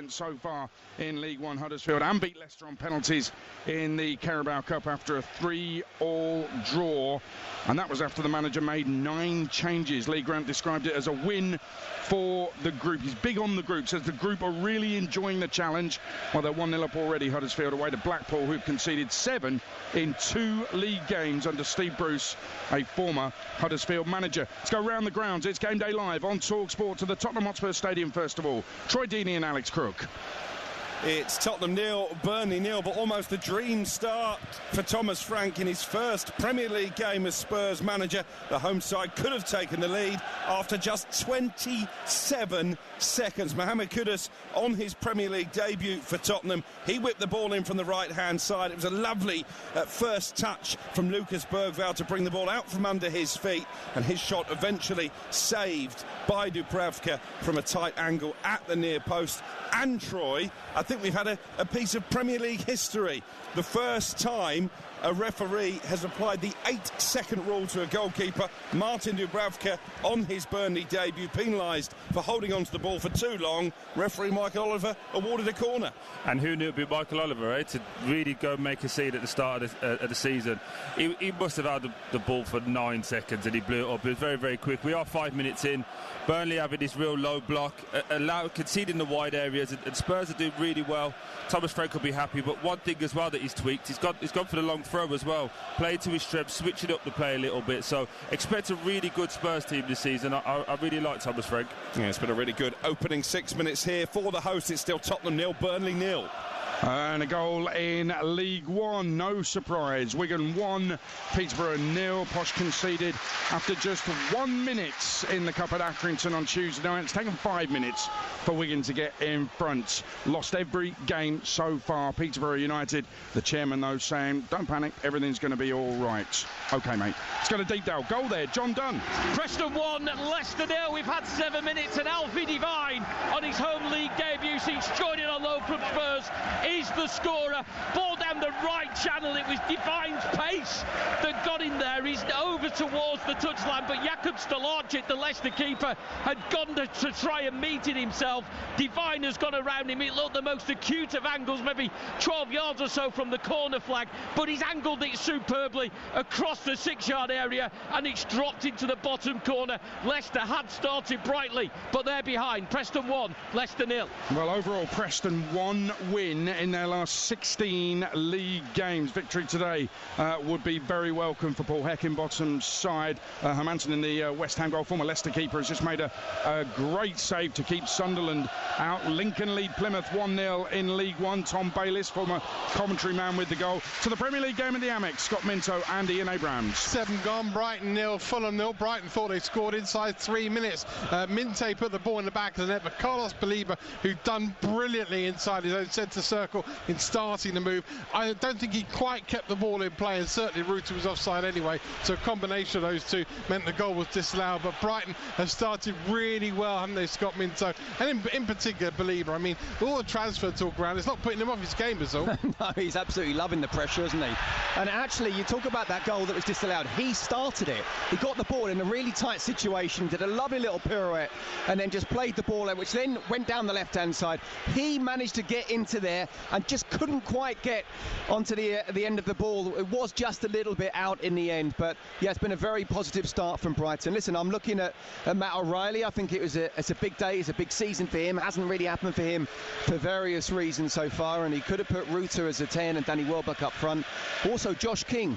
win so far in League One, Huddersfield, and beat Leicester on penalties in the Carabao Cup after a 3-3 draw, and that was after the manager made 9 changes. Lee Grant described it as a win for the group. He's big on the group, says the group are really enjoying the challenge. Well, they're 1-0 up already, Huddersfield, away to Blackpool, who've conceded 7 in 2 league games under Steve Bruce, a former Huddersfield manager. Let's go round the grounds. It's Game Day Live on TalkSport to the Tottenham Hotspur Stadium first of all. Troy Deeney and Alex Crook. It's Tottenham 0, Burnley 0, but almost a dream start for Thomas Frank in his first Premier League game as Spurs manager. The home side could have taken the lead after just 27 seconds. Mohamed Kudus on his Premier League debut for Tottenham. He whipped the ball in from the right-hand side. It was a lovely first touch from Lucas Bergvall to bring the ball out from under his feet, and his shot eventually saved by Dubravka from a tight angle at the near post. And Troy, I think we've had a piece of Premier League history. The first time a referee has applied the 8-second rule to a goalkeeper. Martin Dubravka, on his Burnley debut, penalised for holding onto the ball for too long. Referee Michael Oliver awarded a corner. And who knew it would be Michael Oliver, eh? To really go make a scene at the start of the season. He must have had the ball for 9 seconds and he blew it up. It was very, very quick. We are 5 minutes in. Burnley having this real low block, conceding the wide areas, and Spurs are doing really well. Thomas Frank will be happy, but one thing as well that he's tweaked, he's gone for the long throw as well, played to his strength, switching up the play a little bit. So expect a really good Spurs team this season. I really like Thomas Frank. Yeah, it's been a really good opening 6 minutes here for the host. It's still Tottenham 0, Burnley 0. And a goal in League One, no surprise. Wigan 1, Peterborough 0. Posh conceded after just 1 minute in the Cup at Accrington on Tuesday night. It's taken 5 minutes for Wigan to get in front. Lost every game so far. Peterborough United, the chairman though, saying, don't panic, everything's going to be all right. OK, mate. It's got a deep down goal there. John Dunn. Preston 1, Leicester 0. We've had 7 minutes, and Alfie Devine on his home league debut since joining on loan from Spurs is the scorer. Ball down the right channel. It was Devine's pace that got in there. He's over towards the touchline, but Jakub Stolarczyk, the Leicester keeper, had gone to try and meet it himself. Devine has gone around him. It looked the most acute of angles, maybe 12 yards or so from the corner flag, but he's angled it superbly across the 6-yard area, and it's dropped into the bottom corner. Leicester had started brightly, but they're behind. Preston 1, Leicester 0. Well, overall, Preston 1 win in their last 16 league games. Victory today would be very welcome for Paul Heckingbottom's side. Hermansen in the West Ham goal, former Leicester keeper, has just made a great save to keep Sunderland out. Lincoln lead Plymouth 1-0 in League One. Tom Bayliss, former commentary man, with the goal. To the Premier League game in the Amex, Scott Minto and Ian Abrams. 7 gone, Brighton 0, Fulham 0. Brighton thought they scored inside 3 minutes. Minte put the ball in the back of the net, but Carlos Belieber, who'd done brilliantly inside his own centre circle in starting the move. I don't think he quite kept the ball in play, and certainly Ruta was offside anyway, so a combination of those two meant the goal was disallowed. But Brighton have started really well, haven't they, Scott Minto? And in particular, Belieber. I mean, all the transfer talk around, it's not putting him off his game at all. No, he's absolutely loving the pressure, isn't he? And actually, you talk about that goal that was disallowed. He started it. He got the ball in a really tight situation, did a lovely little pirouette, and then just played the ball out, which then went down the left-hand side. He managed to get into there and just couldn't quite get onto the end of the ball. It was just a little bit out in the end, but yeah, it's been a very positive start from Brighton. Listen, I'm looking at Matt O'Reilly. I think it's a big day, it's a big season for him. It hasn't really happened for him for various reasons so far, and he could have put Ruta as a 10 and Danny Welbeck up front. Also Josh King,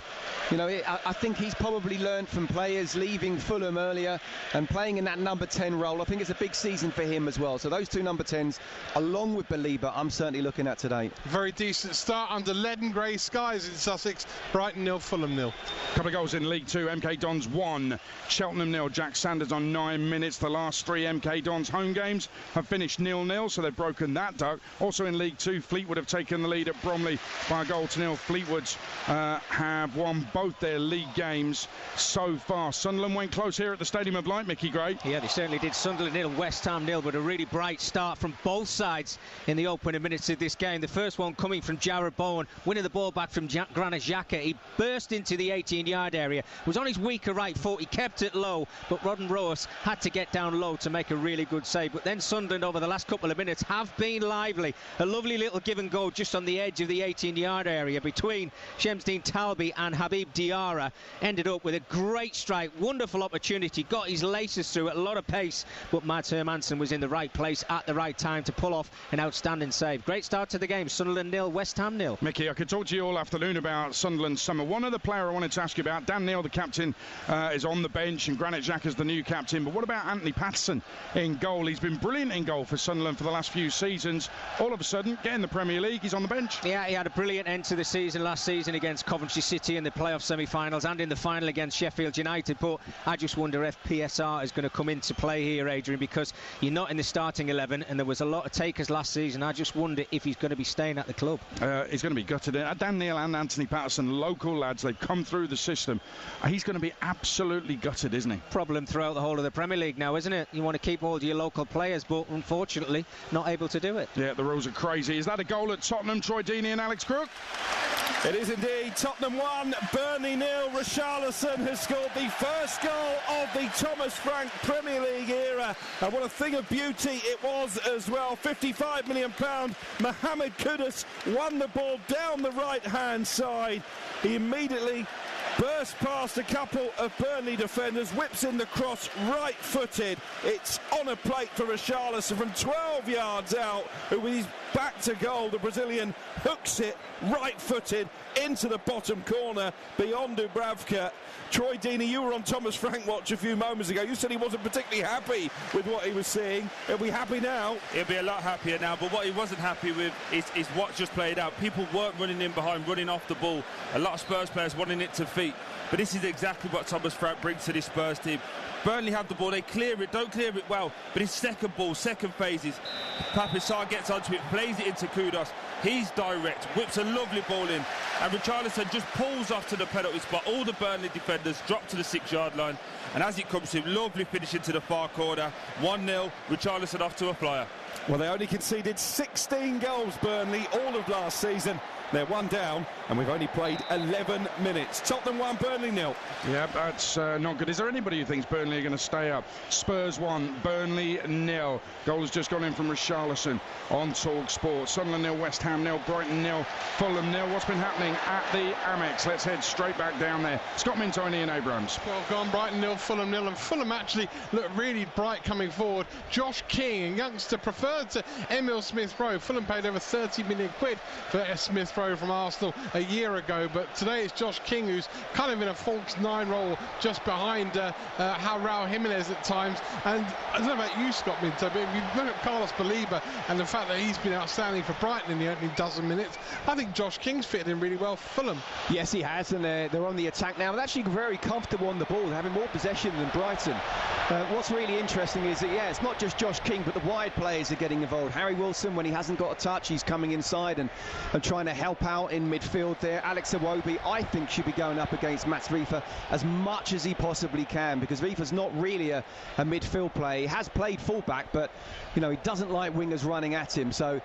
you know, I think he's probably learned from players leaving Fulham earlier and playing in that number 10 role. I think it's a big season for him as well. So those two number 10s, along with Belieber, I'm certainly looking at today. Very decent start under leaden grey skies in Sussex. Brighton 0, Fulham 0. Couple of goals in League 2. MK Dons 1, Cheltenham 0. Jack Sanders on 9 minutes. The last 3 MK Dons home games have finished 0-0, so they've broken that duck. Also in League 2, Fleetwood have taken the lead at Bromley by a goal to 0. Fleetwood have won both their league games so far. Sunderland went close here at the Stadium of Light, Mickey Gray. Yeah, they certainly did. Sunderland 0, West Ham 0, but a really bright start from both sides in the opening minutes of this game. game. The first one coming from Jarrod Bowen, winning the ball back from Granit Xhaka. He burst into the 18-yard area, was on his weaker right foot, he kept it low, but Rodden Roos had to get down low to make a really good save. But then Sunderland over the last couple of minutes have been lively. A lovely little give and go just on the edge of the 18-yard area between Shamsdeen Talbi and Habib Diarra. Ended up with a great strike, wonderful opportunity, got his laces through at a lot of pace, but Mads Hermansen was in the right place at the right time to pull off an outstanding save. Great start to the game. Sunderland 0, West Ham 0. Mickey, I could talk to you all afternoon about Sunderland's summer. One other player I wanted to ask you about, Dan Neil, the captain, is on the bench, and Granit Xhaka's the new captain. But what about Anthony Patterson in goal? He's been brilliant in goal for Sunderland for the last few seasons. All of a sudden, getting the Premier League, he's on the bench. Yeah, he had a brilliant end to the season last season against Coventry City in the playoff semi-finals and in the final against Sheffield United. But I just wonder if PSR is going to come into play here, Adrian, because you're not in the starting 11, and there was a lot of takers last season. I just wonder if he's going to be staying at the club. He's going to be gutted. Dan Neil and Anthony Patterson, local lads, they've come through the system. He's going to be absolutely gutted, isn't he? Problem throughout the whole of the Premier League now, isn't it? You want to keep all your local players, but unfortunately not able to do it. Yeah, the rules are crazy. Is that a goal at Tottenham, Troy Deeney and Alex Crook? It is indeed. Tottenham 1, Burnley 0. Richarlison has scored the first goal of the Thomas Frank Premier League era. And what a thing of beauty it was as well. £55 million. Mohamed Kudus won the ball down the right-hand side. He immediately burst past a couple of Burnley defenders, whips in the cross right-footed. It's on a plate for Richarlison from 12 yards out. With his back to goal, the Brazilian hooks it right-footed into the bottom corner beyond Dubravka. Troy Deeney, you were on Thomas Frank Watch a few moments ago. You said he wasn't particularly happy with what he was seeing. He'll be happy now. He'll be a lot happier now, but what he wasn't happy with is what just played out. People weren't running in behind, running off the ball. A lot of Spurs players wanting it to feet. But this is exactly what Thomas Frank brings to this Spurs team. Burnley have the ball, they clear it, don't clear it well, but his second ball, second phases, Pape Sarr gets onto it, plays it into Kudus. He's direct, whips a lovely ball in, and Richarlison just pulls off to the penalty spot. All the Burnley defenders drop to the 6-yard line, and as it comes to him, lovely finish into the far corner. 1-0, Richarlison off to a flyer. Well, they only conceded 16 goals, Burnley, all of last season. They're 1 down, and we've only played 11 minutes. Tottenham 1, Burnley 0. Yeah, that's not good. Is there anybody who thinks Burnley are going to stay up? Spurs 1, Burnley 0. Goal has just gone in from Richarlison on Talk Sport. Sunderland 0, West Ham 0, Brighton 0, Fulham 0. What's been happening at the Amex? Let's head straight back down there. Scott Minto and Ian Abrams. Well gone, Brighton 0, Fulham 0, and Fulham actually looked really bright coming forward. Josh King, a youngster preferred to Emil Smith-Rowe. Fulham paid over 30 million quid for Smith-Rowe from Arsenal a year ago, but today it's Josh King who's kind of in a false 9 role just behind Raul Jimenez at times. And I don't know about you, Scott Minto, but if you look at Carlos Baleba and the fact that he's been outstanding for Brighton in the opening dozen minutes, I think Josh King's fitted in really well for Fulham. Yes, he has, and they're on the attack now. They're actually very comfortable on the ball, they're having more possession than Brighton. What's really interesting is that, yeah, it's not just Josh King, but the wide players are getting involved. Harry Wilson, when he hasn't got a touch, he's coming inside and trying to help out in midfield there. Alex Iwobi, I think, should be going up against Mats Rifa as much as he possibly can, because Rifa's not really a midfield player. He has played fullback, but you know, he doesn't like wingers running at him. So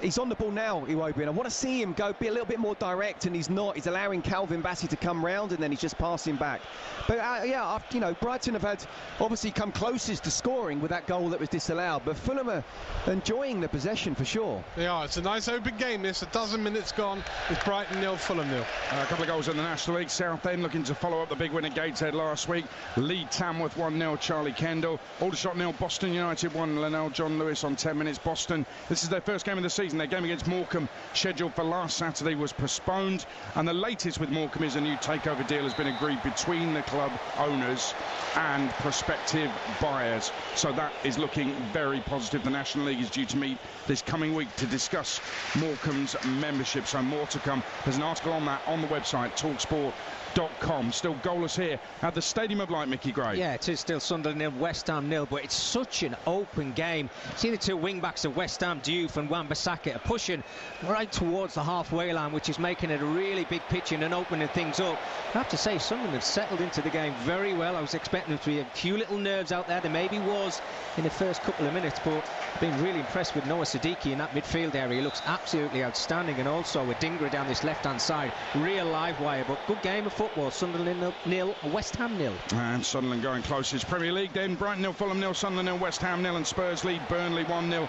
he's on the ball now, Iwobi, and I want to see him be a little bit more direct, and he's not. He's allowing Calvin Bassey to come round, and then he's just passing back. But yeah, you know, Brighton have had obviously come closest to scoring with that goal that was disallowed, but Fulham are enjoying the possession for sure. They are. It's a nice open game this. A dozen minutes gone. It's Brighton 0, Fulham 0. A couple of goals in the National League. Southend looking to follow up the big win at Gateshead last week. Lead Tamworth 1-0, Charlie Kendall. Aldershot 0, Boston United 1, Lionel John Lewis on 10 minutes. Boston, this is their first game of the season. Their game against Morecambe, scheduled for last Saturday, was postponed. And the latest with Morecambe is a new takeover deal has been agreed between the club owners and prospective buyers. So that is looking very positive. The National League is due to meet this coming week to discuss Morecambe's membership. Championship, so more to come. There's an article on that on the website, talksport.com. Still goalless here at the Stadium of Light, Mickey Gray. Yeah, it is still Sunderland 0, West Ham 0, but it's such an open game. See the two wing-backs of West Ham, Diouf and Wan-Bissaka, are pushing right towards the halfway line, which is making it a really big pitch and opening things up. I have to say, Sunderland have settled into the game very well. I was expecting there to be a few little nerves out there. There maybe was in the first couple of minutes, but I've been really impressed with Noah Siddiqui in that midfield area. He looks absolutely outstanding, and also with Dingra down this left-hand side. Real live wire, but good game of football. Sunderland 0, West Ham 0. And Sunderland going closest. Premier League then, Brighton 0, Fulham 0, Sunderland 0, West Ham 0, and Spurs lead Burnley 1-0.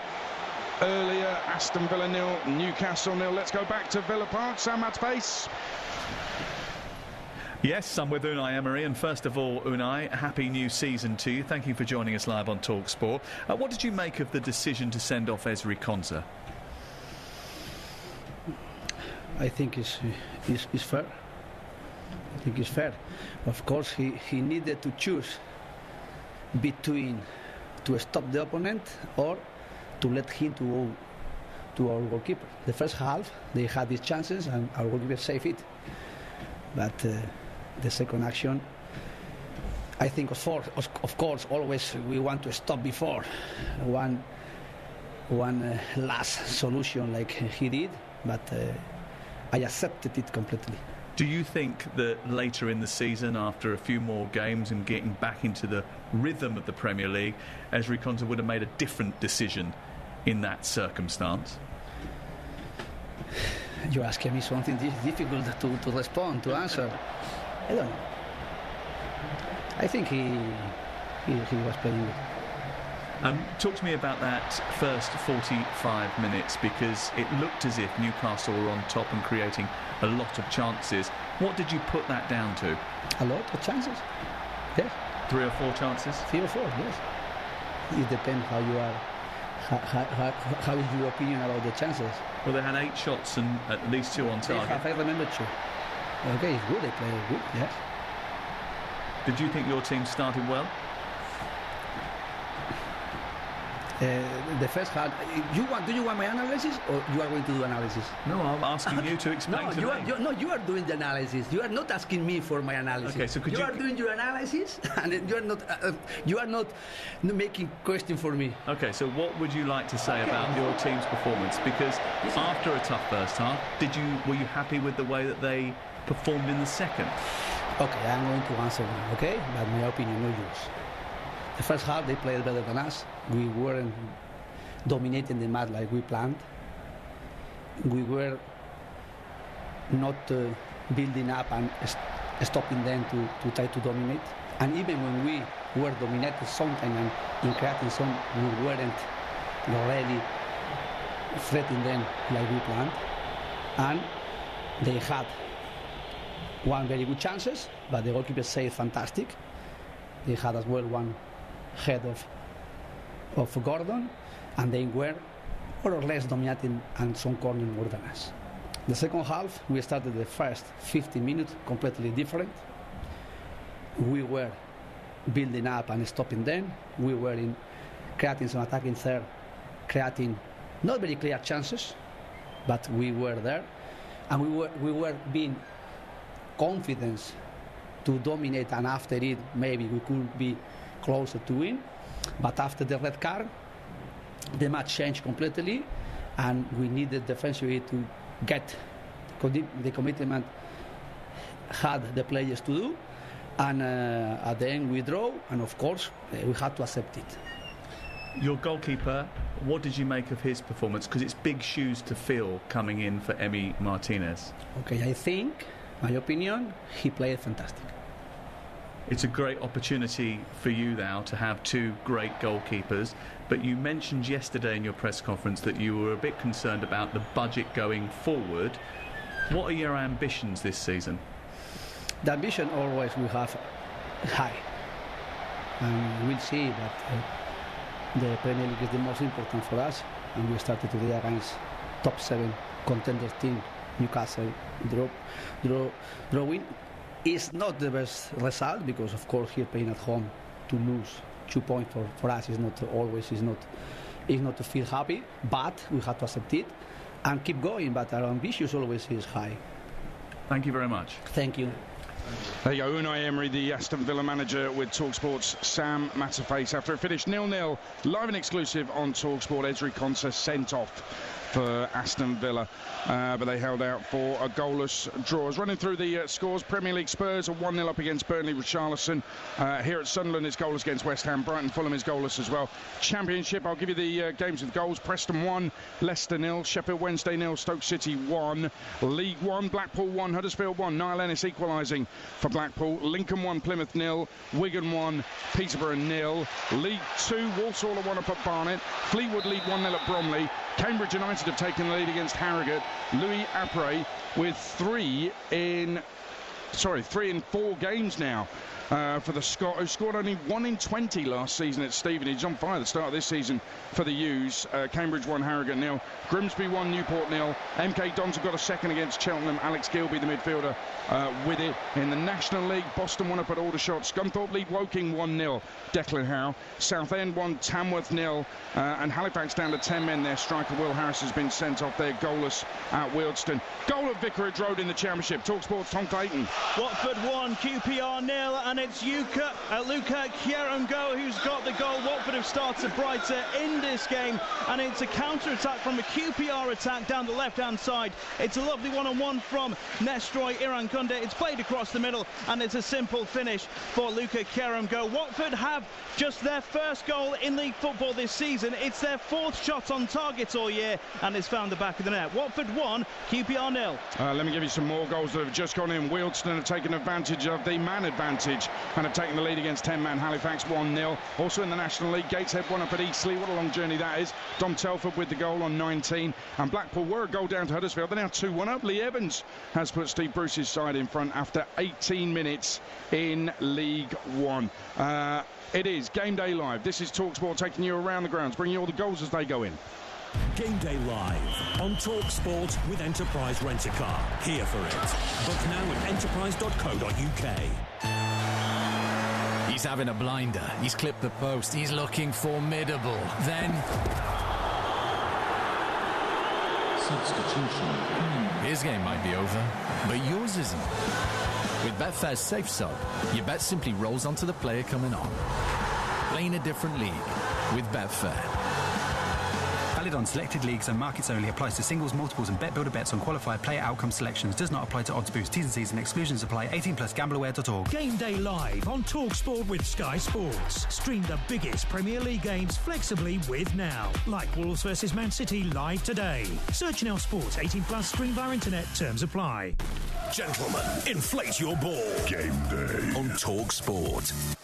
Earlier, Aston Villa 0, Newcastle 0. Let's go back to Villa Park. Sam Matspace. Yes, I'm with Unai Emery, and first of all, Unai, happy new season to you. Thank you for joining us live on TalkSport. What did you make of the decision to send off Ezri Konsa? I think it's fair. I think it's fair. Of course, he needed to choose between to stop the opponent or to let him to go to our goalkeeper. The first half, they had these chances, and our goalkeeper saved it. But the second action, I think, of course, always we want to stop before one last solution like he did, but I accepted it completely. Do you think that later in the season, after a few more games and getting back into the rhythm of the Premier League, Ezri Konsa would have made a different decision in that circumstance? You're asking me something difficult to respond, to answer. I don't know. I think he was playing good. Talk to me about that first 45 minutes, because it looked as if Newcastle were on top and creating a lot of chances. What did you put that down to? A lot of chances, yes. 3 or 4 chances? 3 or 4, yes. It depends how you are. How is your opinion about the chances? Well, they had 8 shots and at least 2 on target. I remember 2. Okay, it's good. They play good, yes. Did you think your team started well? The first half. Do you want my analysis, or you are going to do analysis? No, I'm asking you to explain to me. You are doing the analysis. You are not asking me for my analysis. Okay, so could you are doing your analysis, and you are not making question for me. Okay, so what would you like to say about your team's performance? Because after a tough first half, were you happy with the way that they performed in the second? Okay, I'm going to answer now. Okay, but my opinion, not yours. The first half, they played better than us. We weren't dominating the match like we planned. We were not building up and stopping them to try to dominate. And even when we were dominated sometimes and in creating some, we weren't really threatening them like we planned. And they had one very good chances, but the goalkeeper saved fantastic. They had as well one head of Gordon, and they were more or less dominating and some corner more than us. The second half, we started the first 50 minutes completely different. We were building up and stopping them. We were creating some attacking third, creating not very clear chances, but we were there, and we were being confident to dominate, and after it maybe we could be closer to win. But after the red card, the match changed completely, and we needed defensively to get the commitment had the players to do, and at the end we draw, and of course we had to accept it. Your goalkeeper, what did you make of his performance? Because it's big shoes to fill coming in for Emi Martinez. Okay, I think, my opinion, he played fantastic. It's a great opportunity for you now to have 2 great goalkeepers, but you mentioned yesterday in your press conference that you were a bit concerned about the budget going forward. What are your ambitions this season? The ambition always we have high, and we'll see that the Premier League is the most important for us, and we started today against top 7 contenders team, Newcastle, drawing. It's not the best result, because of course here playing at home to lose 2 points for us is not always is not to feel happy, but we have to accept it, and keep going. But our ambition always is high. Thank you very much. Thank you. There you go, Unai Emery, the Aston Villa manager, with TalkSport's Sam Matterface. After it finished 0-0, live and exclusive on TalkSport, Ezri Konsa sent off for Aston Villa, but they held out for a goalless draw. As running through the scores, Premier League Spurs are 1-0 up against Burnley. Richarlison. Here at Sunderland, it's goalless against West Ham. Brighton, Fulham is goalless as well. Championship, I'll give you the games with goals. Preston 1, Leicester 0, Sheffield Wednesday 0, Stoke City 1. League 1, Blackpool 1, Huddersfield 1, Niall Ennis equalising for Blackpool. Lincoln 1, Plymouth 0, Wigan 1, Peterborough 0. League 2, Walsall are 1 up at Barnet. Fleetwood lead 1-0 at Bromley. Cambridge United have taken the lead against Harrogate. Louis Apre with 3 in 4 games now for the Scot, who scored only 1 in 20 last season at Stevenage. On fire at the start of this season for the U's. Cambridge 1, Harrogate 0. Grimsby 1, Newport 0. MK Dons have got a second against Cheltenham. Alex Gilby, the midfielder, with it. In the National League, Boston 1 up at Aldershot. Scunthorpe lead Woking 1-0. Declan Howe. Southend 1, Tamworth 0. And Halifax down to 10 men. Their striker Will Harris has been sent off there, goalless at Wealdstone. Goal at Vicarage Road in the Championship. TalkSport's Tom Clayton. Watford 1, QPR 0, and it's Luca Kierango who's got the goal. Watford have started brighter in this game, and it's a counter-attack from a QPR attack down the left-hand side. It's a lovely one-on-one from Nestroy Irankunda. It's played across the middle, and it's a simple finish for Luca Kierango. Watford have just their first goal in league football this season. It's their 4th shot on target all year, and it's found the back of the net. Watford 1, QPR 0. Let me give you some more goals that have just gone in. Wealdstone have taken advantage of the man advantage and have taken the lead against 10-man Halifax 1-0. Also in the National League, Gateshead 1 up at Eastleigh. What a long journey that is. Dom Telford with the goal on 19. And Blackpool were a goal down to Huddersfield. They're now 2-1 up. Lee Evans has put Steve Bruce's side in front after 18 minutes in League One. It is Game Day Live. This is TalkSport taking you around the grounds, bringing you all the goals as they go in. Game Day Live on TalkSport with Enterprise Rent-A-Car. Here for it. Book now at enterprise.co.uk. He's having a blinder. He's clipped the post. He's looking formidable. Then substitution. His game might be over, but yours isn't. With Betfair's Safe Sub, your bet simply rolls onto the player coming on. Playing a different league with Betfair. Valid on selected leagues and markets only. Applies to singles, multiples and bet builder bets on qualified player outcome selections. Does not apply to odds boost. T's and C's and exclusions apply. 18+. GambleAware.org. Game Day Live on TalkSport with Sky Sports. Stream the biggest Premier League games flexibly with Now. Like Wolves vs Man City live today. Search Now Sports. 18+. Stream via internet. Terms apply. Gentlemen, inflate your ball. Game Day on TalkSport.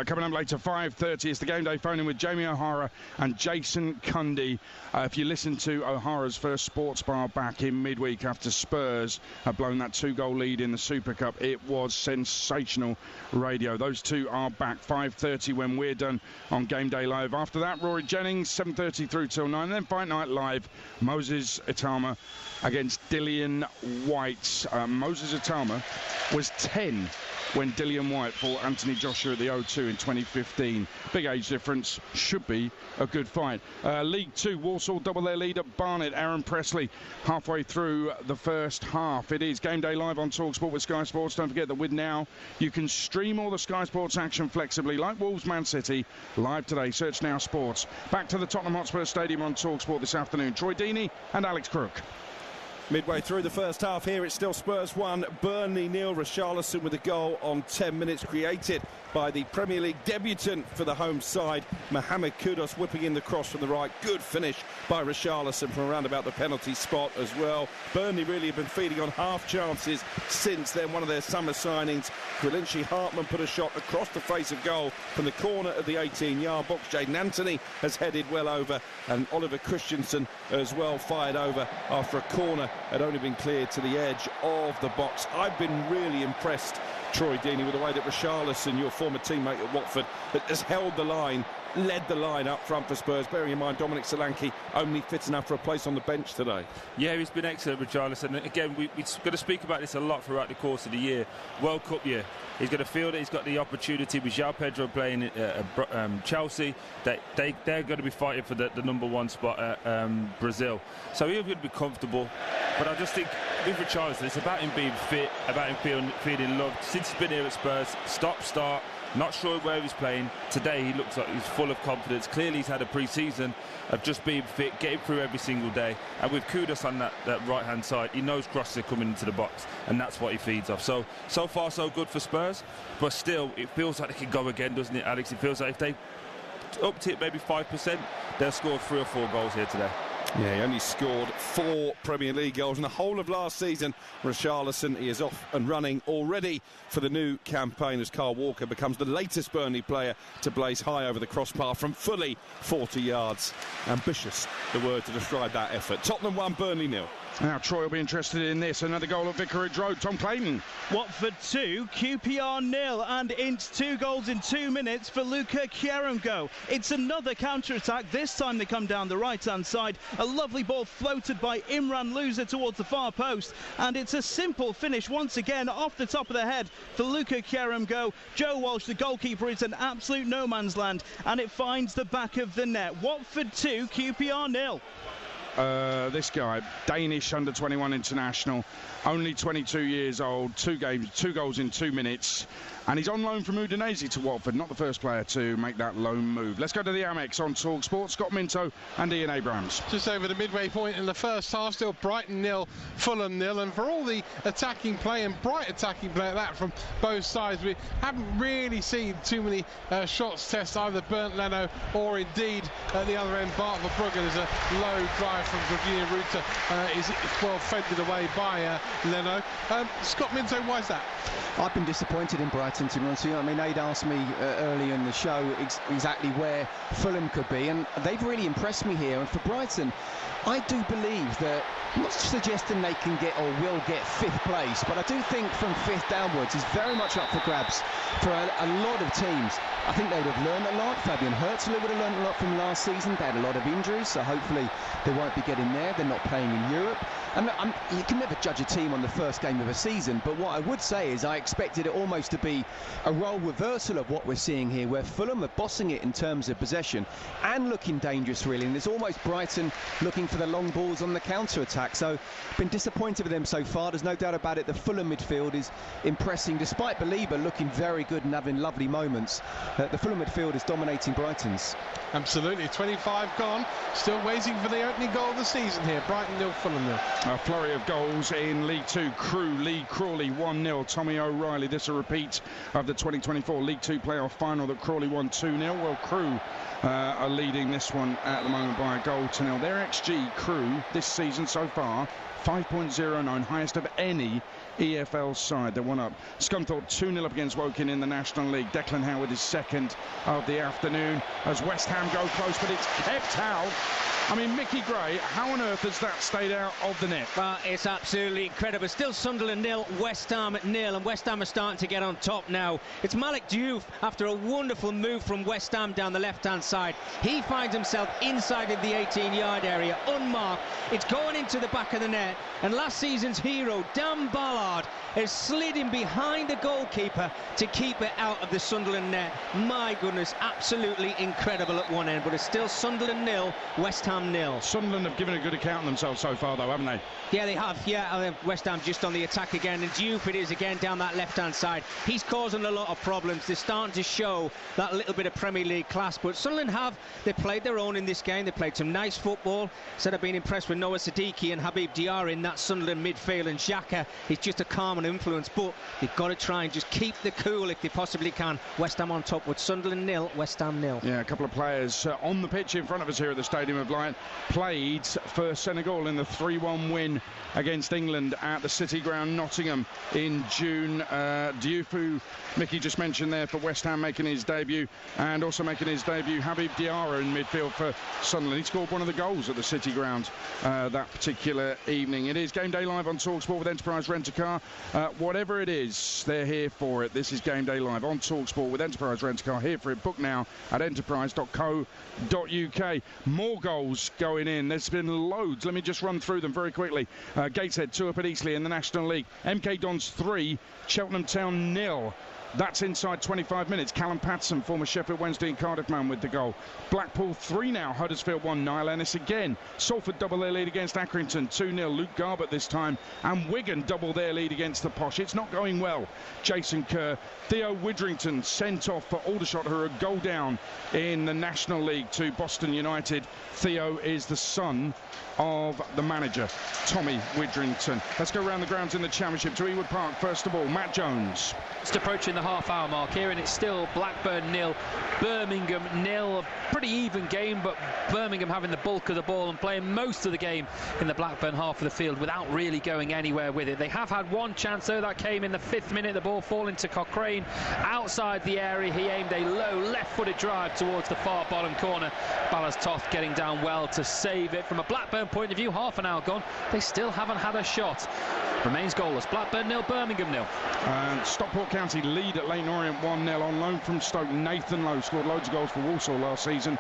Coming up later, 5:30, it's the Game Day phone-in with Jamie O'Hara and Jason Cundy. If you listen to O'Hara's first sports bar back in midweek after Spurs have blown that 2-goal lead in the Super Cup, it was sensational radio. Those two are back, 5:30 when we're done on Game Day Live. After that, Rory Jennings, 7:30 through till 9. And then Fight Night Live, Moses Itama against Dillian Whyte. Moses Itama was 10 when Dillian Whyte fought Anthony Joshua at the O2 in 2015. Big age difference, should be a good fight. League 2, Walsall double their lead at Barnet. Aaron Presley halfway through the first half. It is Game Day Live on TalkSport with Sky Sports. Don't forget that with Now, you can stream all the Sky Sports action flexibly, like Wolves Man City, live today. Search Now Sports. Back to the Tottenham Hotspur Stadium on TalkSport this afternoon. Troy Deeney and Alex Crook. Midway through the first half here, it's still Spurs 1, Burnley 0. Richarlison with a goal on 10 minutes created by the Premier League debutant for the home side, Mohamed Kudus, whipping in the cross from the right. Good finish by Richarlison from around about the penalty spot as well. Burnley really have been feeding on half chances since then. One of their summer signings, Grealinchy Hartman, put a shot across the face of goal from the corner of the 18-yard box. Jayden Anthony has headed well over, and Oliver Christensen as well fired over after a corner had only been cleared to the edge of the box. I've been really impressed Troy Deeney, with the way that Richarlison, your former teammate at Watford, has held the line, led the line up front for Spurs, bearing in mind Dominic Solanke only fit enough for a place on the bench today. Yeah, he's been excellent, Richarlison. And again, we're going to speak about this a lot throughout the course of the year. World Cup year. He's going to feel that he's got the opportunity with João Pedro playing at Chelsea, that they're going to be fighting for the #1 spot at Brazil. So he'll be comfortable. But I just think with Richarlison, it's about him being fit, about him feeling loved. Since he's been here at Spurs, stop-start, not sure where he's playing. Today he looks like he's full of confidence. Clearly he's had a pre-season of just being fit, getting through every single day. And with Kudus on that right-hand side, he knows crosses are coming into the box, and that's what he feeds off. So far so good for Spurs, but still it feels like they can go again, doesn't it, Alex? It feels like if they upped it maybe 5%, they'll score 3 or 4 goals here today. Yeah, he only scored 4 Premier League goals in the whole of last season. Richarlison, he is off and running already for the new campaign as Kyle Walker becomes the latest Burnley player to blaze high over the crossbar from fully 40 yards. Ambitious, the word to describe that effort. Tottenham 1, Burnley 0. Now Troy will be interested in this. Another goal at Vicarage Road. Tom Clayton. Watford 2, QPR 0, and Ince 2 goals in 2 minutes for Luka Kierango. It's another counter-attack. This time they come down the right-hand side. A lovely ball floated by Imran Louza towards the far post, and it's a simple finish once again off the top of the head for Luka Kierango. Joe Walsh, the goalkeeper, is an absolute no man's land, and it finds the back of the net. Watford 2, QPR 0. This guy, Danish under-21 international, only 22 years old, 2 games, 2 goals in 2 minutes, and he's on loan from Udinese to Watford, not the first player to make that loan move. Let's go to the Amex on Talk Sport. Scott Minto and Ian Abrams. Just over the midway point in the first half, still Brighton 0, Fulham 0, and for all the attacking play and bright attacking play at that from both sides, we haven't really seen too many shots test either Bernd Leno or indeed at the other end Bart Verbruggen. Is a low drive from Virginia Ruta, is well fended away by Leno. Scott Minto, why is that? I've been disappointed in Brighton, to be honest with you. I mean, they'd asked me earlier in the show exactly where Fulham could be, and they've really impressed me here. And for Brighton, I do believe that, I'm not suggesting they can get or will get 5th place, but I do think from 5th downwards is very much up for grabs for a lot of teams. I think they would have learned a lot. Fabian Herzl would have learned a lot from last season. They had a lot of injuries, so hopefully they won't be getting there. They're not playing in Europe. And you can never judge a team on the first game of a season, but what I would say is I expected it almost to be a role reversal of what we're seeing here, where Fulham are bossing it in terms of possession and looking dangerous, really, and it's almost Brighton looking for the long balls on the counter-attack. So been disappointed with them so far. There's no doubt about it. The Fulham midfield is impressing, despite Belieber looking very good and having lovely moments. The Fulham midfield is dominating Brighton's. Absolutely. 25 gone, still waiting for the opening goal of the season here. Brighton 0, Fulham 0. A flurry of goals in League 2. Crewe, Lee Crawley 1-0. Tommy O'Reilly. This a repeat of the 2024 League 2 playoff final that Crawley won 2-0. Well, Crewe are leading this one at the moment by a goal to 0. Their XG, Crewe, this season so far, 5.09, highest of any EFL side. They're 1 up. Scunthorpe 2-0 up against Woking in the National League. Declan Howard is second of the afternoon as West Ham go close, but it's kept out. I mean, Mickey Gray, how on earth has that stayed out of the net? Well, it's absolutely incredible. Still Sunderland 0, West Ham 0, and West Ham are starting to get on top now. It's Malik Diouf, after a wonderful move from West Ham down the left-hand side. He finds himself inside of the 18-yard area, unmarked. It's going into the back of the net, and last season's hero, Dan Ballard, is sliding behind the goalkeeper to keep it out of the Sunderland net. My goodness, absolutely incredible at one end, but it's still Sunderland 0, West Ham 0. Sunderland have given a good account of themselves so far, though, haven't they? Yeah, they have. Yeah, West Ham just on the attack again, and Diouf it is again down that left-hand side. He's causing a lot of problems. They're starting to show that little bit of Premier League class, but Sunderland they played their own in this game. They played some nice football. Said I've been impressed with Noah Siddiqui and Habib Diarra in that Sunderland midfield, and Xhaka is just a calming influence, but they've got to try and just keep the cool if they possibly can. West Ham on top with Sunderland 0, West Ham 0. Yeah, a couple of players on the pitch in front of us here at the Stadium of Light played for Senegal in the 3-1 win against England at the City Ground, Nottingham, in June. Diouf, who Mickey just mentioned there, for West Ham, making his debut, and also making his debut Habib Diarra in midfield for Sunderland. He scored one of the goals at the City Ground that particular evening. evening. It is Game Day Live on TalkSport with Enterprise Rent-A-Car. Whatever it is, they're here for it. This is Game Day Live on TalkSport with Enterprise Rent-A-Car. Here for it. Book now at enterprise.co.uk. More goals going in. There's been loads. Let me just run through them very quickly. Gateshead 2 up at Eastleigh in the National League. MK Dons 3, Cheltenham Town 0. That's inside 25 minutes. Callum Patson, former Sheffield Wednesday and Cardiff man, with the goal. Blackpool 3 now, Huddersfield 1, Niall Ennis again. Salford double their lead against Accrington, 2-0. Luke Garbutt this time. And Wigan double their lead against the Posh. It's not going well. Jason Kerr. Theo Widrington sent off for Aldershot, who are a goal down in the National League to Boston United. Theo is the son of the manager, Tommy Widrington. Let's go around the grounds in the Championship to Ewood Park. First of all, Matt Jones. Just approaching the half-hour mark here, and it's still Blackburn 0, Birmingham 0. A pretty even game, but Birmingham having the bulk of the ball and playing most of the game in the Blackburn half of the field without really going anywhere with it. They have had one chance, though. That came in the 5th minute. The ball falling to Cochrane outside the area. He aimed a low left-footed drive towards the far bottom corner. Ballas Toth getting down well to save it. From a Blackburn point of view, half an hour gone, they still haven't had a shot. Remains goalless. Blackburn 0, Birmingham 0. And Stockport County lead at Leyton Orient 1-0 on loan from Stoke. Nathan Lowe scored loads of goals for Walsall last season.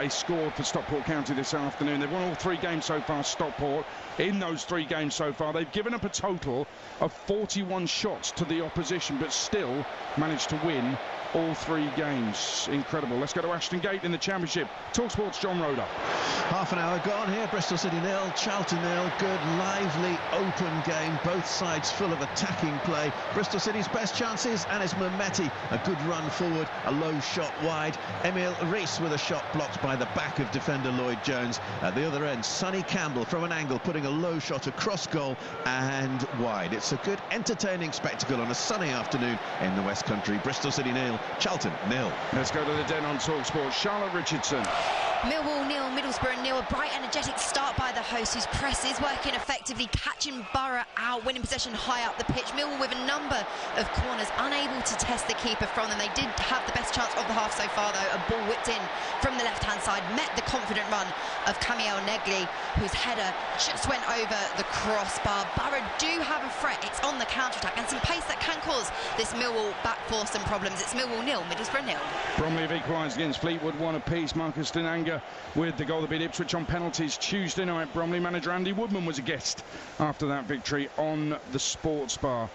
He scored for Stockport County this afternoon. They've won all 3 games so far, Stockport. In those 3 games so far, they've given up a total of 41 shots to the opposition, but still managed to win all 3 games. Incredible. Let's go to Ashton Gate in the Championship. TalkSport's John Roeder. Half an hour gone here. Bristol City 0, Charlton 0. Good, lively, open game. Both sides full of attacking play. Bristol City's best chances, Anis Mehmeti. A good run forward, a low shot wide. Emil Rees with a shot blocked by the back of defender Lloyd Jones. At the other end, Sonny Campbell from an angle, putting a low shot across goal and wide. It's a good, entertaining spectacle on a sunny afternoon in the West Country. Bristol City 0, Charlton 0. Let's go to the Den on TalkSport. Charlotte Richardson. Millwall 0, Middlesbrough 0. A bright, energetic start by the hosts, whose press is working effectively, catching Borough out, winning possession high up the pitch. Millwall with a number of corners, unable to test the keeper from them. They did have the best chance of the half so far, though. A ball whipped in from the left-hand side, met the confident run of Camiel Negli, whose header just went over the crossbar. Borough do have a threat. It's on the counter-attack and some pace that can cause this Millwall back four some problems. It's Millwall 0, Middlesbrough 0. Bromley have equalised against Fleetwood, 1 apiece. Marcus Dinanga with the goal that beat Ipswich on penalties Tuesday night. Bromley manager Andy Woodman was a guest after that victory on the Sports Bar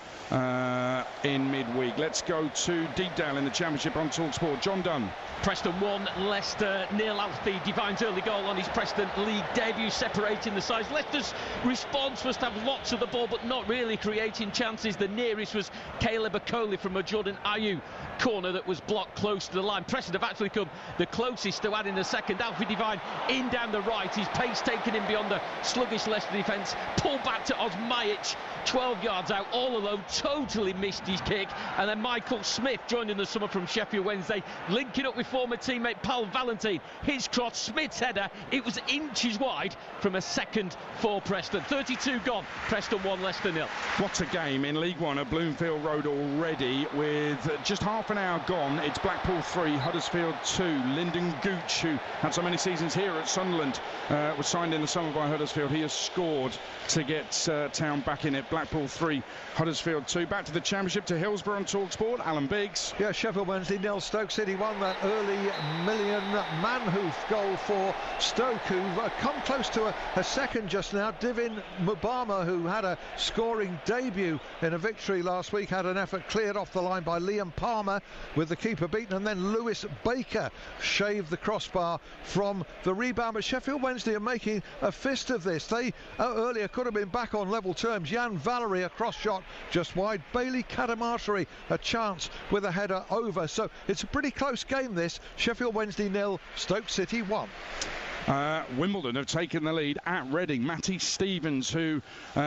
in midweek. Let's go to Deepdale in the Championship on TalkSport. John Dunn. Preston 1, Leicester 0. Alfie Devine's early goal on his Preston League debut, separating the sides. Leicester's response was to have lots of the ball, but not really creating chances. The nearest was Caleb Okoli from a Jordan Ayew corner that was blocked close to the line. Preston have actually come the closest to adding the second. Alfie Devine in down the right, his pace taken him beyond the sluggish Leicester defence. Pulled back to Osmajic, 12 yards out, all alone, totally missed his kick. And then Michael Smith joined in the summer from Sheffield Wednesday, linking up with former teammate Paul Valentine. His cross, Smith's header, it was inches wide from a second for Preston. 32 gone, Preston 1, Leicester 0. What a game in League One at Bloomfield Road already, with just half an hour gone. It's Blackpool 3, Huddersfield 2. Lyndon Gooch, who had so many seasons here at Sunderland, was signed in the summer by Huddersfield. He has scored to get Town back in it. Blackpool 3, Huddersfield 2. Back to the Championship, to Hillsborough on TalkSport. Alan Biggs. Yeah, Sheffield Wednesday 0, Stoke City 1. That early Million Manhoof goal for Stoke, who've come close to a second just now. Divin Mubama, who had a scoring debut in a victory last week, had an effort cleared off the line by Liam Palmer with the keeper beaten, and then Lewis Baker shaved the crossbar from the rebound. But Sheffield Wednesday are making a fist of this. They earlier could have been back on level terms. Jan Valery, a cross shot just wide. Bailey Kadamatari, a chance with a header over. So it's a pretty close game, this. Sheffield Wednesday 0, Stoke City 1. Wimbledon have taken the lead at Reading. Matty Stevens, who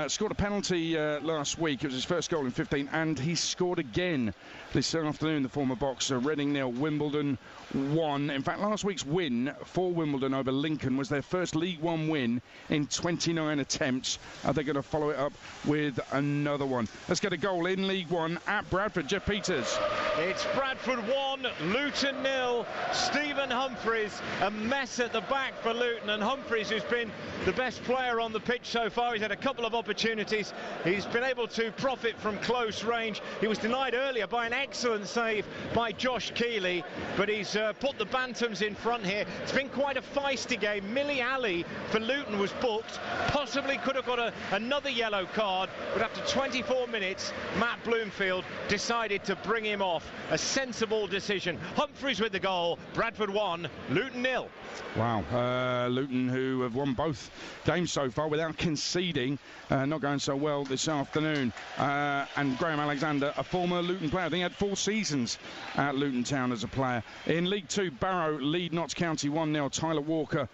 scored a penalty last week. It was his first goal in 15, and he scored again this afternoon. afternoon, the former boxer. Reading 0, Wimbledon 1. In fact, last week's win for Wimbledon over Lincoln was their first League One win in 29 attempts. Are they going to follow it up with another one? Let's get a goal in League One at Bradford. Jeff Peters. It's Bradford 1, Luton 0. Stephen Humphreys, a mess at the back for Luton, and Humphreys, who's been the best player on the pitch so far, he's had a couple of opportunities. He's been able to profit from close range. He was denied earlier by an excellent save by Josh Keeley, but he's put the Bantams in front here. It's been quite a feisty game. Millie Ali for Luton was booked, possibly could have got another yellow card, but after 24 minutes, Matt Bloomfield decided to bring him off. A sensible decision. Humphreys with the goal. Bradford 1, Luton 0. Wow, Luton, who have won both games so far without conceding, not going so well this afternoon. And Graham Alexander, a former Luton player, I think he had 4 seasons at Luton Town as a player. In League 2, Barrow lead Notts County 1-0. Tyler Walker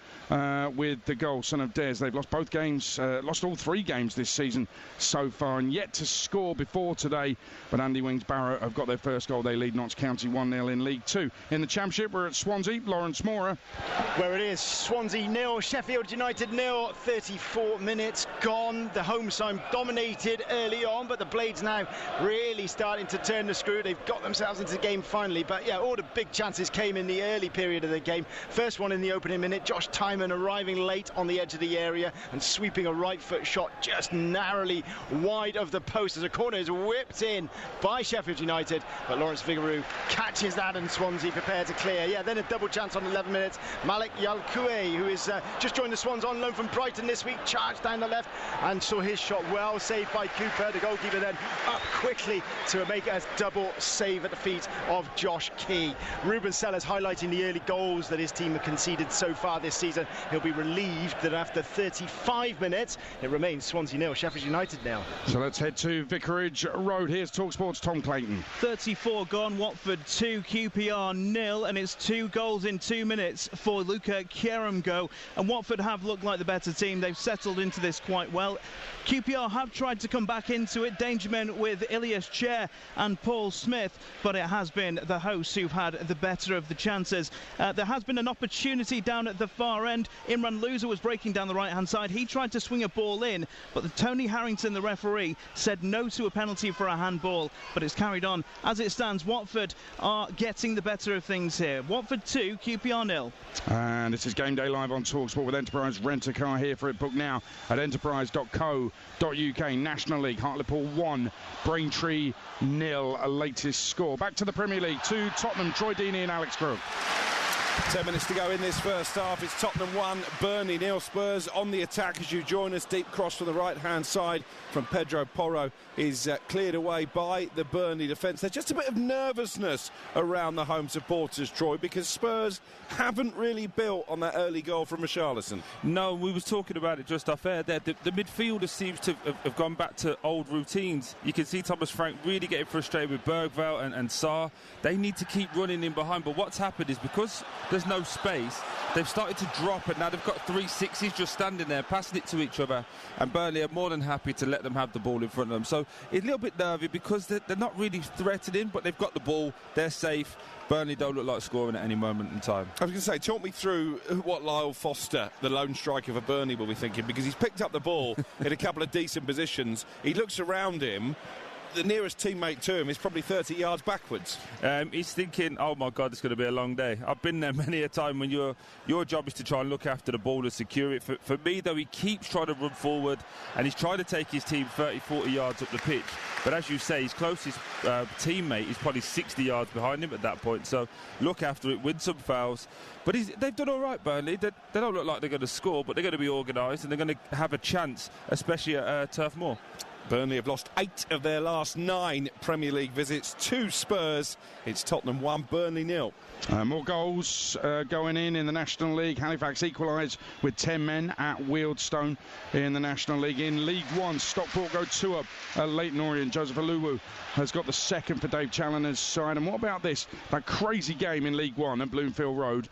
with the goal, son of Des. They've lost both games, lost all 3 games this season so far, and yet to score before today. But Andy Wings Barrow have got their first goal. They lead Notts County 1-0 in League 2. In the Championship, we're at Swansea. Lawrence Mora. Where it is, Swansea 0, Sheffield United 0, 34 minutes gone. The home side dominated early on, but the Blades now really starting to turn the screw. They've got themselves into the game finally, but yeah, all the big chances came in the early period of the game. First one in the opening minute, Josh Tyman arriving late on the edge of the area and sweeping a right foot shot just narrowly wide of the post as a corner is whipped in by Sheffield United, but Lawrence Vigouroux catches that and Swansea prepared to clear. Yeah, then a double chance on 11 minutes. Malik Yalkoue, who is just joined the Swans on loan from Brighton this week, charged down the left and saw his shot well saved by Cooper. The goalkeeper then up quickly to make a double save at the feet of Josh Key. Ruben Sellers highlighting the early goals that his team have conceded so far this season. He'll be relieved that after 35 minutes it remains Swansea 0, Sheffield United 0. So let's head to Vicarage Road. Here's TalkSport's Tom Clayton. 34 gone, Watford 2, QPR 0, and it's 2 goals in 2 minutes for Luca Kieramgo. And Watford have looked like the better team. They've settled into this quite well. QPR have tried to come back into it. Danger men with Ilias Chair and Paul Smith, but it has been the hosts who've had the better of the chances. There has been an opportunity down at the far end. Imran Louza was breaking down the right-hand side. He tried to swing a ball in, but Tony Harrington, the referee, said no to a penalty for a handball, but it's carried on. As it stands, Watford are getting the better of things here. Watford 2, QPR 0. And this is Game Day Live on TalkSport with Enterprise Rent a Car here for it. Book now at enterprise.co.uk. National League, Hartlepool 1, Braintree 0, a latest score. Back to the Premier League, to Tottenham, Troy Deeney and Alex Crook. 10 minutes to go in this first half. It's Tottenham 1, Burnley 0. Spurs on the attack as you join us. Deep cross from the right-hand side from Pedro Porro is cleared away by the Burnley defence. There's just a bit of nervousness around the home supporters, Troy, because Spurs haven't really built on that early goal from Richarlison. No, we was talking about it just off air there. The midfielder seems to have gone back to old routines. You can see Thomas Frank really getting frustrated with Bergveld and Sarr. They need to keep running in behind, but what's happened is because there's no space, they've started to drop, and now they've got 3 sixes just standing there passing it to each other, and Burnley are more than happy to let them have the ball in front of them. So it's a little bit nervy because they're not really threatening, but they've got the ball, they're safe. Burnley don't look like scoring at any moment in time. I was going to say, talk me through what Lyle Foster, the lone striker for Burnley, will be thinking, because he's picked up the ball in a couple of decent positions. He looks around him. The nearest teammate to him is probably 30 yards backwards. He's thinking, oh my God, it's going to be a long day. I've been there many a time when your job is to try and look after the ball and secure it. For me, though, he keeps trying to run forward and he's trying to take his team 30, 40 yards up the pitch. But as you say, his closest teammate is probably 60 yards behind him at that point. So look after it, win some fouls. But they've done all right, Burnley. They don't look like they're going to score, but they're going to be organised and they're going to have a chance, especially at Turf Moor. Burnley have lost 8 of their last 9 Premier League visits to Spurs. It's Tottenham 1, Burnley 0. More goals going in the National League. Halifax equalise with 10 men at Wealdstone in the National League. In League 1, Stockport go 2-up at Leyton Orient. Joseph Aluwu has got the second for Dave Challoner's side. And what about this? That crazy game in League 1 at Bloomfield Road.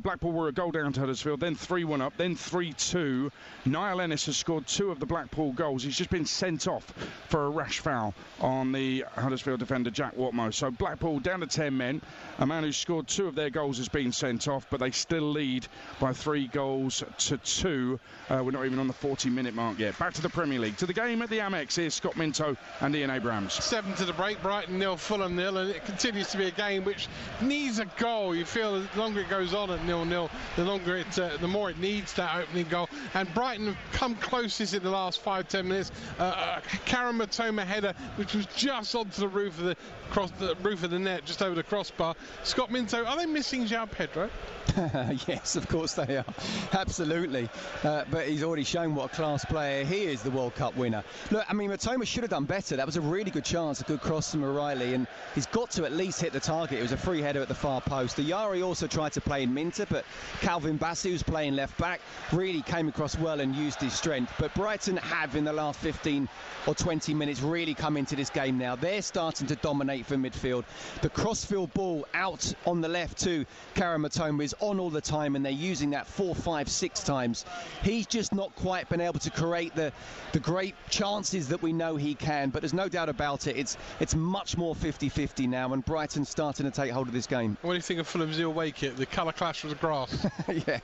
Blackpool were a goal down to Huddersfield, then 3-1 up, then 3-2. Niall Ennis has scored 2 of the Blackpool goals. He's just been sent off off for a rash foul on the Huddersfield defender Jack Watmough. So Blackpool down to 10 men. A man who scored 2 of their goals has been sent off, but they still lead by 3 goals to 2. We're not even on the 40-minute mark yet. Back to the Premier League. To the game at the Amex. Here's Scott Minto and Ian Abrahams. 7 to the break. Brighton 0, Fulham 0, and it continues to be a game which needs a goal. You feel the longer it goes on at 0-0, the more it needs that opening goal. And Brighton have come closest in the last 5-10 minutes. Karam Matoma header, which was just onto the roof of the net, just over the crossbar. Scott Minto, are they missing João Pedro? Yes, of course they are. Absolutely. But he's already shown what a class player he is, the World Cup winner. Look, I mean, Matoma should have done better. That was a really good chance, a good cross from O'Reilly, and he's got to at least hit the target. It was a free header at the far post. Ayari also tried to play in Minter, but Calvin Bassey, who's playing left back, really came across well and used his strength. But Brighton have, in the last 15 or 20 minutes, really come into this game now. They're starting to dominate from midfield. The crossfield ball out on the left to Karam Matoma is on all the time, and they're using that 4, 5, 6 times. He's just not quite been able to create the great chances that we know he can, but there's no doubt about it. It's much more 50-50 now, and Brighton's starting to take hold of this game. What do you think of Fulham's away kit? The colour clash with the grass. Yeah,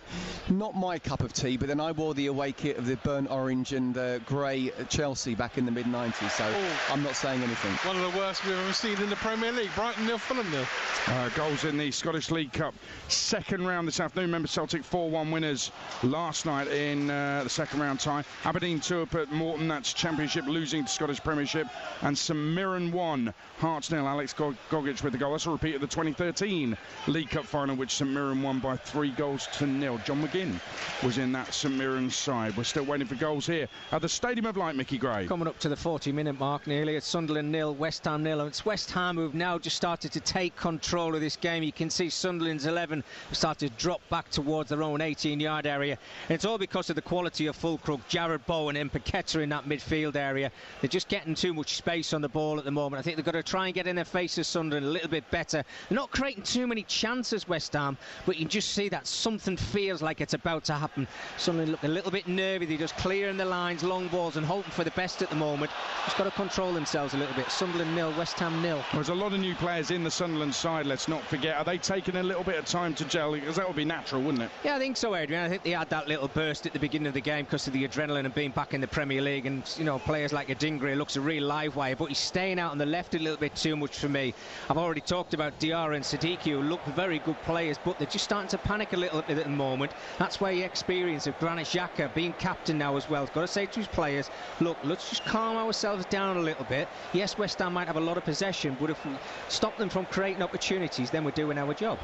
not my cup of tea, but then I wore the away kit of the burnt orange and grey Chelsea back in the mid-90s, so I'm not saying anything. One of the worst we've ever seen in the Premier League. Brighton 0, Fulham 0. Goals in the Scottish League Cup second round this afternoon. Remember, Celtic 4-1 winners last night in the second round tie. Aberdeen 2 up at Morton, that's Championship, losing to Scottish Premiership. And St Mirren 1, Hearts 0. Alex Gogic with the goal. That's a repeat of the 2013 League Cup final, which St Mirren won by 3 goals to 0. John McGinn was in that St Mirren side. We're still waiting for goals here at the Stadium of Light, Mickey Gray. Coming up to the 40-minute mark nearly. It's Sunderland 0, West Ham 0. And it's West Ham who've now just started to take control of this game. You can see Sunderland's 11 started to drop back towards their own 18-yard area. And it's all because of the quality of Fulcrook, Jared Bowen and Paqueta in that midfield area. They're just getting too much space on the ball at the moment. I think they've got to try and get in their faces, Sunderland, a little bit better. They're not creating too many chances, West Ham, but you can just see that something feels like it's about to happen. Sunderland look a little bit nervy. They're just clearing the lines, long balls, and hoping for the best at the moment. Just got to control themselves a little bit. Sunderland 0, West Ham 0. There's a lot of new players in the Sunderland side, let's not forget. Are they taking a little bit of time to gel? Because that would be natural, wouldn't it? Yeah, I think so, Adrian. I think they had that little burst at the beginning of the game because of the adrenaline and being back in the Premier League. And, you know, players like Adingra looks a real live wire, but he's staying out on the left a little bit too much for me. I've already talked about Diarra and Siddiqui, who look very good players, but they're just starting to panic a little bit at the moment. That's why the experience of Granit Xhaka being captain now as well. Got to say to his players, look, let's just calm ourselves down a little bit. Yes, West Ham might have a lot of possession, but if we stop them from creating opportunities, then we're doing our job.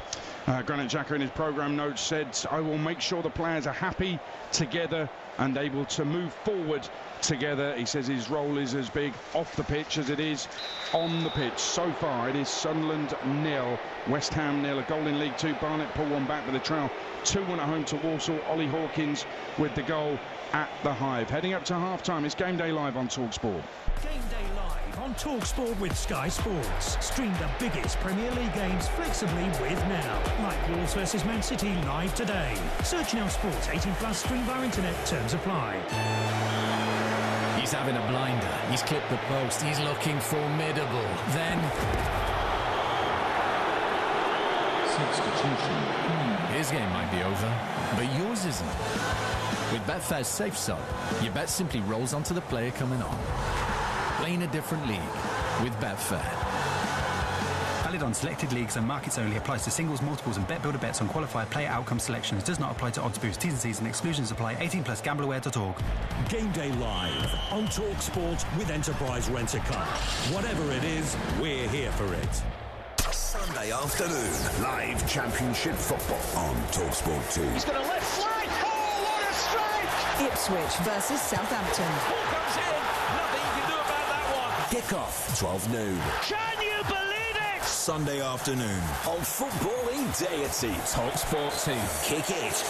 Granit Xhaka in his programme notes said, I will make sure the players are happy together and able to move forward together. He says his role is as big off the pitch as it is on the pitch. So far it is Sunderland 0, West Ham 0. A goal in League 2. Barnet pull one back with a trail. 2-1 at home to Walsall. Ollie Hawkins with the goal at the Hive. Heading up to half-time, it's Game Day Live on TalkSport. Game Day Live on TalkSport with Sky Sports. Stream the biggest Premier League games flexibly with Now. Like Wolves vs Man City live today. Search Now Sports 18+, stream via internet, terms apply. He's having a blinder. He's clipped the post. He's looking formidable. Then substitution. His game might be over, but yours isn't. With Betfair's Safe Sub, your bet simply rolls onto the player coming on. Playing a different league with Betfair. Valid on selected leagues and markets only. Applies to singles, multiples and bet builder bets on qualified player outcome selections. Does not apply to odds boost. T's and C's and exclusions apply. 18+, gambleaware.org. Game Day Live on TalkSport with Enterprise Rent-A-Car. Whatever it is, we're here for it. Sunday afternoon, live Championship football on TalkSport 2. He's got a left flag. Oh, what a strike! Ipswich versus Southampton. Ball comes in. Nothing you can do about that one. Kick-off, 12 noon. Can you believe it? Sunday afternoon on footballing deity. TalkSport 2. Kick it.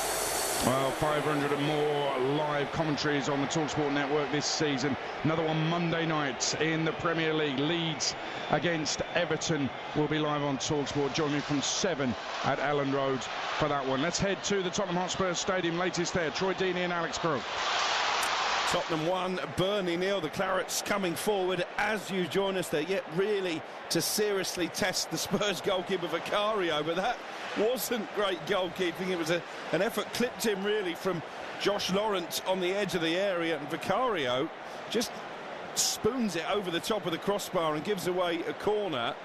Well, 500 and more live commentaries on the TalkSport network this season. Another one Monday night in the Premier League. Leeds against Everton will be live on TalkSport. Join me from 7 at Elland Road for that one. Let's head to the Tottenham Hotspur Stadium. Latest there, Troy Deeney and Alex Crook. Tottenham 1, Burnley 0. The Clarets coming forward as you join us. They're yet really to seriously test the Spurs goalkeeper Vicario, but that wasn't great goalkeeping. It was an effort clipped in really from Josh Lawrence on the edge of the area, and Vicario just spoons it over the top of the crossbar and gives away a corner.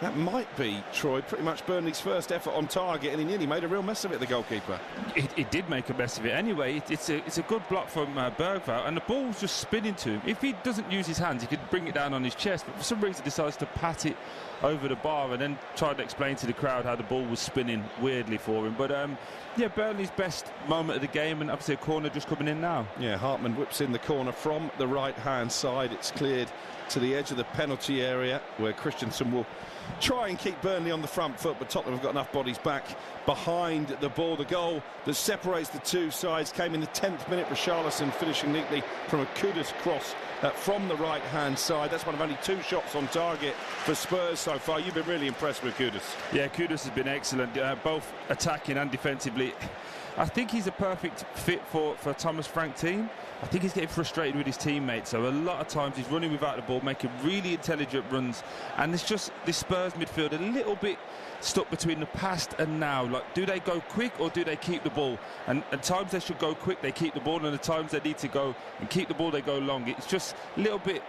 That might be, Troy, pretty much Burnley's first effort on target, and he nearly made a real mess of it, the goalkeeper. It did make a mess of it anyway. It's a good block from Bergvall, and the ball's just spinning to him. If he doesn't use his hands, he could bring it down on his chest, but for some reason decides to pat it over the bar and then tried to explain to the crowd how the ball was spinning weirdly for him. But yeah, Burnley's best moment of the game, and obviously a corner just coming in now. Yeah, Hartman whips in the corner from the right-hand side. It's cleared to the edge of the penalty area where Christensen will try and keep Burnley on the front foot, but Tottenham have got enough bodies back behind the ball. The goal that separates the two sides came in the 10th minute, Richarlison finishing neatly from a Kudus cross from the right-hand side. That's one of only 2 shots on target for Spurs so far. You've been really impressed with Kudus. Yeah, Kudus has been excellent, both attacking and defensively. I think he's a perfect fit for Thomas Frank team. I think he's getting frustrated with his teammates, so a lot of times he's running without the ball, making really intelligent runs, and it's just this Spurs midfield a little bit stuck between the past and now. Like, do they go quick or do they keep the ball? And at times they should go quick, they keep the ball, and at times they need to go and keep the ball, they go long. It's just a little bit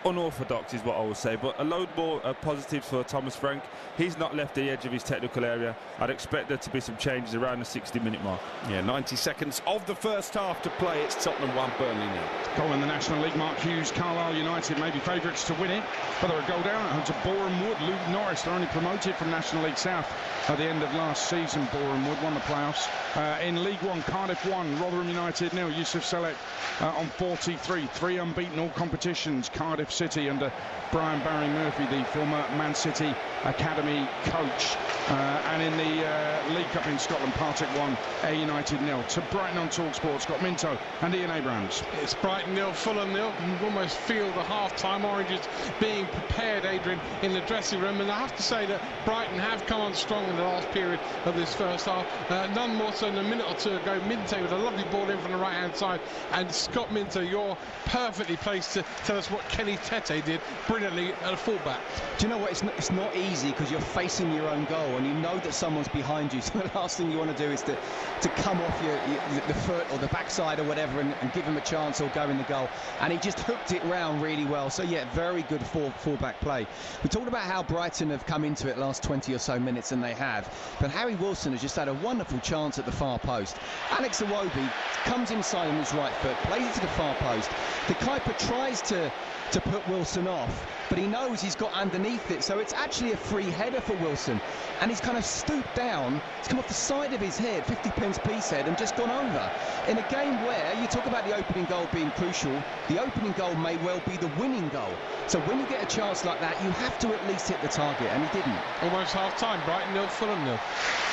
unorthodox is what I would say, but a load more positives for Thomas Frank. He's not left the edge of his technical area. I'd expect there to be some changes around the 60-minute mark. Yeah, 90 seconds of the first half to play. It's Tottenham 1, Burnley 0. Goal in the National League, Mark Hughes. Carlisle United may be favourites to win it, but they're a goal down at home to Boreham Wood. Luke Norris, they're only promoted from National League South at the end of last season. Boreham Wood won the playoffs. In League 1, Cardiff 1, Rotherham United 0. Yusuf Selek on 43, 3 unbeaten all competitions. Cardiff City under Brian Barry Murphy, the former Man City Academy coach. And in the League Cup in Scotland, Partick 1, Ayr United 0. To Brighton on TalkSport, Scott Minto and Ian Abrams. It's Brighton 0, Fulham 0. You can almost feel the half-time oranges being prepared, Adrian, in the dressing room. And I have to say that Brighton have come on strong in the last period of this first half. None more so than a minute or two ago. Minte with a lovely ball in from the right-hand side. And Scott Minto, you're perfectly placed to tell us what Kenny Tete did brilliantly at a fullback. Do you know what? It's not easy because you're facing your own goal and you know that someone's behind you. So the last thing you want to do is to come off the foot or the backside or whatever and give him a chance or go in the goal. And he just hooked it round really well. So yeah, very good fullback play. We talked about how Brighton have come into it last 20 or so minutes, and they have. But Harry Wilson has just had a wonderful chance at the far post. Alex Iwobi comes inside on his right foot, plays it to the far post. The Kuiper tries to put Wilson off, but he knows he's got underneath it, so it's actually a free header for Wilson, and he's kind of stooped down, it's come off the side of his head, 50 pence piece head, and just gone over. In a game where you talk about the opening goal being crucial, the opening goal may well be the winning goal. So when you get a chance like that, you have to at least hit the target, and he didn't. Almost half-time, Brighton 0, Fulham 0.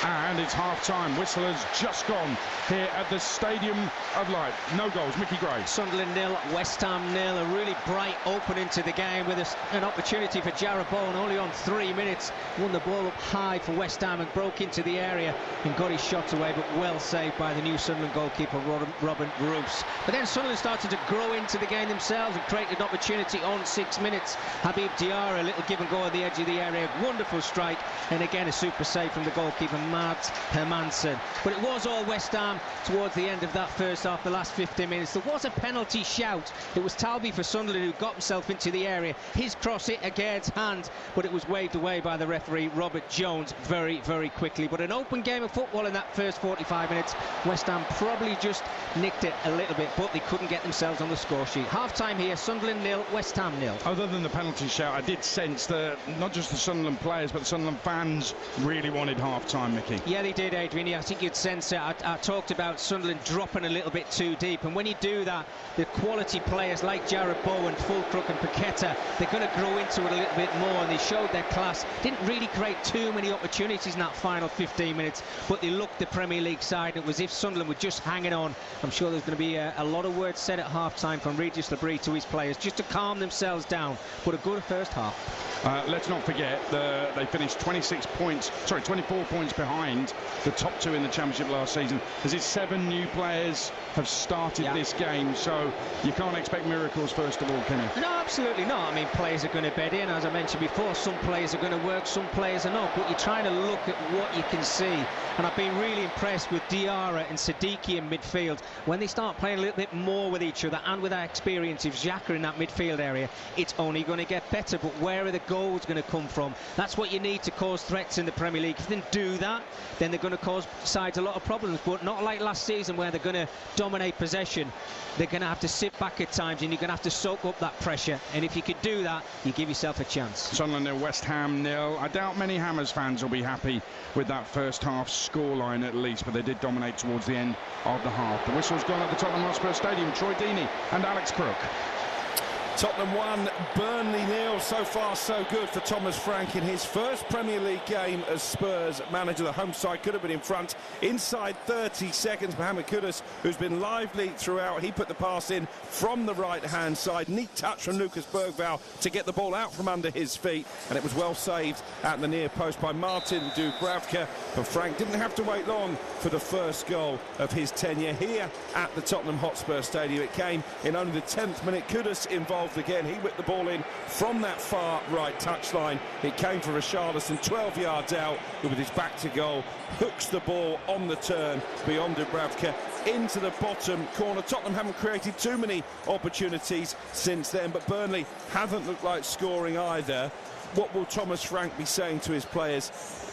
And it's half-time. Whistle has just gone here at the Stadium of Light. No goals. Mickey Gray. Sunderland 0, West Ham 0. A really bright opening to the game with an opportunity for Jarrod Bowen only on 3 minutes. Won the ball up high for West Ham and broke into the area and got his shot away, but well saved by the new Sunderland goalkeeper Robin Roos. But then Sunderland started to grow into the game themselves and created an opportunity on 6 minutes. Habib Diarra, a little give and go at the edge of the area, wonderful strike, and again a super save from the goalkeeper Mads Hermansen. But it was all West Ham towards the end of that first half, the last 15 minutes. There was a penalty shout. It was Talby for Sunderland who got himself into the area. His cross hit Agaird's hand, but it was waved away by the referee Robert Jones very, very quickly. But an open game of football in that first 45 minutes. West Ham probably just nicked it a little bit, but they couldn't get themselves on the score sheet. Half-time here, Sunderland 0, West Ham 0. Other than the penalty shout, I did sense that not just the Sunderland players, but the Sunderland fans really wanted half-time, Mickey. Yeah, they did, Adrian. Yeah, I think you'd sense it. I talked about Sunderland dropping a little bit too deep, and when you do that, the quality players like Jarrod Bowen, full Crook and Paqueta, they're going to grow into it a little bit more, and they showed their class. Didn't really create too many opportunities in that final 15 minutes, but they looked the Premier League side. It was as if Sunderland were just hanging on. I'm sure there's going to be a lot of words said at half-time from Regis Labrie to his players, just to calm themselves down, but a good first half. Let's not forget they finished 24 points behind the top two in the Championship last season. As it's 7 new players have started this game, so you can't expect miracles first of all, can you? No, absolutely not. I mean, players are going to bed in, as I mentioned before. Some players are going to work, some players are not, but you're trying to look at what you can see. And I've been really impressed with Diarra and Siddiqui in midfield. When they start playing a little bit more with each other, and with that experience of Xhaka in that midfield area, it's only going to get better. But where are the goals going to come from? That's what you need to cause threats in the Premier League. If they didn't do that, then they're going to cause sides a lot of problems, but not like last season where they're going to dominate possession. They're going to have to sit back at times, and you're going to have to soak up that pressure, and if you could do that, you give yourself a chance. Sunderland 0, West Ham 0. I doubt many Hammers fans will be happy with that first half scoreline at least, but they did dominate towards the end of the half. The whistle's gone at the Tottenham Hotspur Stadium. Troy Deeney and Alex Crook. Tottenham 1, Burnley 0. So far, so good for Thomas Frank in his first Premier League game as Spurs manager. The home side could have been in front inside 30 seconds. Mohamed Kudus, who's been lively throughout, he put the pass in from the right-hand side. Neat touch from Lucas Bergvall to get the ball out from under his feet, and it was well saved at the near post by Martin Dubravka. But Frank didn't have to wait long for the first goal of his tenure here at the Tottenham Hotspur Stadium. It came in only the 10th minute. Kudus involved again. He whipped the ball in from that far right touchline. It came for Richarlison 12 yards out, who with his back to goal hooks the ball on the turn beyond Dubravka into the bottom corner. Tottenham haven't created too many opportunities since then, but Burnley haven't looked like scoring either. What will Thomas Frank be saying to his players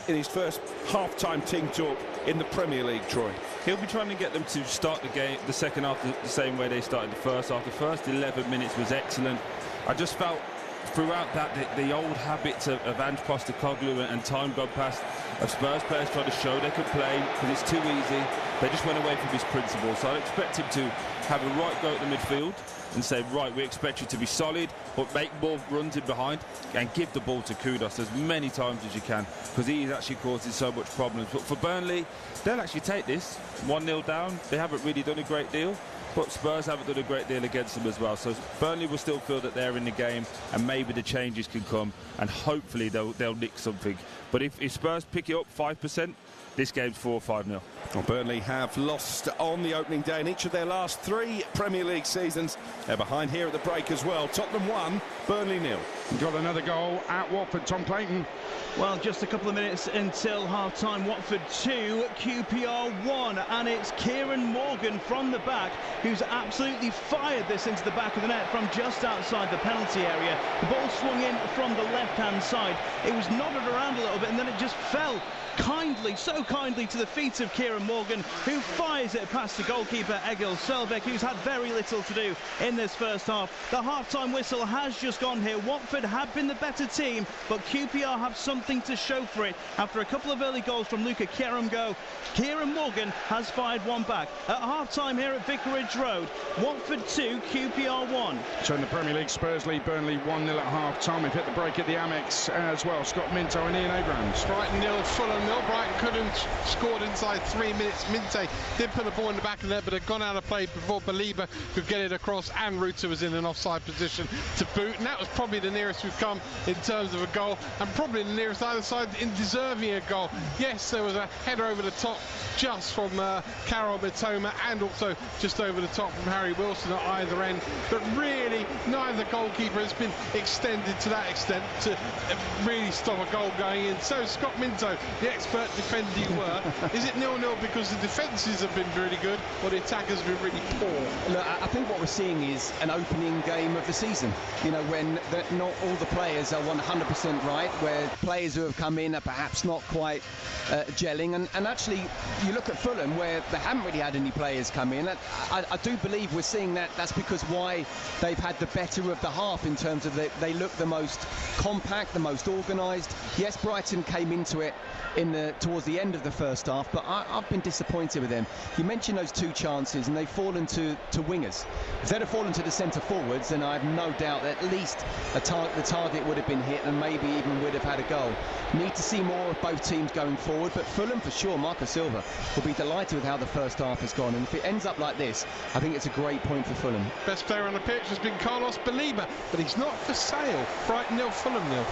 in his first half-time team talk in the Premier League, Troy? He'll be trying to get them to start the game, the second half, the same way they started the first half. The first 11 minutes was excellent. I just felt throughout that the old habits of Ange Postecoglou and time gone past of Spurs players trying to show they could play because it's too easy. They just went away from his principles. So I expect him to have a right go at the midfield and say, right, we expect you to be solid, but make more runs in behind and give the ball to Kudus as many times as you can, because he is actually causing so much problems. But for Burnley, they'll actually take this 1-0 down. They haven't really done a great deal, but Spurs haven't done a great deal against them as well. So Burnley will still feel that they're in the game, and maybe the changes can come, and hopefully they'll nick something. But if Spurs pick it up 5%, this game's 4 or 5-0. Well, Burnley have lost on the opening day in each of their last 3 Premier League seasons. They're behind here at the break as well. Tottenham 1, Burnley 0. Got another goal at Watford. Tom Clayton. Well, just a couple of minutes until half-time. Watford 2, QPR 1, and it's Kieran Morgan from the back who's absolutely fired this into the back of the net from just outside the penalty area. The ball swung in from the left-hand side. It was nodded around a little bit, and then it just fell kindly, so kindly, to the feet of Kieran Morgan, who fires it past the goalkeeper Egil Selvik, who's had very little to do in this first half. The half-time whistle has just gone here. Watford have been the better team, but QPR have something to show for it. After a couple of early goals from Luka Kieramgo, Kieran Morgan has fired one back. At half-time here at Vicarage Road, Watford 2, QPR 1. So in the Premier League, Spurs lead Burnley 1-0 at half-time. We've hit the break at the Amex as well. Scott Minto and Ian Abrams. Brighton 0, Fulham 0. Brighton couldn't scored inside 3 minutes. Minte did put the ball in the back of the net, but had gone out of play before Belieber could get it across, and Ruta was in an offside position to boot, and that was probably the nearest we've come in terms of a goal, and probably the nearest either side in deserving a goal. Yes, there was a header over the top just from Karol Mitoma, and also just over the top from Harry Wilson at either end, but really neither goalkeeper has been extended to that extent to really stop a goal going in. So Scott Minto, the expert defender you were, is it 0-0 because the defences have been really good or the attackers have been really poor? Look, I think what we're seeing is an opening game of the season, you know, when not all the players are 100% right, where players who have come in are perhaps not quite gelling. And actually, you look at Fulham, where they haven't really had any players come in. I do believe we're seeing that. That's because why they've had the better of the half in terms of they look the most compact, the most organised. Yes, Brighton came into it towards the end of the first half, but I've been disappointed with them. You mentioned those 2 chances, and they've fallen to wingers. If they'd have fallen to the centre forwards, then I have no doubt that at least the target would have been hit, and maybe even would have had a goal. Need to see more of both teams going forward, but Fulham for sure, Marco Silva will be delighted with how the first half has gone, and if it ends up like this, I think it's a great point for Fulham. Best player on the pitch has been Carlos Baleba, but he's not for sale. Brighton 0, Fulham 0.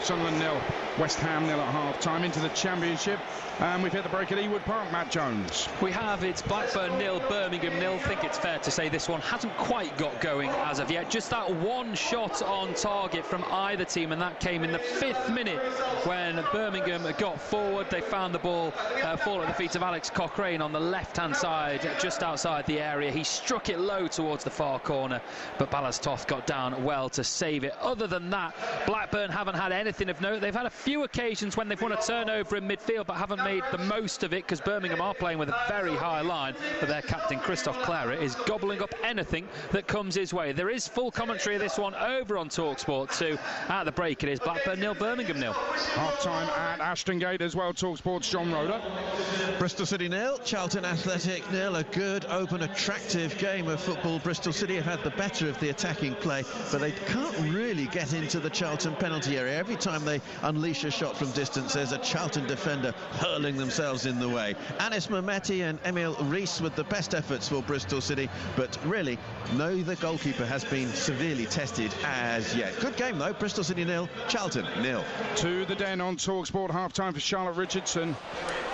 Sunderland 0, West Ham 0 at half-time. Into the Championship, and we've hit the break at Ewood Park. Matt Jones. We have. It's Blackburn 0, Birmingham 0. I think it's fair to say this one hasn't quite got going as of yet. Just that one shot on target from either team, and that came in the 5th minute when Birmingham got forward. They found the ball fall at the feet of Alex Cochrane on the left-hand side, just outside the area. He struck it low towards the far corner, but Ballas Toth got down well to save it. Other than that, Blackburn haven't had anything of note. They've had a few occasions when they've won a turnover in midfield, but haven't made the most of it, because Birmingham are playing with a very high line, but their captain Christophe Claret is gobbling up anything that comes his way. There is full commentary of this one over on TalkSport 2. At the break, it is Blackburn 0, Birmingham 0. Half-time at Ashton Gate as well. TalkSport's John Roder. Bristol City 0, Charlton Athletic 0. A good, open, attractive game of football. Bristol City have had the better of the attacking play, but they can't really get into the Charlton penalty area. Every time they unleash a shot from distance, there's a Charlton defender hurling themselves in the way. Anis Mehmeti and Emil Rees with the best efforts for Bristol City, but really, neither goalkeeper has been severely tested as yet. Good game though. Bristol City 0, Charlton 0. To the Den on TalkSport, half-time for Charlotte Richardson.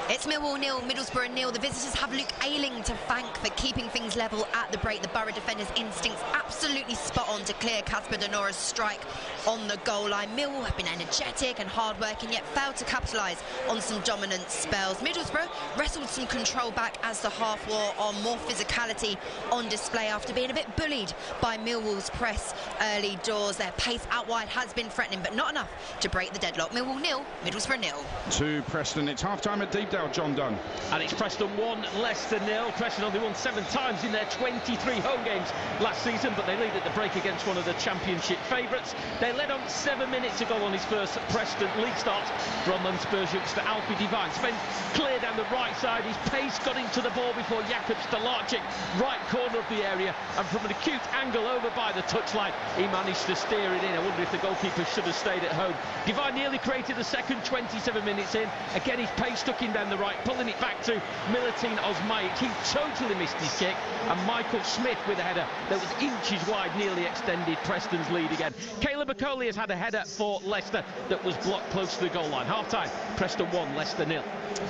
It's Millwall 0, Middlesbrough 0. The visitors have Luke Ayling to thank for keeping things level at the break. The Borough defenders' instincts absolutely spot on to clear Casper Denora's strike on the goal line. Millwall have been energetic and hard-working, yet failed to capitalise on some dominant spells. Middlesbrough wrestled some control back as the half wore on, more physicality on display after being a bit bullied by Millwall's press early doors. Their pace out wide has been threatening, but not enough to break the deadlock. Millwall 0, Middlesbrough 0. To Preston, it's half-time at Deepdale. John Dunn. And it's Preston 1, Leicester 0. Preston only won 7 times in their 23 home games last season, but they lead at the break against one of the Championship favourites. They led on 7 minutes ago on his first Preston league start from Spurs youngster Alfie Devine. Spent clear down the right side. His pace got into the ball before Jakub Stalacic, right corner of the area, and from an acute angle over by the touchline, he managed to steer it in. I wonder if the goalkeeper should have stayed at home. Devine nearly created the second 27 minutes in. Again, his pace took him down the right, pulling it back to Milutin Osmaic. He totally missed his kick, and Michael Smith with a header that was inches wide nearly extended Preston's lead again. Caleb McCauley has had a header for Leicester that was blocked close to the goal line. Half-time, Preston 1, Leicester 0.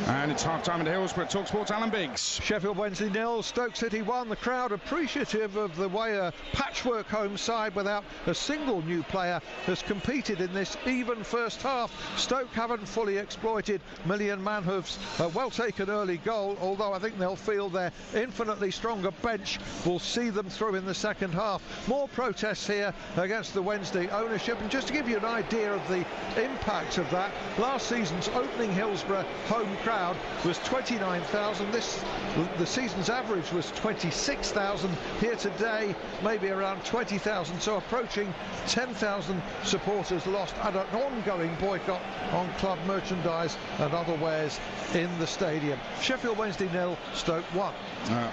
And it's half-time at Hillsborough. TalkSport's Alan Biggs. Sheffield Wednesday 0, Stoke City 1. The crowd appreciative of the way a patchwork home side without a single new player has competed in this even first half. Stoke haven't fully exploited Million Manhoef's well-taken early goal, although I think they'll feel their infinitely stronger bench will see them through in the second half. More protests here against the Wednesday ownership, and just to give you an idea of the impact of that, last season's opening Hillsborough home crowd was 29,000. The season's average was 26,000. Here today, maybe around 20,000, so approaching 10,000 supporters lost, and an ongoing boycott on club merchandise and other wares in the stadium. Sheffield Wednesday 0, Stoke 1.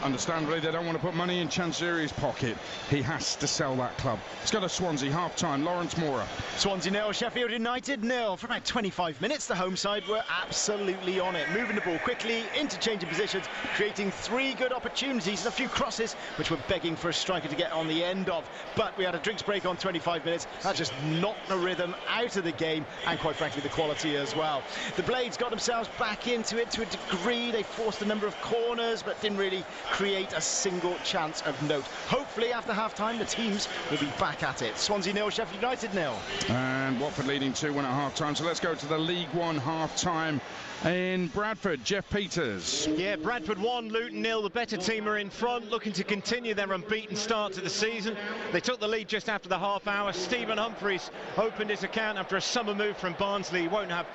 Understandably, they don't want to put money in Chansiri's pocket. He has to sell that club. Let's go to Swansea, half-time. Lawrence Mora. Swansea 0, Sheffield United 0. For about 25 minutes, the home side were absolutely on it, moving the ball quickly, interchanging positions, creating 3 good opportunities and a few crosses, which were begging for a striker to get on the end of. But we had a drinks break on 25 minutes. That just knocked the rhythm out of the game, and quite frankly, the quality as well. The Blades got themselves back into into it to a degree. They forced a number of corners, but didn't really create a single chance of note. Hopefully, after half-time, the teams will be back at it. Swansea 0, Sheffield United 0. And Watford leading 2-1 at half-time. So let's go to the League One half-time in Bradford. Jeff Peters. Yeah, Bradford 1, Luton 0. The better team are in front, looking to continue their unbeaten start to the season. They took the lead just after the half hour. Stephen Humphreys opened his account after a summer move from Barnsley. He won't have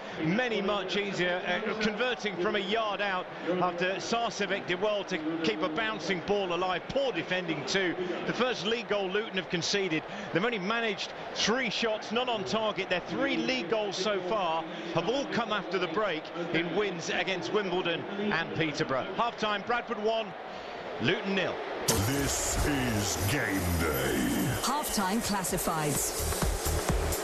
much easier, converting from a yard out after Sarcevic did well to keep a bouncing ball alive. Poor defending too. The first league goal Luton have conceded. They've only managed 3 shots, not on target. Their 3 league goals so far have all come after the break in wins against Wimbledon and Peterborough. Half-time, Bradford 1, Luton 0. This is game day. Half-time classifieds.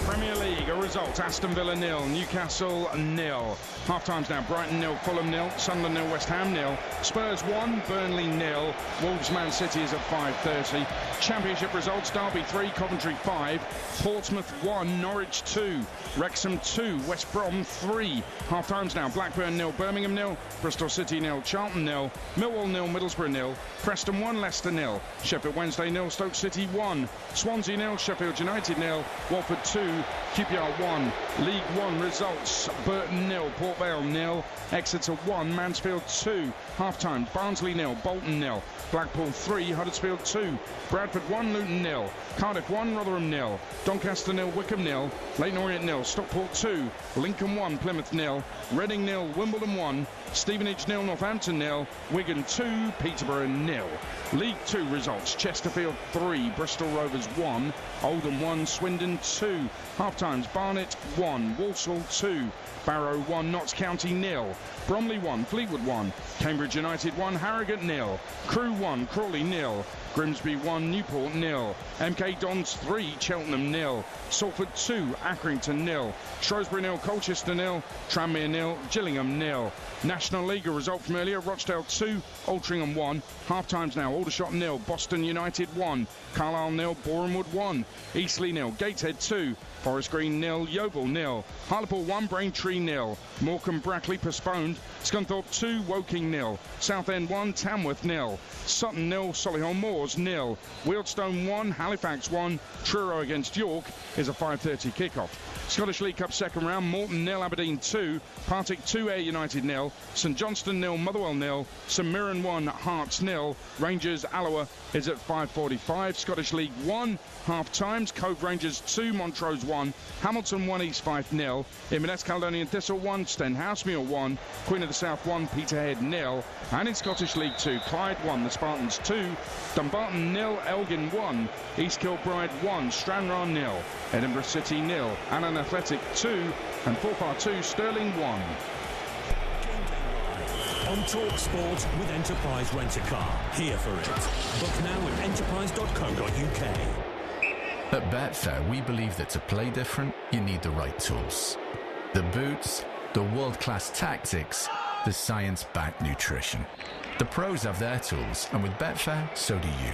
Premier League, a result: Aston Villa 0, Newcastle 0. Half-times now: Brighton 0, Fulham 0, Sunderland 0, West Ham 0, Spurs 1, Burnley 0, Wolves Man City is at 5:30. Championship results: Derby 3, Coventry 5, Portsmouth 1, Norwich 2, Wrexham 2, West Brom 3. Half-times now: Blackburn 0, Birmingham 0, Bristol City 0, Charlton 0, Millwall 0, Middlesbrough 0, Preston 1, Leicester 0, Sheffield Wednesday 0, Stoke City 1, Swansea 0, Sheffield United 0, Watford 2, QPR 1. League One results: Burton 0, Port Vale 0, Exeter 1, Mansfield 2. Half-time: Barnsley 0, Bolton 0, Blackpool 3, Huddersfield 2, Bradford 1, Luton 0, Cardiff 1, Rotherham 0, Doncaster 0, Wickham 0, Leyton Orient 0, Stockport 2, Lincoln 1, Plymouth 0, Reading 0, Wimbledon 1, Stevenage 0, Northampton 0, Wigan 2, Peterborough 0. League 2 results: Chesterfield 3, Bristol Rovers 1, Oldham 1, Swindon 2. Half-times: Barnet 1, Walsall 2, Barrow 1, Notts County 0, Bromley 1, Fleetwood 1, Cambridge United 1, Harrogate 0, Crewe 1, Crawley 0, Grimsby 1, Newport 0, MK Dons 3, Cheltenham 0, Salford 2, Accrington 0, Shrewsbury 0, Colchester 0, Tranmere 0, Gillingham 0. National League, a result from earlier: Rochdale 2, Altrincham 1. Half-times now: Aldershot 0, Boston United 1, Carlisle 0, Borehamwood 1, Eastleigh 0, Gateshead 2, Forest Green 0, Yeovil 0, Hartlepool 1, Braintree 0, Morecambe Brackley postponed, Scunthorpe 2, Woking 0, Southend 1, Tamworth 0, Sutton 0, Solihull Moors 0, Wealdstone 1, Halifax 1. Truro against York is a 5:30 kickoff. Scottish League Cup second round: Morton 0, Aberdeen 2, Partick 2, Ayr United 0, St Johnstone 0, Motherwell 0, St Mirren 1, Hearts 0, Rangers Alloa is at 5:45. Scottish League 1 half-times: Cove Rangers 2, Montrose 1, Hamilton 1, East Fife 0, Inverness Caledonian Thistle 1, Stenhousemuir 1, Queen of the South 1, Peterhead 0. And in Scottish League 2, Clyde 1, the Spartans 2, Dumbarton 0, Elgin 1, East Kilbride 1, Stranraer 0, Edinburgh City 0, Annan Athletic 2, and Forfar 2, Stirling 1. On Talk Sport with Enterprise Rent-A-Car. Here for it. Book now at enterprise.co.uk. At Betfair, we believe that to play different, you need the right tools. The boots, the world-class tactics, the science-backed nutrition. The pros have their tools, and with Betfair, so do you.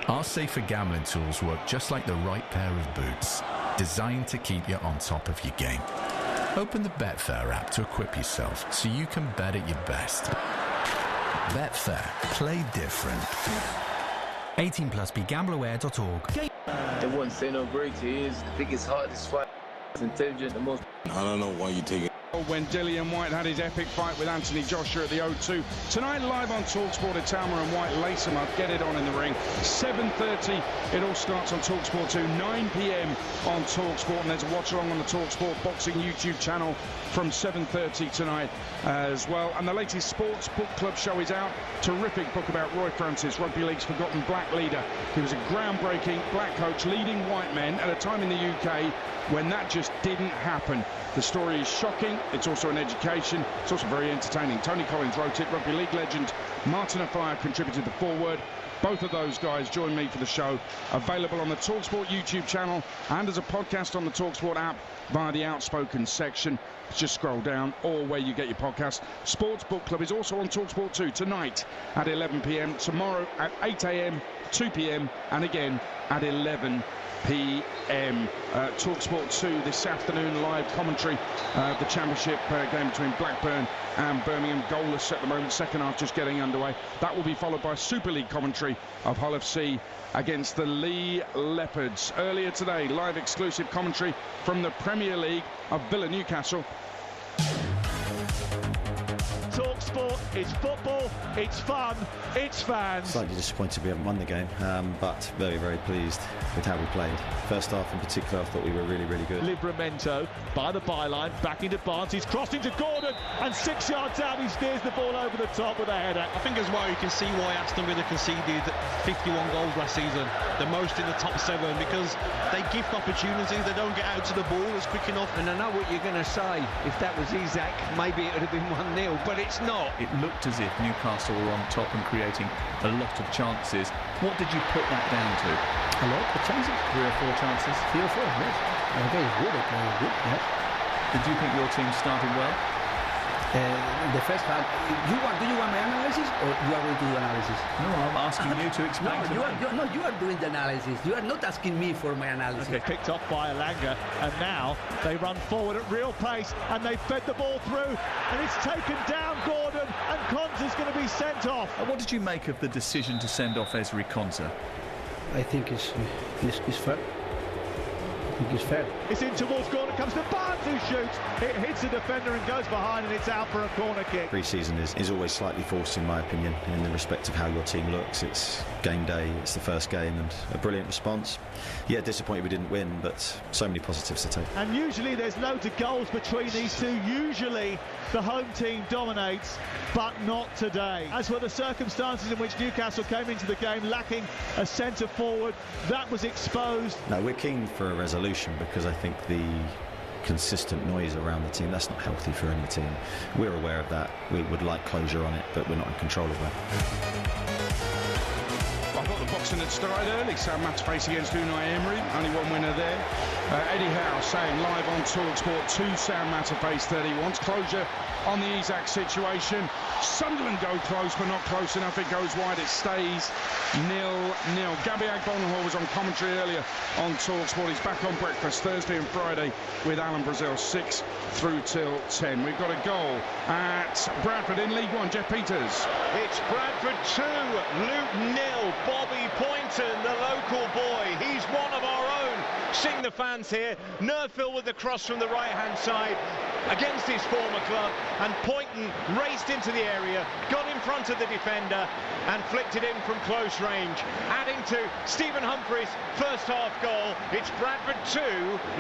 Our safer gambling tools work just like the right pair of boots, designed to keep you on top of your game. Open the Betfair app to equip yourself so you can bet at your best. Betfair. Play different. 18 plus. BeGambleAware.org. It wasn't say no breaks. He is the biggest, hardest fight. Intelligent, the most. I don't know why you take it. When Dillian White had his epic fight with Anthony Joshua at the O2. Tonight live on TalkSport, Itama and White lace him up, get it on in the ring. 7:30, it all starts on TalkSport 2, 9 p.m. on TalkSport, and there's a watch along on the TalkSport Boxing YouTube channel from 7:30 tonight as well. And the latest Sports Book Club show is out. Terrific book about Roy Francis, Rugby League's forgotten black leader. He was a groundbreaking black coach leading white men at a time in the UK when that just didn't happen. The story is shocking. It's also an education. It's also very entertaining. Tony Collins wrote it. Rugby League legend Martin Offiah contributed the foreword. Both of those guys joined me for the show. Available on the TalkSport YouTube channel and as a podcast on the TalkSport app via the Outspoken section. Just scroll down, or where you get your podcast. Sports Book Club is also on TalkSport 2 tonight at 11 p.m, tomorrow at 8 a.m, 2 p.m. and again at 11 p.m. TalkSport 2 this afternoon, live commentary of the Championship game between Blackburn and Birmingham. Goalless at the moment, second half just getting underway. That will be followed by Super League commentary of Hull FC against the Lee Leopards. Earlier today, live exclusive commentary from the Premier League of Villa Newcastle. TalkSport, it's football, it's fun, it's fans. Slightly disappointed we haven't won the game, but very, very pleased with how we played. First half in particular, I thought we were really, really good. Livramento by the byline, back into Barnes, he's crossed into Gordon, and 6 yards out, he steers the ball over the top with a header. I think as well you can see why Aston Villa conceded 51 goals last season, the most in the top 7, because they gift opportunities, they don't get out to the ball as quick enough. And I know what you're going to say, if that was Isak, maybe it would have been 1-0, but it's not. It looked as if Newcastle were on top and creating a lot of chances. What did you put that down to? A lot of chances. 3 or 4 chances? 3 or 4, yes. Okay, good, yes. Did you think your team started well? The first half. Do you want my analysis, or you are going to do analysis? No, I'm asking you to explain. You are doing the analysis. You are not asking me for my analysis. Okay, picked off by Elanga, and now they run forward at real pace, and they fed the ball through, and it's taken down Gordon, and Konsa's going to be sent off. What did you make of the decision to send off Ezri Konsa? I think it's fair. It's in towards Gordon, comes to Barnes who shoots. It hits the defender and goes behind, and it's out for a corner kick. Pre-season is always slightly forced, in my opinion, in the respect of how your team looks. It's game day, it's the first game, and a brilliant response. Yeah, disappointed we didn't win, but so many positives to take. And usually there's loads of goals between these two. Usually the home team dominates, but not today. As for the circumstances in which Newcastle came into the game lacking a centre forward, that was exposed. No, we're keen for a resolution, because I think the consistent noise around the team, that's not healthy for any team. We're aware of that. We would like closure on it, but we're not in control of that. I thought the boxing had started early. Sam Matt's face against Unai Emery, only one winner there. Eddie Howe saying live on TalkSport 2, Sam Matt a face that he wants closure on the Isak situation. Sunderland go close, but not close enough. It goes wide, it stays 0-0. Gabby Agbonlahor was on commentary earlier on TalkSport. He's back on breakfast Thursday and Friday with Alan Brazil, 6 through till 10. We've got a goal at Bradford in League One. Jeff Peters. It's Bradford 2, Luton 0. Bobby Poynton, the local boy, he's one of our own. Sing the fans here. Nerfield with the cross from the right-hand side against his former club, and Poynton raced into the area, got in front of the defender and flicked it in from close range, adding to Stephen Humphrey's first half goal. It's Bradford 2,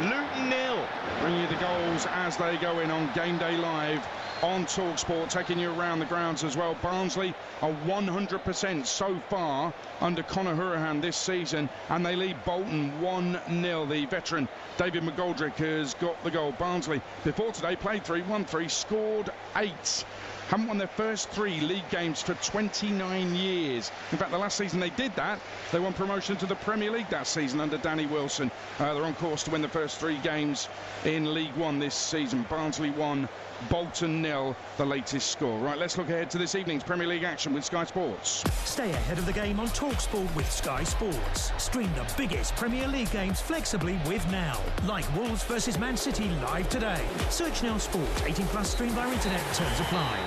Luton 0. Bring you the goals as they go in on Game Day Live on TalkSport, taking you around the grounds as well. Barnsley are 100% so far under Conor Hourihane this season, and they lead Bolton 1-0. The veteran David McGoldrick has got the goal. Barnsley, before today, played 3, won 3, scored 8. Haven't won their first 3 league games for 29 years. In fact, the last season they did that. They won promotion to the Premier League that season under Danny Wilson. They're on course to win the first 3 games in League One this season. Barnsley 1, Bolton 0, the latest score. Right, let's look ahead to this evening's Premier League action with Sky Sports. Stay ahead of the game on TalkSport with Sky Sports. Stream the biggest Premier League games flexibly with Now, like Wolves versus Man City live today. Search Now Sport, 18+, stream via internet, terms apply.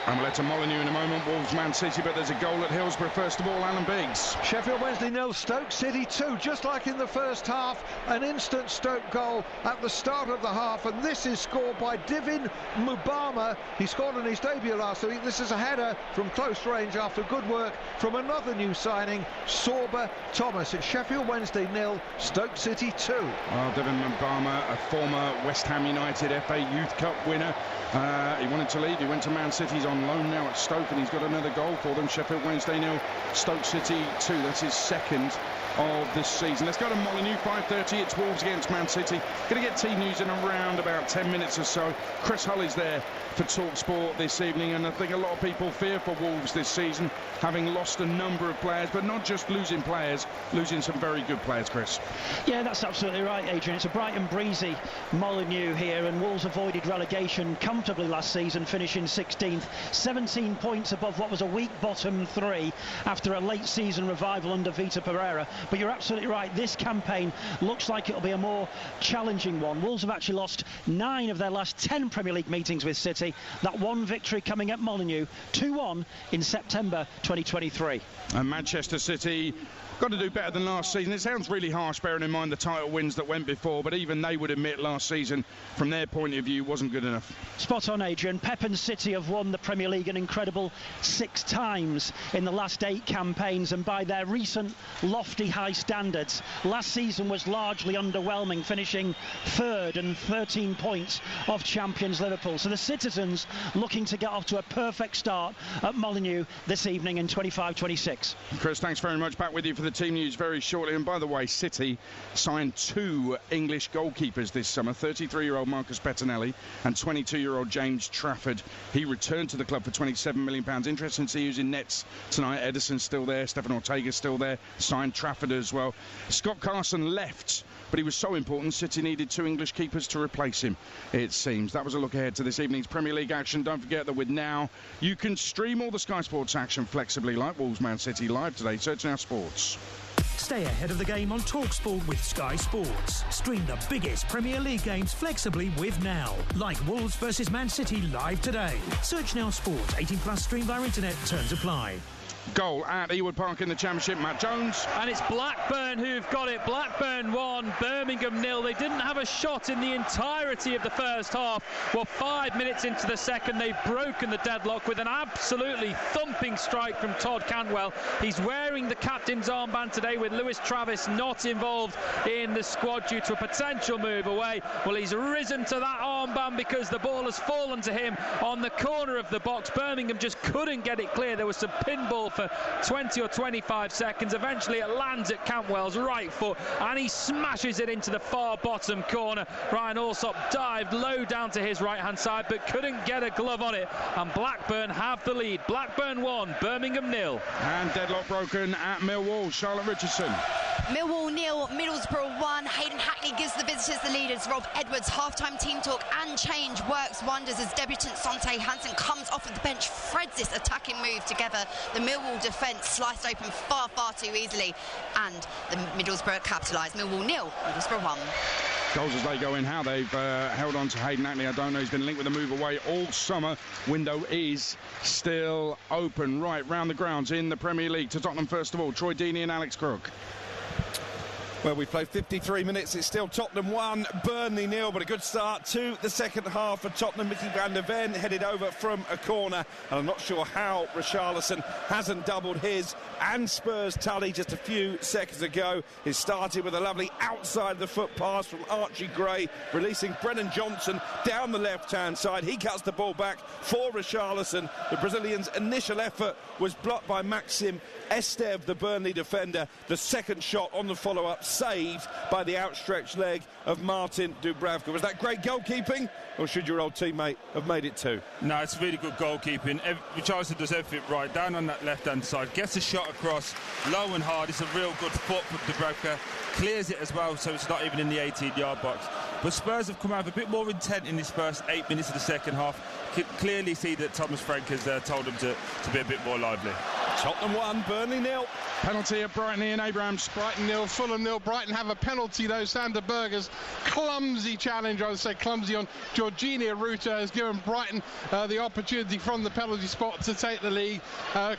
And we'll let to Molyneux in a moment. Wolves, Man City, but there's a goal at Hillsborough. First of all, Alan Biggs. Sheffield Wednesday 0, Stoke City 2. Just like in the first half, an instant Stoke goal at the start of the half, and this is scored by Divin Mubama. He scored on his debut last week. This is a header from close range after good work from another new signing, Sorba Thomas. It's Sheffield Wednesday 0, Stoke City 2. Well, Divin Mubama, a former West Ham United FA Youth Cup winner. He wanted to leave. He went to Man City. He's on loan now at Stoke, and he's got another goal for them. Sheffield Wednesday 0, Stoke City 2. That's his second of this season. Let's go to Molineux, 5:30. It's Wolves against Man City. Going to get team news in around about 10 minutes or so. Chris Hull is there for TalkSport this evening, and I think a lot of people fear for Wolves this season, having lost a number of players, but not just losing players, losing some very good players, Chris. Yeah, that's absolutely right, Adrian. It's a bright and breezy Molineux here, and Wolves avoided relegation comfortably last season, finishing 16th, 17 points above what was a weak bottom three after a late season revival under Vitor Pereira. But you're absolutely right, this campaign looks like it'll be a more challenging one. Wolves have actually lost 9 of their last 10 Premier League meetings with City. That one victory coming at Molineux, 2-1 in September 2023. And Manchester City got to do better than last season. It sounds really harsh, bearing in mind the title wins that went before, but even they would admit last season, from their point of view, wasn't good enough. Spot on, Adrian. Pep and City have won the Premier League an incredible 6 times in the last 8 campaigns, and by their recent lofty high standards, last season was largely underwhelming, finishing 3rd and 13 points off champions Liverpool. So the citizens looking to get off to a perfect start at Molineux this evening in 25-26. Chris, thanks very much. Back with you for the team news very shortly. And by the way, City signed 2 English goalkeepers this summer, 33-year-old Marcus Bettinelli and 22-year-old James Trafford. He returned to the club for £27 million. Interesting to see who's in nets tonight. Ederson's still there, Stefan Ortega's still there, signed Trafford as well. Scott Carson left, but he was so important, City needed 2 English keepers to replace him, it seems. That was a look ahead to this evening's Premier League action. Don't forget that with Now, you can stream all the Sky Sports action flexibly, like Wolves Man City live today. Search Now Sports. Stay ahead of the game on TalkSport with Sky Sports. Stream the biggest Premier League games flexibly with Now, like Wolves versus Man City live today. Search Now Sports. 18+ stream via internet. Terms apply. Goal at Ewood Park in the Championship, Matt Jones. And it's Blackburn who've got it. Blackburn 1, Birmingham 0. They didn't have a shot in the entirety of the first half. Well, 5 minutes into the second, they've broken the deadlock with an absolutely thumping strike from Todd Cantwell. He's wearing the captain's armband today, with Lewis Travis not involved in the squad due to a potential move away. Well, he's risen to that armband because the ball has fallen to him on the corner of the box. Birmingham just couldn't get it clear. There was some pinball for 20 or 25 seconds. Eventually it lands at Cantwell's right foot and he smashes it into the far bottom corner. Ryan Alsop dived low down to his right hand side but couldn't get a glove on it, and Blackburn have the lead. Blackburn 1, Birmingham 0. And deadlock broken at Millwall. Charlotte Richardson. Millwall 0, Middlesbrough 1. Hayden Hackney gives the visitors the lead as Rob Edwards' half-time team talk and change works wonders as debutant Sante Hansen comes off of the bench, threads this attacking move together. The Millwall defence sliced open far too easily, and the Middlesbrough capitalised. Millwall 0, Middlesbrough 1. Goals as they go in. How they've held on to Hayden Hackney, I don't know. He's been linked with a move away all summer. Window is still open. Right, round the grounds in the Premier League. To Tottenham first of all, Troy Deeney and Alex Crook. Well, we've played 53 minutes. It's still Tottenham 1, Burnley 0, but a good start to the second half for Tottenham. Mickey van der Ven headed over from a corner, and I'm not sure how Richarlison hasn't doubled his and Spurs' tally just a few seconds ago. It started with a lovely outside the foot pass from Archie Gray, releasing Brennan Johnson down the left-hand side. He cuts the ball back for Richarlison. The Brazilian's initial effort was blocked by Maxim Estev, the Burnley defender. The second shot on the follow-up saved by the outstretched leg of Martin Dubravka. Was that great goalkeeping, or should your old teammate have made it too? No, it's really good goalkeeping. Richarlison does everything right, down on that left-hand side, gets a shot across, low and hard. It's a real good foot for Dubravka, clears it as well, so it's not even in the 18-yard box. But Spurs have come out with a bit more intent in this first 8 minutes of the second half. Can clearly see that Thomas Frank has told them to be a bit more lively. Tottenham 1, Burnley 0. Penalty at Brighton, Ian Abrams. Brighton 0, Fulham 0. Brighton have a penalty though. Sander Berger's clumsy challenge, I would say clumsy, on Georginio Ruta has given Brighton the opportunity from the penalty spot to take the lead.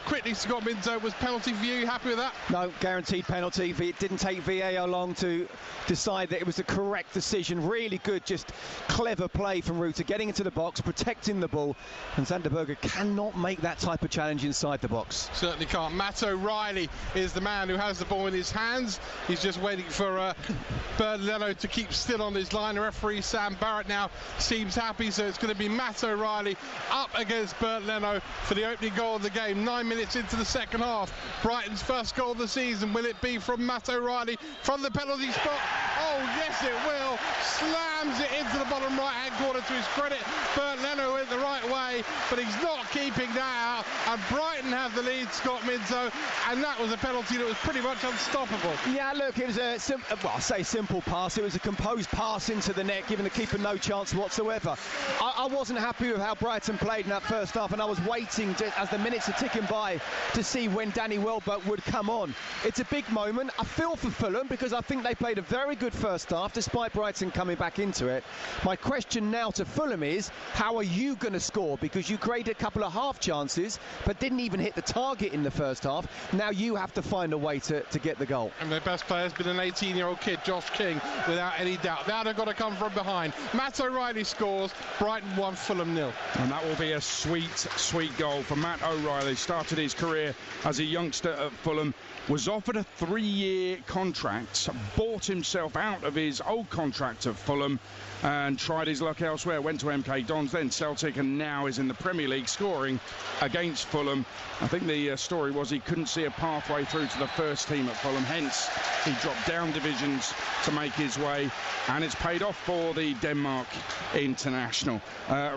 Quickly, Scott Minto, was penalty for you? You happy with that? No, guaranteed penalty. It didn't take VAR long to decide that it was the correct decision. Really good, just clever play from Ruta, getting into the box, protecting the ball, and Sander Berger cannot make that type of challenge inside the box. certainly can't. Matt O'Reilly is the man who has the ball in his hands. He's just waiting for Bernd Leno to keep still on his line. The referee Sam Barrett now seems happy, so it's going to be Matt O'Reilly up against Bernd Leno for the opening goal of the game. 9 minutes into the second half. Brighton's first goal of the season. Will it be from Matt O'Reilly from the penalty spot? Oh yes it will. Slams it into the bottom right hand corner. To his credit, Bernd Leno went the right way, but he's not keeping that out, and Brighton have the lead, Scott Minto, and that was a penalty that was pretty much unstoppable. Yeah, look, it was a I say simple pass. It was a composed pass into the net, giving the keeper no chance whatsoever. I wasn't happy with how Brighton played in that first half, and I was waiting as the minutes are ticking by to see when Danny Welbeck would come on. It's a big moment. I feel for Fulham because I think they played a very good first half despite Brighton coming back into it. My question now to Fulham is, how are you going to score? Because you created a couple of half chances but didn't even hit the target in the first half. Now you have to find a way to get the goal. And their best player has been an 18-year-old kid, Josh King, without any doubt. That have got to come from behind. Matt O'Reilly scores. Brighton 1, Fulham 0. And that will be a sweet, sweet goal for Matt O'Reilly. Started his career as a youngster at Fulham, was offered a 3-year contract, bought himself out of his old contract at Fulham and tried his luck elsewhere. Went to MK Dons, then Celtic, and now is in the Premier League scoring against Fulham. I think the story was he couldn't see a pathway through to the first team at Fulham, hence he dropped down divisions to make his way, and it's paid off for the Denmark international.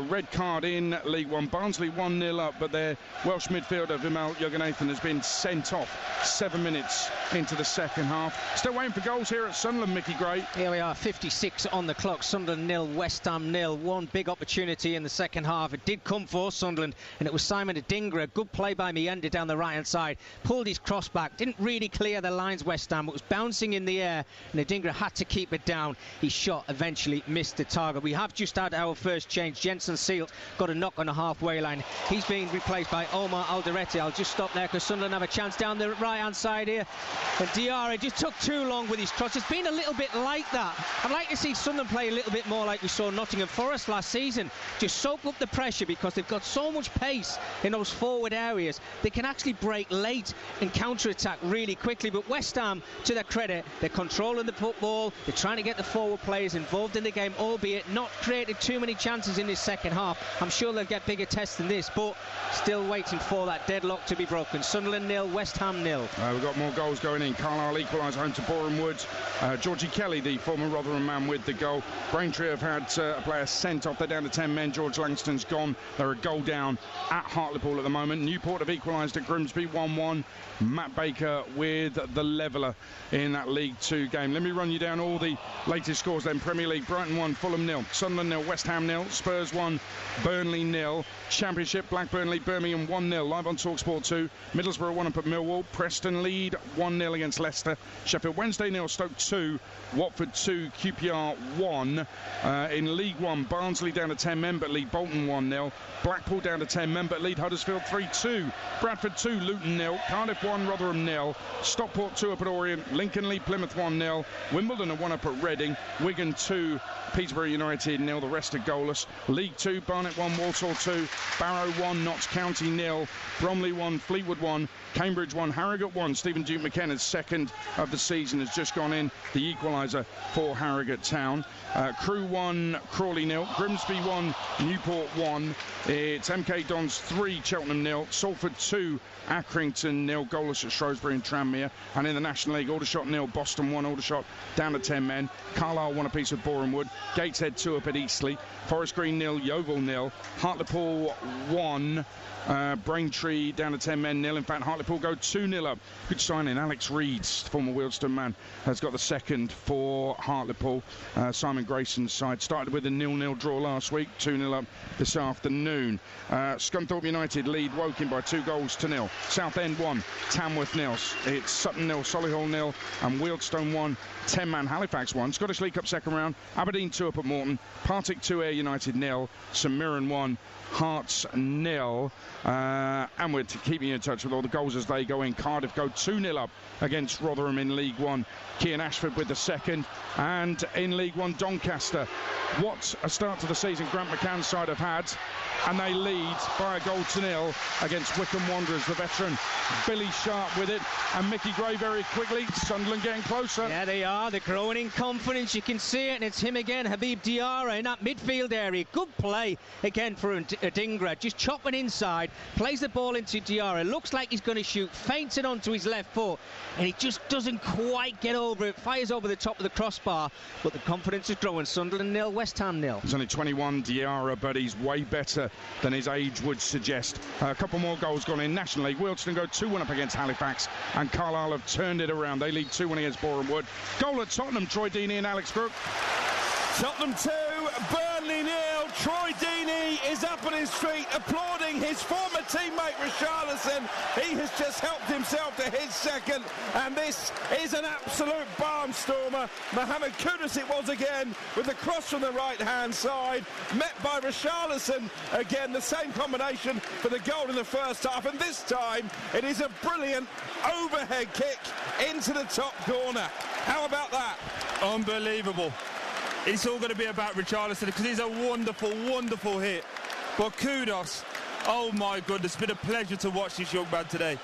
Red card in League One. Barnsley 1-0 up, but their Welsh midfielder Vimal Jurgenathan has been sent off 7 minutes into the second half. Still waiting for goals here at Sunderland, Mickey Gray. Here we are, 56 on the clock. Sunderland 0, West Ham 0. One big opportunity in the second half. It did come for Sunderland, and it was Simon Adingra. Good play by Meander down the right-hand side. Pulled his cross back. Didn't really clear the lines, West Ham. It was bouncing in the air, and Adingra had to keep it down. His shot eventually missed the target. We have just had our first change. Jensen Seelt got a knock on the halfway line. He's being replaced by Omar Alderete. I'll just stop there because Sunderland have a chance down the right-hand side here. And Diarra just took too long with his cross. It's been a little bit like that. I'd like to see Sunderland play a little bit more like we saw Nottingham Forest last season. Just soak up the pressure because they've got so much pace in those forward areas. They can actually break late and counter-attack really quickly. But West Ham, to their credit, they're controlling the football. They're trying to get the forward players involved in the game, albeit not created too many chances in this second half. I'm sure they'll get bigger tests than this, but still waiting for that deadlock to be broken. Sunderland 0, West Ham 0. We've got more goals going in. Carlisle equalise home to Boreham Wood. Georgie Kelly, the former Rotherham man, with the goal. Braintree have had a player sent off. They're down to 10 men. George Langston's gone. They're a goal down at Hartlepool at the moment. Newport have equalised at Grimsby 1-1. Matt Baker with the leveller in that League 2 game. Let me run you down all the latest scores then. Premier League, Brighton 1, Fulham 0, Sunderland 0, West Ham 0, Spurs 1, Burnley 0. Championship, Blackburn lead Birmingham 1-0, live on TalkSport 2. Middlesbrough 1 up at Millwall. Preston lead 1-0 against Leicester. Sheffield Wednesday 0, Stoke 2, Watford 2, QPR 1. In League 1, Barnsley down to 10 men but lead Bolton 1-0. Blackpool down to 10 men but lead Huddersfield 3-2. Bradford 2, Luton 0, Cardiff 1, Rotherham 0, Stockport 2 up at Orient, Lincoln lead Plymouth 1-0, Wimbledon are 1 up at Reading, Wigan 2, Peterborough United 0, the rest are goalless. League 2, Barnet 1, Walsall 2, Barrow 1, Notts County 0, Bromley 1, Fleetwood 1, Cambridge 1, Harrogate 1. Stephen Duke McKenna's second of the season has just gone in, the equaliser for Harrogate Town. Crewe 1, Crawley 0, Grimsby 1, Newport 1. It's MK Dons 3, Cheltenham 0, Salford 2, Accrington 0, goalless at Shrewsbury and Tranmere. And in the National League, Aldershot 0, Boston 1, Aldershot down to 10 men. Carlisle 1 apiece with Boreham Wood, Gateshead 2 up at Eastleigh, Forest Green 0, Yeovil 0, Hartlepool 1, Braintree down to 10 men 0. In fact, Hartlepool go 2-0 up. Good signing. Alex Reeds, former Wealdstone man, has got the second for Hartlepool. Simon Grayson's side started with a 0-0 draw last week, 2-0 up this afternoon. Scunthorpe United lead Woking by 2-0. Southend 1, Tamworth 0. It's Sutton 0, Solihull 0, and Wealdstone 1, 10-man Halifax 1. Scottish League Cup second round, Aberdeen 2 up at Morton, Partick 2, Ayr United 0, St Mirren 1, Hearts 0. And we're keeping you in touch with all the goals as they go in. Cardiff go 2-0 up against Rotherham in League 1. Cian Ashford with the second. And in League 1, Doncaster. What a start to the season Grant McCann's side have had. And they lead by a 1-0 2-0 against Wycombe Wanderers. The veteran Billy Sharp with it, and Mickey Gray very quickly. Sunderland getting closer. Yeah, they are. They're growing in confidence. You can see it, and it's him again, Habib Diarra, in that midfield area. Good play again for Adingra. Just chopping inside, plays the ball into Diarra. Looks like he's going to shoot, feints it onto his left foot, and he just doesn't quite get over it. Fires over the top of the crossbar, but the confidence is growing. Sunderland 0, West Ham 0. He's only 21, Diarra, but he's way better than his age would suggest. A couple more goals gone in National League. Wilton go 2-1 up against Halifax, and Carlisle have turned it around. They lead 2-1 against Boreham Wood. Goal at Tottenham, Troy Deeney and Alex Brooke. Tottenham 2, Burnley 0. Troy Deeney is up on his feet applauding his former teammate Richarlison. He has just helped himself to his second, and this is an absolute barnstormer. Mohamed Kudus it was again, with the cross from the right-hand side, met by Richarlison. Again, the same combination for the goal in the first half, and this time it is a brilliant overhead kick into the top corner. How about that? Unbelievable. It's all going to be about Richarlison because he's a wonderful, wonderful hit. But Kudus, oh my goodness, it's been a pleasure to watch this young man today.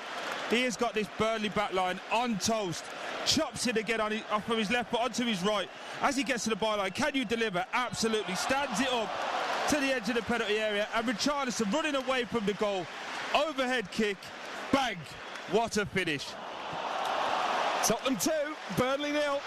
He has got this Burnley backline on toast, chops it again off of his left but onto his right. As he gets to the byline, can you deliver? Absolutely. Stands it up to the edge of the penalty area, and Richarlison running away from the goal. Overhead kick, bang. What a finish. Tottenham 2, Burnley 0.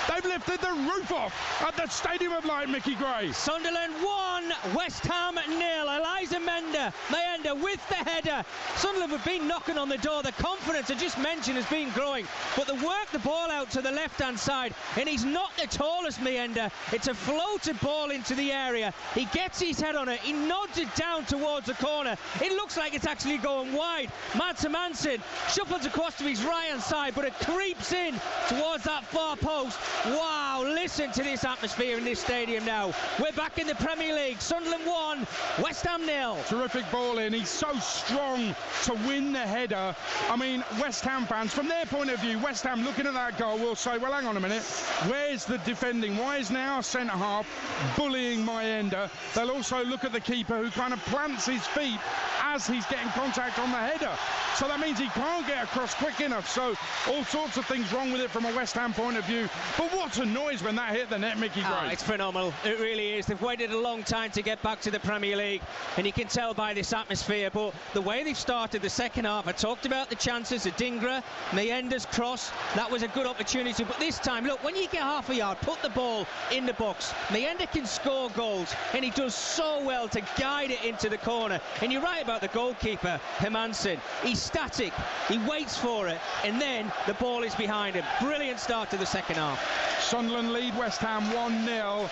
They've lifted the roof off at the Stadium of Light, Mickey Gray. Sunderland 1, West Ham 0. Eliza Mayenda with the header. Sunderland have been knocking on the door. The confidence I just mentioned has been growing, but they work the ball out to the left-hand side, and he's not the tallest, Mayenda. It's a floated ball into the area. He gets his head on it. He nods it down towards the corner. It looks like it's actually going wide. Mads Hermansen shuffles across to his right-hand side, but it creeps in towards that far post. Wow, listen to this atmosphere in this stadium now. We're back in the Premier League. Sunderland 1, West Ham 0. Terrific ball in. He's so strong to win the header. I mean, West Ham fans, from their point of view, West Ham looking at that goal will say, well, hang on a minute, where's the defending? Why is now centre-half bullying Mayenda? They'll also look at the keeper, who kind of plants his feet as he's getting contact on the header. So that means he can't get across quick enough. So all sorts of things wrong with it from a West Ham point of view. But what a noise when that hit the net, Mickey Gray. Oh, it's phenomenal. It really is. They've waited a long time to get back to the Premier League, and you can tell by this atmosphere. But the way they've started the second half, I talked about the chances of Adingra, Mayenda's cross. That was a good opportunity. But this time, look, when you get half a yard, put the ball in the box. Mayenda can score goals, and he does so well to guide it into the corner. And you're right about the goalkeeper, Hermansen. He's static. He waits for it, and then the ball is behind him. Brilliant start to the second half. Sunderland lead West Ham 1-0.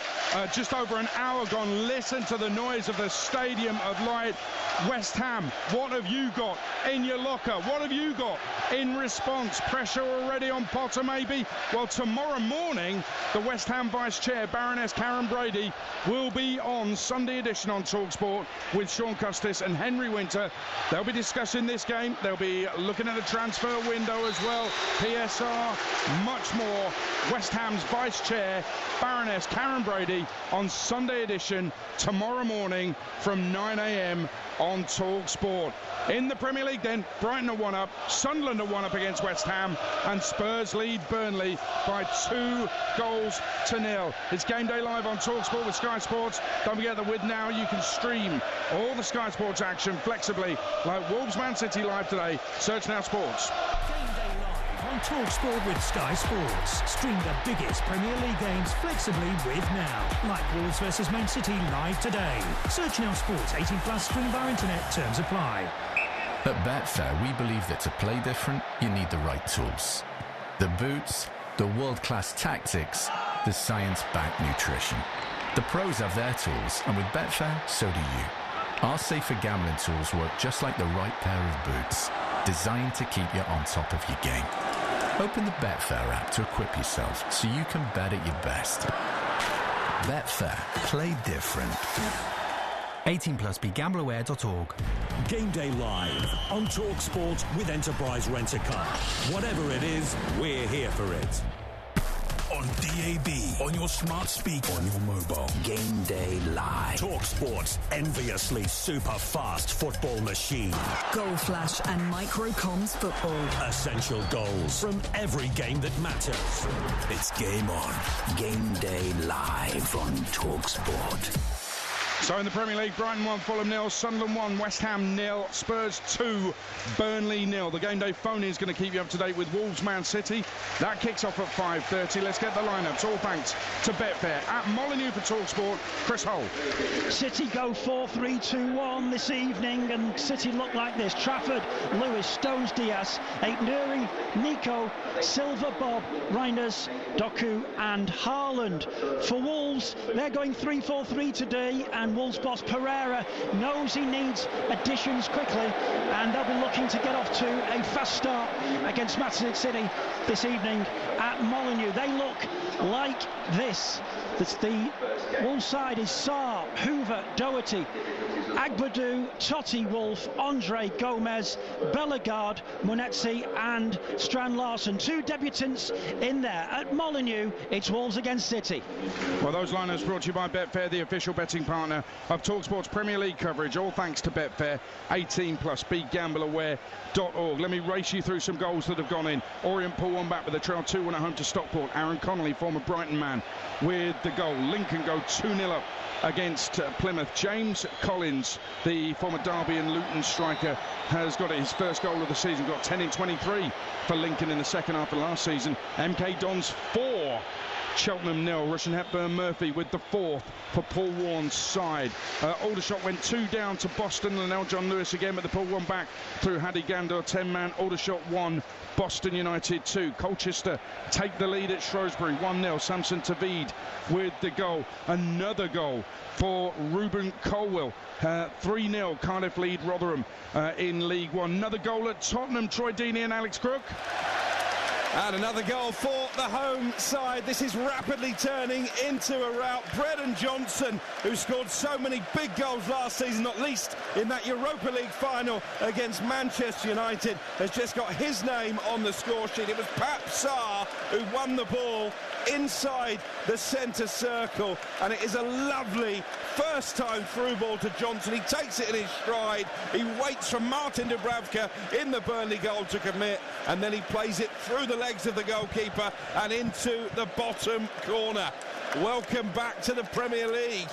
Just over an hour gone. Listen to the noise of the Stadium of Light. West Ham, what have you got in your locker? What have you got in response? Pressure already on Potter, maybe? Well, tomorrow morning, the West Ham Vice Chair, Baroness Karen Brady, will be on Sunday edition on TalkSport with Sean Custis and Henry Winter. They'll be discussing this game. They'll be looking at the transfer window as well. PSR, much more. West Ham's Vice Chair, Baroness Karen Brady, on Sunday edition tomorrow morning from 9 a.m. on TalkSport. In the Premier League then, Brighton are 1-up, Sunderland are 1-up against West Ham, and Spurs lead Burnley by 2-0. It's Game Day Live on TalkSport with Sky Sports. Don't forget that with Now you can stream all the Sky Sports action flexibly, like Wolves Man City live today. Search Now Sports. On TalkSport with Sky Sports. Stream the biggest Premier League games flexibly with Now, like Wolves vs Man City live today. Search Now Sports. 18+ stream via internet. Terms apply. At Betfair, we believe that to play different, you need the right tools. The boots, the world-class tactics, the science-backed nutrition. The pros have their tools, and with Betfair, so do you. Our safer gambling tools work just like the right pair of boots, designed to keep you on top of your game. Open the Betfair app to equip yourself so you can bet at your best. Betfair. Play different. 18+, begambleaware.org. Game Day Live on TalkSport with Enterprise Rent-A-Car. Whatever it is, we're here for it. On on DAB, on your smart speaker, on your mobile. Game Day Live. TalkSport's enviously super fast football machine. Goal Flash and Microcomms Football. Essential goals from every game that matters. It's game on. Game Day Live on TalkSport. So in the Premier League, Brighton 1, Fulham 0, Sunderland 1, West Ham 0, Spurs 2, Burnley 0. The Game Day phone is going to keep you up to date with Wolves Man City. That kicks off at 5:30. Let's get the lineups, all thanks to Betfair. At Molineux for TalkSport, Chris Hull. City go 4-3-2-1 this evening, and City look like this. Trafford, Lewis, Stones, Diaz, Aït-Nouri, Nico, Silva, Bob, Reinders, Doku and Haaland. For Wolves, they're going 3-4-3 today, and Wolves boss Pereira knows he needs additions quickly, and they'll be looking to get off to a fast start against Manchester City this evening at Molineux. They look like this. The Wolves side is Sarr, Hoover, Doherty, Agbadou, Totti, Wolf, Andre, Gomez, Bellegarde, Munetsi and Strand Larsen. 2 debutants in there. At Molineux, it's Wolves against City. Well, those lineups brought to you by Betfair, the official betting partner of TalkSport's Premier League coverage. All thanks to Betfair. 18+, begambleaware.org. Let me race you through some goals that have gone in. Orient pull one back with a trail 2-1 at home to Stockport. Aaron Connolly, former Brighton man, with the goal. Lincoln go 2-0 up against Plymouth. James Collins, the former Derby and Luton striker, has got his first goal of the season. Got 10 in 23 for Lincoln in the second half of last season. MK Dons 4, Cheltenham 0. Russian Hepburn Murphy with the 4th for Paul Warne's side. Aldershot went 2 down to Boston. Linnell John Lewis again with the pull one back through Hadi Gandor. 10-man. Aldershot 1, Boston United 2. Colchester take the lead at Shrewsbury 1-0. Samson Tavid with the goal. Another goal for Ruben Colwill. 3-0 Cardiff lead Rotherham in League One. Another goal at Tottenham. Troy Deeney and Alex Crook. And another goal for the home side. This is rapidly turning into a rout. Brennan Johnson, who scored so many big goals last season, not least in that Europa League final against Manchester United, has just got his name on the score sheet. It was Pap Sarr who won the ball inside the centre circle, and it is a lovely first time through ball to Johnson. He takes it in his stride, he waits for Martin Dubravka in the Burnley goal to commit, and then he plays it through the legs of the goalkeeper and into the bottom corner. Welcome back to the Premier League,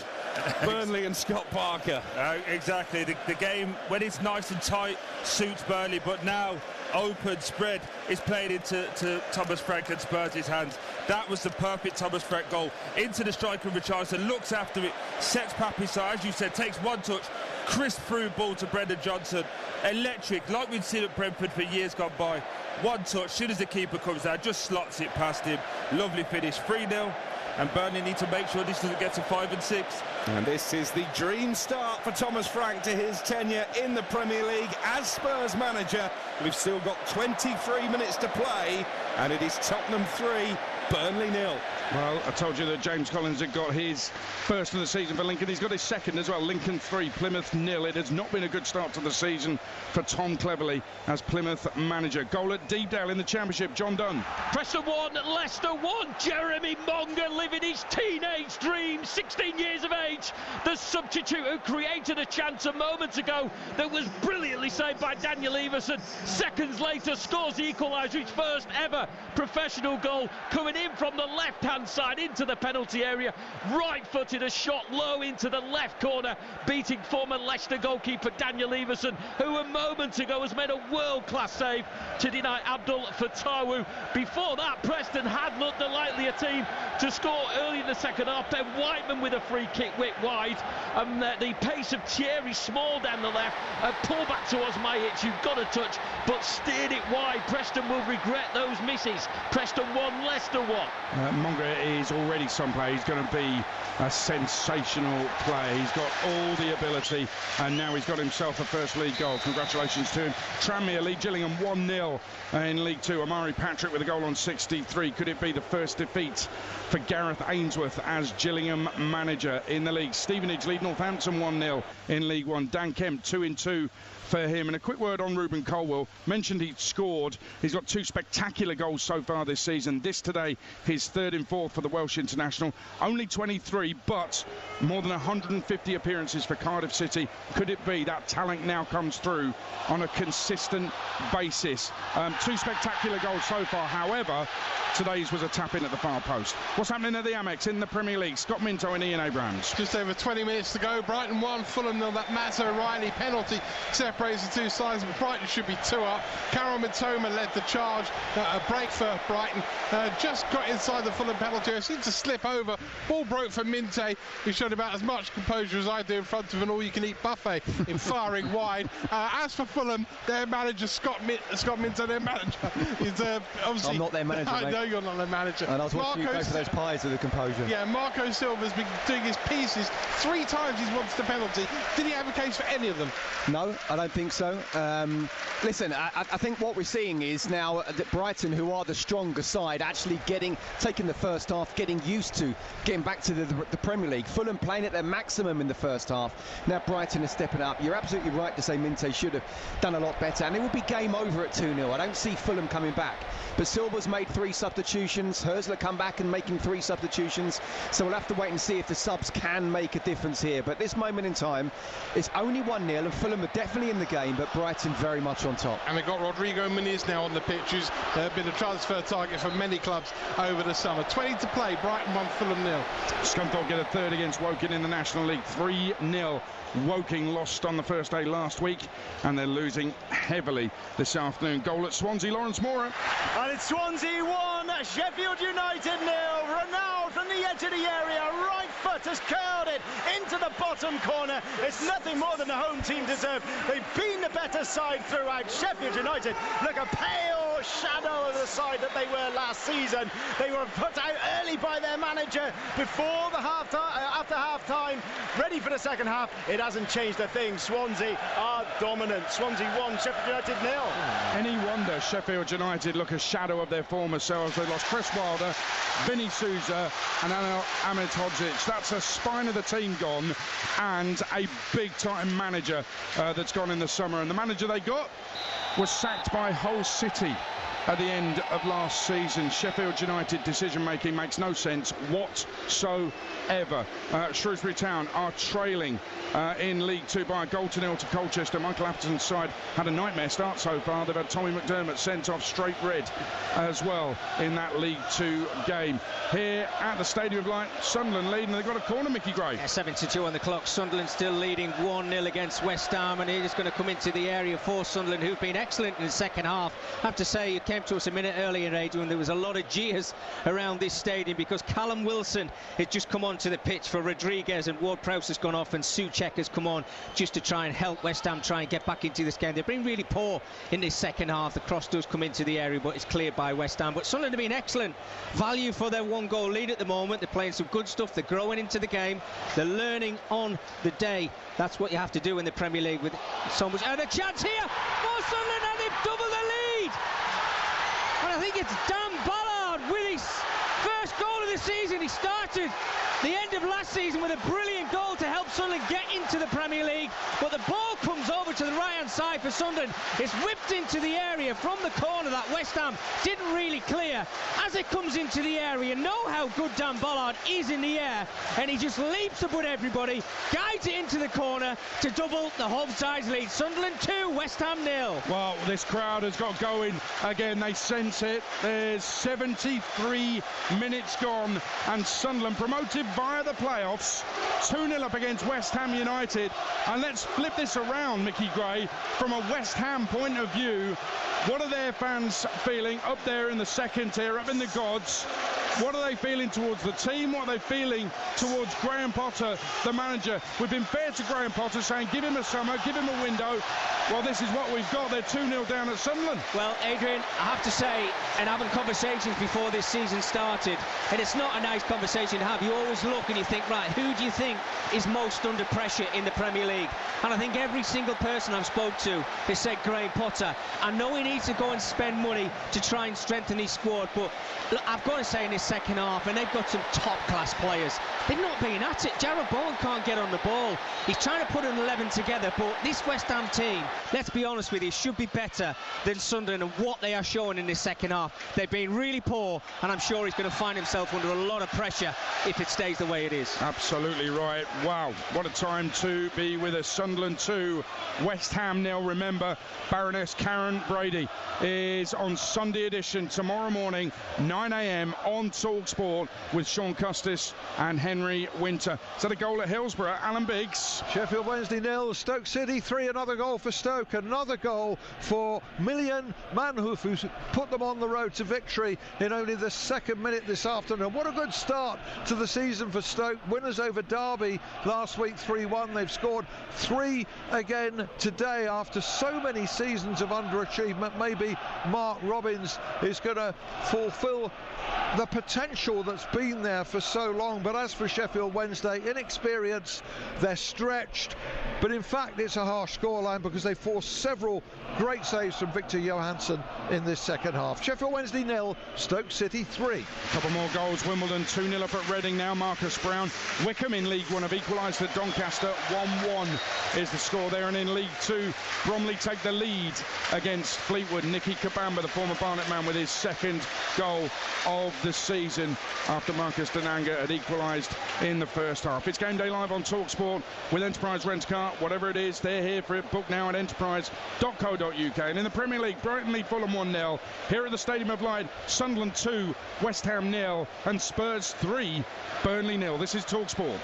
Burnley and Scott Parker. Exactly, the game when it's nice and tight suits Burnley, but now open spread is played into Thomas Frank and Spurs' hands. That was the perfect Thomas Frank goal. Into the striker Richardson, looks after it, sets Papi Sarr, as you said, takes one touch, crisp through ball to Brendan Johnson. Electric, like we've seen at Brentford for years gone by. One touch, soon as the keeper comes down, just slots it past him. Lovely finish, 3-0. And Burnley need to make sure this doesn't get to 5 and 6. And this is the dream start for Thomas Frank to his tenure in the Premier League as Spurs manager. We've still got 23 minutes to play, and it is Tottenham 3, Burnley 0. Well, I told you that James Collins had got his first of the season for Lincoln. He's got his second as well. Lincoln 3, Plymouth 0. It has not been a good start to the season for Tom Cleverley as Plymouth manager. Goal at Deepdale in the Championship, John Dunn. Preston 1, Leicester 1. Jeremy Monga living his teenage dream, 16 years of age. The substitute who created a chance a moment ago that was brilliantly saved by Daniel Everson. Seconds later scores the equaliser, his first ever professional goal, coming in from the left-hand side into the penalty area. Right-footed, a shot low into the left corner, beating former Leicester goalkeeper Daniel Everson, who a moment ago has made a world-class save to deny Abdul Fatawu. Before that, Preston had looked the likelier team to score early in the second half. Then Whiteman with a free kick whipped wide, and the pace of Thierry Small down the left, a pull back to Osmajic, who got a touch but steered it wide. Preston will regret those misses. Preston 1, Leicester 1. Monga is already some player. He's going to be a sensational player. He's got all the ability, and now he's got himself a first league goal. Congratulations to him. Tranmere lead Gillingham 1-0 in League Two. Amari Patrick with a goal on 63. Could it be the first defeat for Gareth Ainsworth as Gillingham manager in the league? Stevenage lead Northampton 1-0 in League One. Dan Kemp 2-2 for him. And a quick word on Ruben Colwill. Mentioned he'd scored. He's got 2 spectacular goals so far this season. This today, his 3rd and 4th for the Welsh international. Only 23, but more than 150 appearances for Cardiff City. Could it be that talent now comes through on a consistent basis? 2 spectacular goals so far. However, today's was a tap-in at the far post. What's happening at the Amex in the Premier League? Scott Minto and Ian Abrahams. Just over 20 minutes to go. Brighton 1, Fulham 0. That Matt O'Reilly penalty separates the two sides, but Brighton should be 2 up. Karol Mitoma led the charge. A break for Brighton. Just got inside the Fulham penalty area. Seemed to slip over. Ball broke for Minte, who showed about as much composure as I do in front of an all-you-can-eat buffet in firing wide. As for Fulham, their manager, Scott Minto, their manager, is obviously... I'm not their manager, I mate. know you're not their manager. And I was watching you go for those pies with the composure. Yeah, Marco Silva's been doing his pieces. 3 times he's wanted the penalty. Did he have a case for any of them? No, I don't think so. Listen, I think what we're seeing is now that Brighton, who are the stronger side, actually taking the first half, getting used to getting back to the Premier League. Fulham playing at their maximum in the first half. Now Brighton is stepping up. You're absolutely right to say Minte should have done a lot better, and it will be game over at 2-0. I don't see Fulham coming back. But Silva's made 3 substitutions. Hösler come back and making 3 substitutions. So we'll have to wait and see if the subs can make a difference here. But at this moment in time, it's only 1-0, and Fulham are definitely in the game, but Brighton very much on top. And they've got Rodrigo Muniz now on the pitch, who's been a transfer target for many clubs over the summer. 20 to play, Brighton 1, Fulham 0. Scunthorpe get a 3rd against Woking in the National League, 3-0. Woking lost on the first day last week, and they're losing heavily this afternoon. Goal at Swansea, Lawrence Mora. And it's Swansea 1, Sheffield United 0. Ronaldo from the edge of the area, right foot has curled it into the bottom corner. It's nothing more than the home team deserve. They've been the better side throughout. Sheffield United look a pale shadow of the side that they were last season. They were put out early by their manager before the after half-time, ready for the second half. It hasn't changed a thing. Swansea are dominant. Swansea 1, Sheffield United 0. Any wonder Sheffield United look a shadow of their former selves. They lost Chris Wilder, Vinny Souza and Ahmedhodzic. That's a spine of the team gone, and a big-time manager that's gone in the summer. And the manager they got was sacked by Hull City at the end of last season. Sheffield United decision-making makes no sense whatsoever. Shrewsbury Town are trailing in League 2 by a 1-0 to Colchester. Michael Atkinson's side had a nightmare start so far. They've had Tommy McDermott sent off straight red as well in that League 2 game. Here at the Stadium of Light, Sunderland leading. They've got a corner, Mickey Gray. Yeah, 7-2 on the clock. Sunderland still leading 1-0 against West Ham, and it is going to come into the area for Sunderland, who've been excellent in the second half. I have to say, it came to us a minute earlier, Adrian. There was a lot of jeers around this stadium because Callum Wilson had just come onto the pitch for Rodriguez, and Ward-Prowse has gone off, and Souček has come on just to try and help West Ham try and get back into this game. They've been really poor in this second half. The cross does come into the area, but it's cleared by West Ham. But Sunderland have been excellent value for their 1-goal lead at the moment. They're playing some good stuff. They're growing into the game. They're learning on the day. That's what you have to do in the Premier League with so much. And a chance here for Sunderland, and they've doubled the lead. And I think it's Dan Ballard with his first goal of the season. He started the end of last season with a brilliant goal to help Sunderland get into the Premier League, but the ball comes over to the right-hand side for Sunderland. It's whipped into the area from the corner that West Ham didn't really clear. As it comes into the area, you know how good Dan Ballard is in the air, and he just leaps above everybody, guides it into the corner to double the home side's lead. Sunderland 2, West Ham 0. Well, this crowd has got going again. They sense it. There's 73 minutes gone, and Sunderland promoted via the playoffs, 2-0 up against West Ham United. And let's flip this around, Mickey Gray, from a West Ham point of view. What are their fans feeling up there in the second tier, up in the gods? What are they feeling towards the team? What are they feeling towards Graham Potter, the manager? We've been fair to Graham Potter, saying give him a summer, give him a window. Well, this is what we've got. They're 2-0 down at Sunderland. Well, Adrian, I have to say, and having conversations before this season started, and it's not a nice conversation to have. You always look and you think, right, who do you think is most under pressure in the Premier League? And I think every single person I've spoke to has said Graham Potter. I know he needs to go and spend money to try and strengthen his squad, but look, I've got to say in this this second half, and they've got some top-class players. They've not been at it. Jarrod Bowen can't get on the ball. He's trying to put an 11 together, but this West Ham team, let's be honest with you, should be better than Sunderland and what they are showing in this second half. They've been really poor, and I'm sure he's going to find himself under a lot of pressure if it stays the way it is. Absolutely right. Wow, what a time to be with us. Sunderland 2, West Ham 0. Remember, Baroness Karen Brady is on Sunday edition tomorrow morning, 9 a.m. on TalkSport with Sean Custis and Henry Winter. Is that a goal at Hillsborough? Alan Biggs. Sheffield Wednesday 0, Stoke City 3. Another goal for Stoke. Another goal for Miljan Manhoef, who's put them on the road to victory in only the second minute this afternoon. What a good start to the season for Stoke. Winners over Derby last week 3-1. They've scored 3 again today after so many seasons of underachievement. Maybe Mark Robins is going to fulfil the potential that's been there for so long. But as for Sheffield Wednesday, inexperienced, they're stretched, but in fact it's a harsh scoreline because they forced several great saves from Victor Johansson in this second half. Sheffield Wednesday 0, Stoke City 3. A couple more goals. Wimbledon 2-0 up at Reading now. Marcus Brown. Wickham in League 1 have equalised at Doncaster. 1-1 is the score there. And in League 2, Bromley take the lead against Fleetwood. Nicky Kabamba, the former Barnet man, with his second goal of the season after Marcus Denanga had equalised in the first half. It's Game Day Live on TalkSport with Enterprise Rent-A-Car. Whatever it is, they're here for it. Book now at enterprise.co.uk. And in the Premier League, Brighton lead Fulham 1-0. Here at the Stadium of Light, Sunderland 2, West Ham 0, and Spurs 3, Burnley 0. This is TalkSport.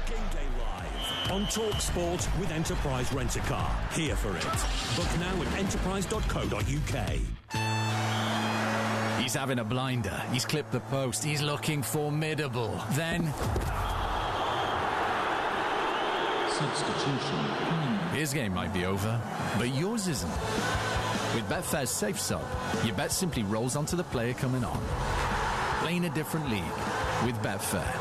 Game Day Live on TalkSport with Enterprise Rent-A-Car. Here for it. Book now at enterprise.co.uk. He's having a blinder. He's clipped the post. He's looking formidable. Then substitution. His game might be over, but yours isn't. With Betfair's Safe Sub, your bet simply rolls onto the player coming on. Playing a different league with Betfair.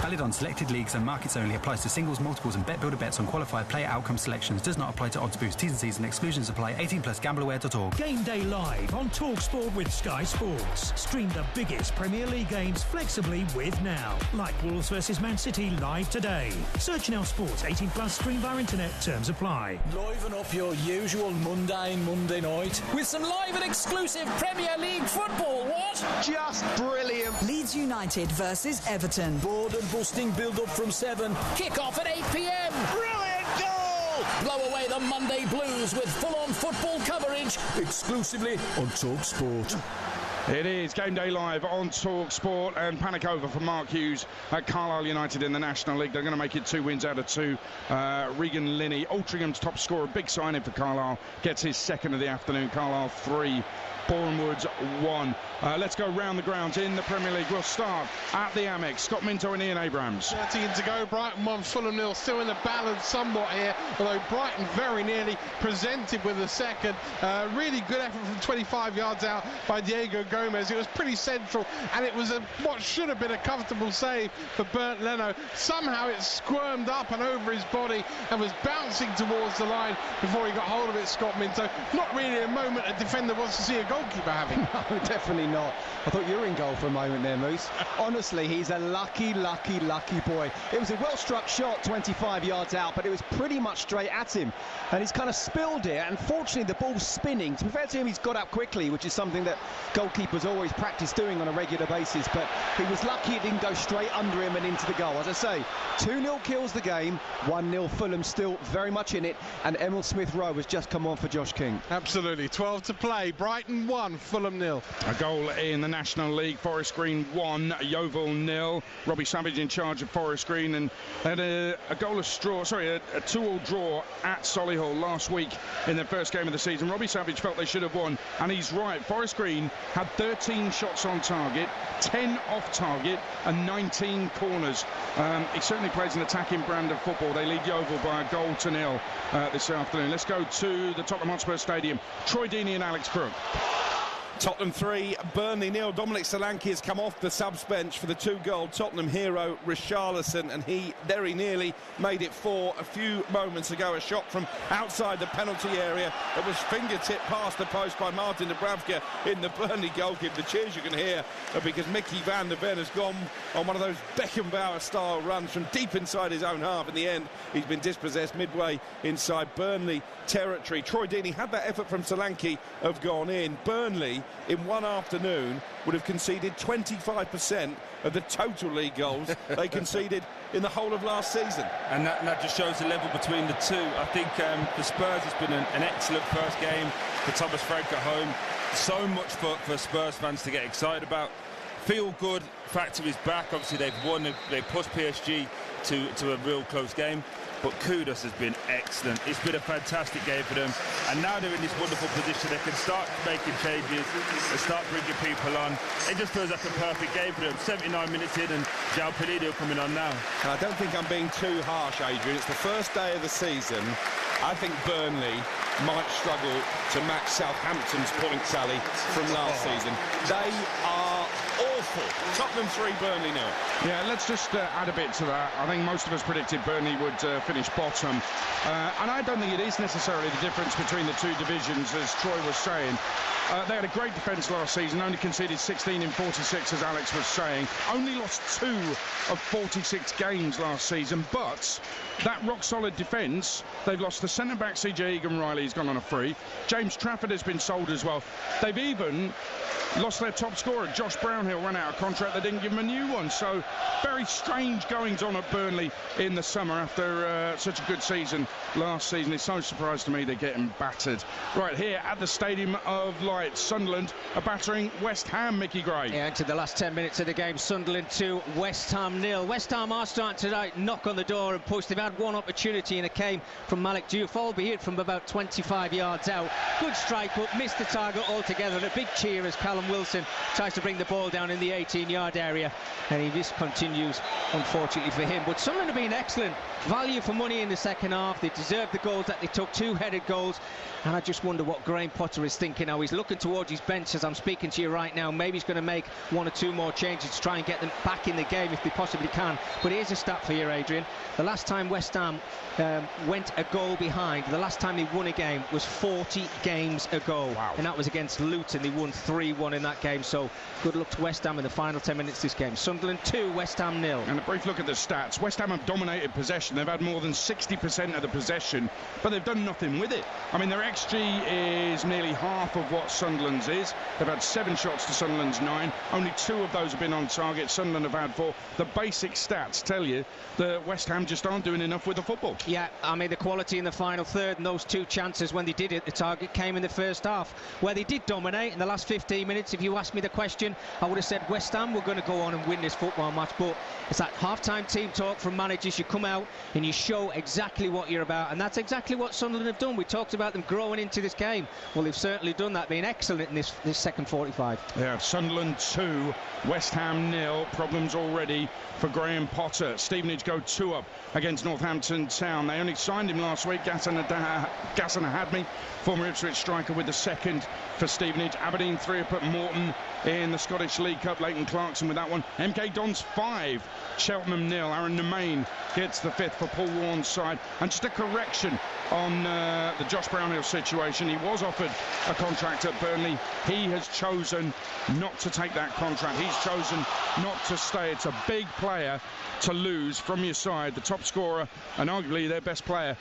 Valid on selected leagues and markets only. Applies to singles, multiples and bet builder bets on qualified player outcome selections. Does not apply to odds boost. T's and C's and exclusions apply. 18 plus gambleaware.org. Game Day Live on TalkSport with Sky Sports. Stream the biggest Premier League games flexibly with Now. Like Wolves vs Man City live today. Search Now Sports. 18 plus. Stream via internet. Terms apply. Liven up your usual mundane Monday night with some live and exclusive Premier League football. What? Just brilliant. Leeds United versus Everton. Board and busting build-up from 7. Kick-off at 8 p.m. Brilliant goal! Blow away the Monday blues with full-on football coverage exclusively on TalkSport. It is Game Day Live on TalkSport, and panic over for Mark Hughes at Carlisle United in the National League. They're going to make it 2 wins out of 2. Regan Linney, Altringham's top scorer, big signing for Carlisle, gets his second of the afternoon. Carlisle 3, Bournemouth 1. Let's go round the grounds in the Premier League. We'll start at the Amex. Scott Minto and Ian Abrams. 13 to go. Brighton 1, Fulham 0. Still in the balance somewhat here, although Brighton very nearly presented with a second. Really good effort from 25 yards out by Diego Gomez. It was pretty central, and it was what should have been a comfortable save for Bernd Leno. Somehow it squirmed up and over his body and was bouncing towards the line before he got hold of it, Scott Minto. Not really a moment a defender wants to see a goalkeeper having. No, definitely not. I thought you were in goal for a moment there, Moose. Honestly, he's a lucky boy. It was a well-struck shot 25 yards out, but it was pretty much straight at him. And he's kind of spilled it, and fortunately the ball's spinning. To be fair to him, he's got up quickly, which is something that goalkeepers always practice doing on a regular basis. But he was lucky it didn't go straight under him and into the goal. As I say, 2-0 kills the game, 1-0 Fulham still very much in it, and Emil Smith-Rowe has just come on for Josh King. Absolutely. 12 to play. Brighton 1, Fulham 0. A goal in the National League. Forest Green 1, Yeovil 0. Robbie Savage in charge of Forest Green, and had a goal of straw, sorry, a 2-2 draw at Solihull last week in their first game of the season. Robbie Savage felt they should have won, and he's right. Forest Green had 13 shots on target, 10 off target, and 19 corners. He certainly plays an attacking brand of football. They lead Yeovil by a goal to 0 this afternoon. Let's go to the Tottenham Hotspur Stadium. Troy Deeney and Alex Crook. Tottenham 3, Burnley 0. Dominic Solanke has come off the subs bench for the 2-goal Tottenham hero Richarlison, and he very nearly made it 4 a few moments ago. A shot from outside the penalty area that was fingertip past the post by Martin Dubravka in the Burnley goalkeeper. The cheers you can hear are because Mickey van der Ven has gone on one of those Beckenbauer-style runs from deep inside his own half. In the end, he's been dispossessed midway inside Burnley territory. Troy Deeney, had that effort from Solanke have gone in, Burnley in one afternoon would have conceded 25% of the total league goals they conceded in the whole of last season. And that just shows the level between the two. I think for Spurs it's been an excellent first game for Thomas Frank at home. So much for Spurs fans to get excited about. Feel good factor is back. Obviously they've won, they pushed PSG to a real close game, but Kudus has been excellent. It's been a fantastic game for them, and now they're in this wonderful position. They can start making changes and start bringing people on. It just feels like a perfect game for them. 79 minutes in, and João Pedro coming on now. I don't think I'm being too harsh, Adrian. It's the first day of the season. I think Burnley might struggle to match Southampton's point tally from last season. They are awful. Tottenham 3, Burnley 0. Yeah, let's just add a bit to that. I think most of us predicted Burnley would finish bottom. And I don't think it is necessarily the difference between the two divisions, as Troy was saying. They had a great defence last season, only conceded 16 in 46, as Alex was saying. Only lost 2 of 46 games last season, but that rock-solid defence, they've lost the centre-back CJ Egan-Riley, he's gone on a free. James Trafford has been sold as well. They've even lost their top scorer, Josh Brownhill, ran out of contract. They didn't give him a new one. So very strange goings on at Burnley in the summer after such a good season last season. It's so surprised to me they're getting battered. Right here at the Stadium of Light, Sunderland are battering West Ham, Mickey Gray. Yeah, into the last 10 minutes of the game, Sunderland 2, West Ham 0. West Ham are starting to knock on the door and push. They've had one opportunity, and it came from Malik Diouf, albeit from about 25 yards out. Good strike, but missed the target altogether. And a big cheer as Callum Wilson tries to bring the ball down in the 18-yard area, and he just continues, unfortunately for him. But Sunderland have been excellent. Value for money in the second half. They deserved the goals that they took, 2-headed goals. And I just wonder what Graham Potter is thinking now. He's looking towards his bench as I'm speaking to you right now. Maybe he's going to make 1 or 2 more changes to try and get them back in the game if they possibly can. But here's a stat for you, Adrian. The last time West Ham went a goal behind, the last time they won a game was 40 games ago. Wow. And that was against Luton. They won 3-1 in that game. So good luck to West Ham in the final 10 minutes of this game. Sunderland 2, West Ham 0. And a brief look at the stats. West Ham have dominated possession. They've had more than 60% of the possession, but they've done nothing with it. I mean, their XG is nearly half of what Sunderland's is. They've had 7 shots to Sunderland's 9. Only 2 of those have been on target. Sunderland have had 4. The basic stats tell you that West Ham just aren't doing enough with the football. Yeah, I mean, the quality in the final third, and those 2 chances when they did hit the target came in the first half, where they did dominate in the last 15 minutes. If you asked me the question, I would have said West Ham were going to go on and win this football match. But it's that half-time team talk from managers. You come out and you show exactly what you're about, and that's exactly what Sunderland have done. We talked about them growing into this game. Well, they've certainly done that, being excellent in this second 45. Yeah, Sunderland 2, West Ham 0. Problems already for Graham Potter. Stevenage go 2 up against Northampton Town. They only signed him last week, Ghassan Ahadmi, former Ipswich striker, with the second for Stevenage. Aberdeen 3 up at Morton in the Scottish League Cup. Leighton Clarkson with that one. MK Dons 5, Cheltenham 0. Aaron Nemain gets the 5th for Paul Warne's side. And just a correction on the Josh Brownhill situation. He was offered a contract at Burnley. He has chosen not to take that contract. He's chosen not to stay. It's a big player to lose from your side, the top scorer and arguably their best player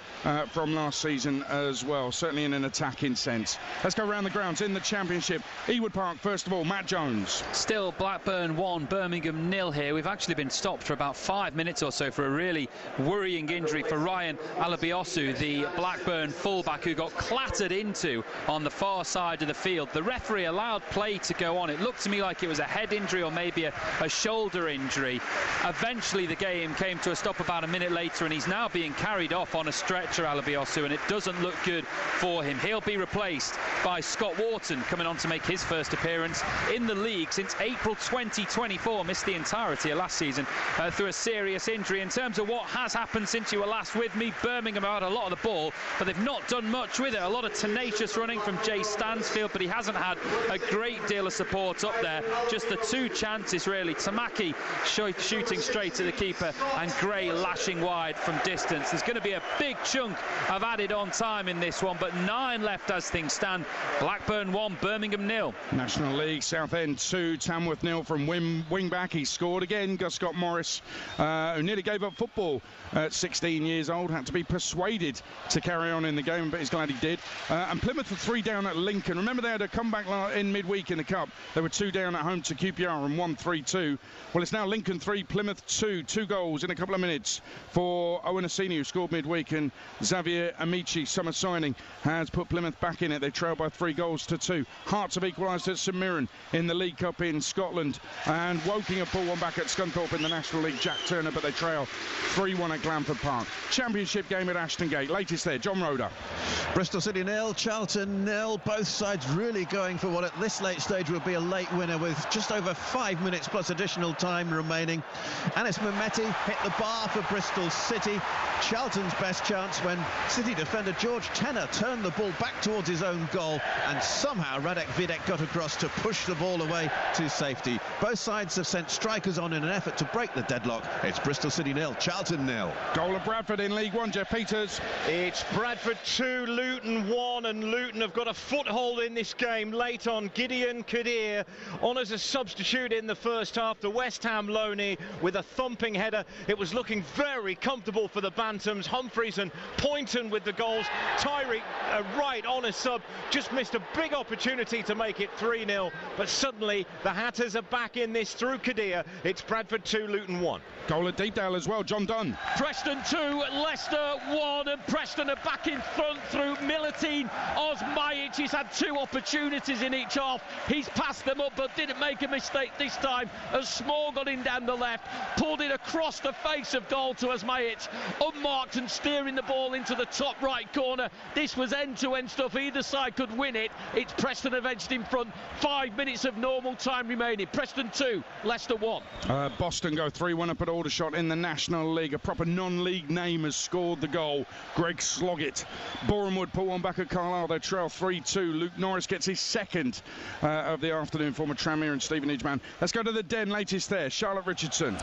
from last season as well, certainly in an attacking sense. Let's go around the grounds in the Championship. Ewood Park, first of all, Matt Jones. Still Blackburn 1, Birmingham 0 here. We've actually been stopped for about 5 minutes or so for a really worrying injury for Ryan Alabiosu, the Blackburn fullback, who got clattered into on the far side of the field. The referee allowed play to go on. It looked to me like it was a head injury or maybe a shoulder injury. Eventually the game came to a stop about a minute later, and he's now being carried off on a stretcher, Alabiosu, and it doesn't look good for him. He'll be replaced by Scott Wharton, coming on to make his first appearance in the league since April 2024. Missed the entirety of last season through a serious injury. In terms of what has happened since you were last with me, Birmingham had a lot of the ball, but they've not done much with it. A lot of tenacious running from Jay Stansfield, but he hasn't had a great deal of support up there. Just the two chances, really. Tamaki shooting straight to the keeper, and Gray lashing wide from distance. There's going to be a big chunk of added on time in this one, but 9 left as things stand. Blackburn 1, Birmingham 0. National League, Southend 2, Tamworth 0 from wing back. He scored again. Gus Scott Morris, who nearly gave up football at 16 years old, had to be persuaded to carry on in the game, but he's glad he did. And Plymouth were 3 down at Lincoln. Remember, they had a comeback in midweek in the Cup. They were 2 down at home to QPR and won 3-2. Well, it's now Lincoln 3, Plymouth 2. 2 goals in a couple of minutes for Owen Asini, who scored midweek, and Xavier Amici, summer signing, has put Plymouth back in it. They trail by 3 goals to 2. Hearts have equalised at St Mirren in the League Cup in Scotland, and Woking have pulled one back at Scunthorpe in the National League, Jack Turner, but they trail 3-1 at Glanford Park. Championship game at Ashton Gate. Latest there, John Roeder. Bristol City 0, Charlton 0. Both sides really going for what at this late stage would be a late winner, with just over 5 minutes plus additional time remaining. Anis Mehmeti hit the bar for Bristol City. Charlton's best chance when City defender George Tenner turned the ball back towards his own goal, and somehow Radek Videk got across to push the ball away to safety. Both sides have sent strikers on in an effort to break the deadlock. It's Bristol City 0, Charlton 0. Goal of Bradford in League One, Jeff Peters. It's Bradford 2, Luton 1, and Luton have got a foothold in this game late on. Gideon Kadir on as a substitute in the first half. The West Ham loanee with a thumping header. It was looking very comfortable for the Bantams. Humphreys and Poynton with the goals. Tyreek Wright on a sub just missed a big opportunity to make it 3-0, but suddenly the Hatters are back in this through Kadir. It's Bradford 2, Luton 1. Goal at Deepdale as well, John Dunn. Preston 2, Leicester 1, and Preston are back in front through Milutin Osmajic. He's had 2 opportunities in each half. He's passed them up, but didn't make a mistake this time, as Small got in down the left, pulled it across the face of goal to Osmajic, unmarked and steering the ball into the top right corner. This was end-to-end stuff. Either side could win it. It's Preston have edged in front. 5 minutes of normal time remaining. Preston 2, Leicester 1. Boston go 3-1 up at Aldershot in the National League. A proper non-league name has scored the goal, Greg Sloggett. Bournemouth put one back at Carlisle. They trail 3-2. Luke Norris gets his second of the afternoon, former Tranmere and Stevenage man. Let's go to the Den. Latest there, Charlotte Richardson.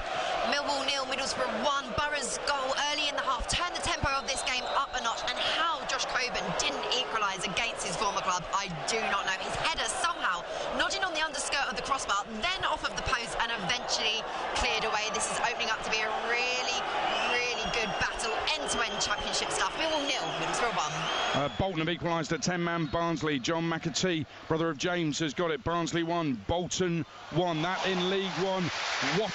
Millwall 0, Middlesbrough 1. Borough's goal early in the half turned the tempo of this game up a notch, and how Josh Coburn didn't equalise against his former club, I do not know. His header somehow nodding on the underskirt of the crossbar, then off of the post, and eventually cleared away. This is opening up to be a really, really good battle, end-to-end championship stuff. Millwall 0, Middlesbrough 1. Bolton have equalised at 10-man Barnsley. John McAtee, brother of James, has got it. Barnsley 1, Bolton 1. That in League One. What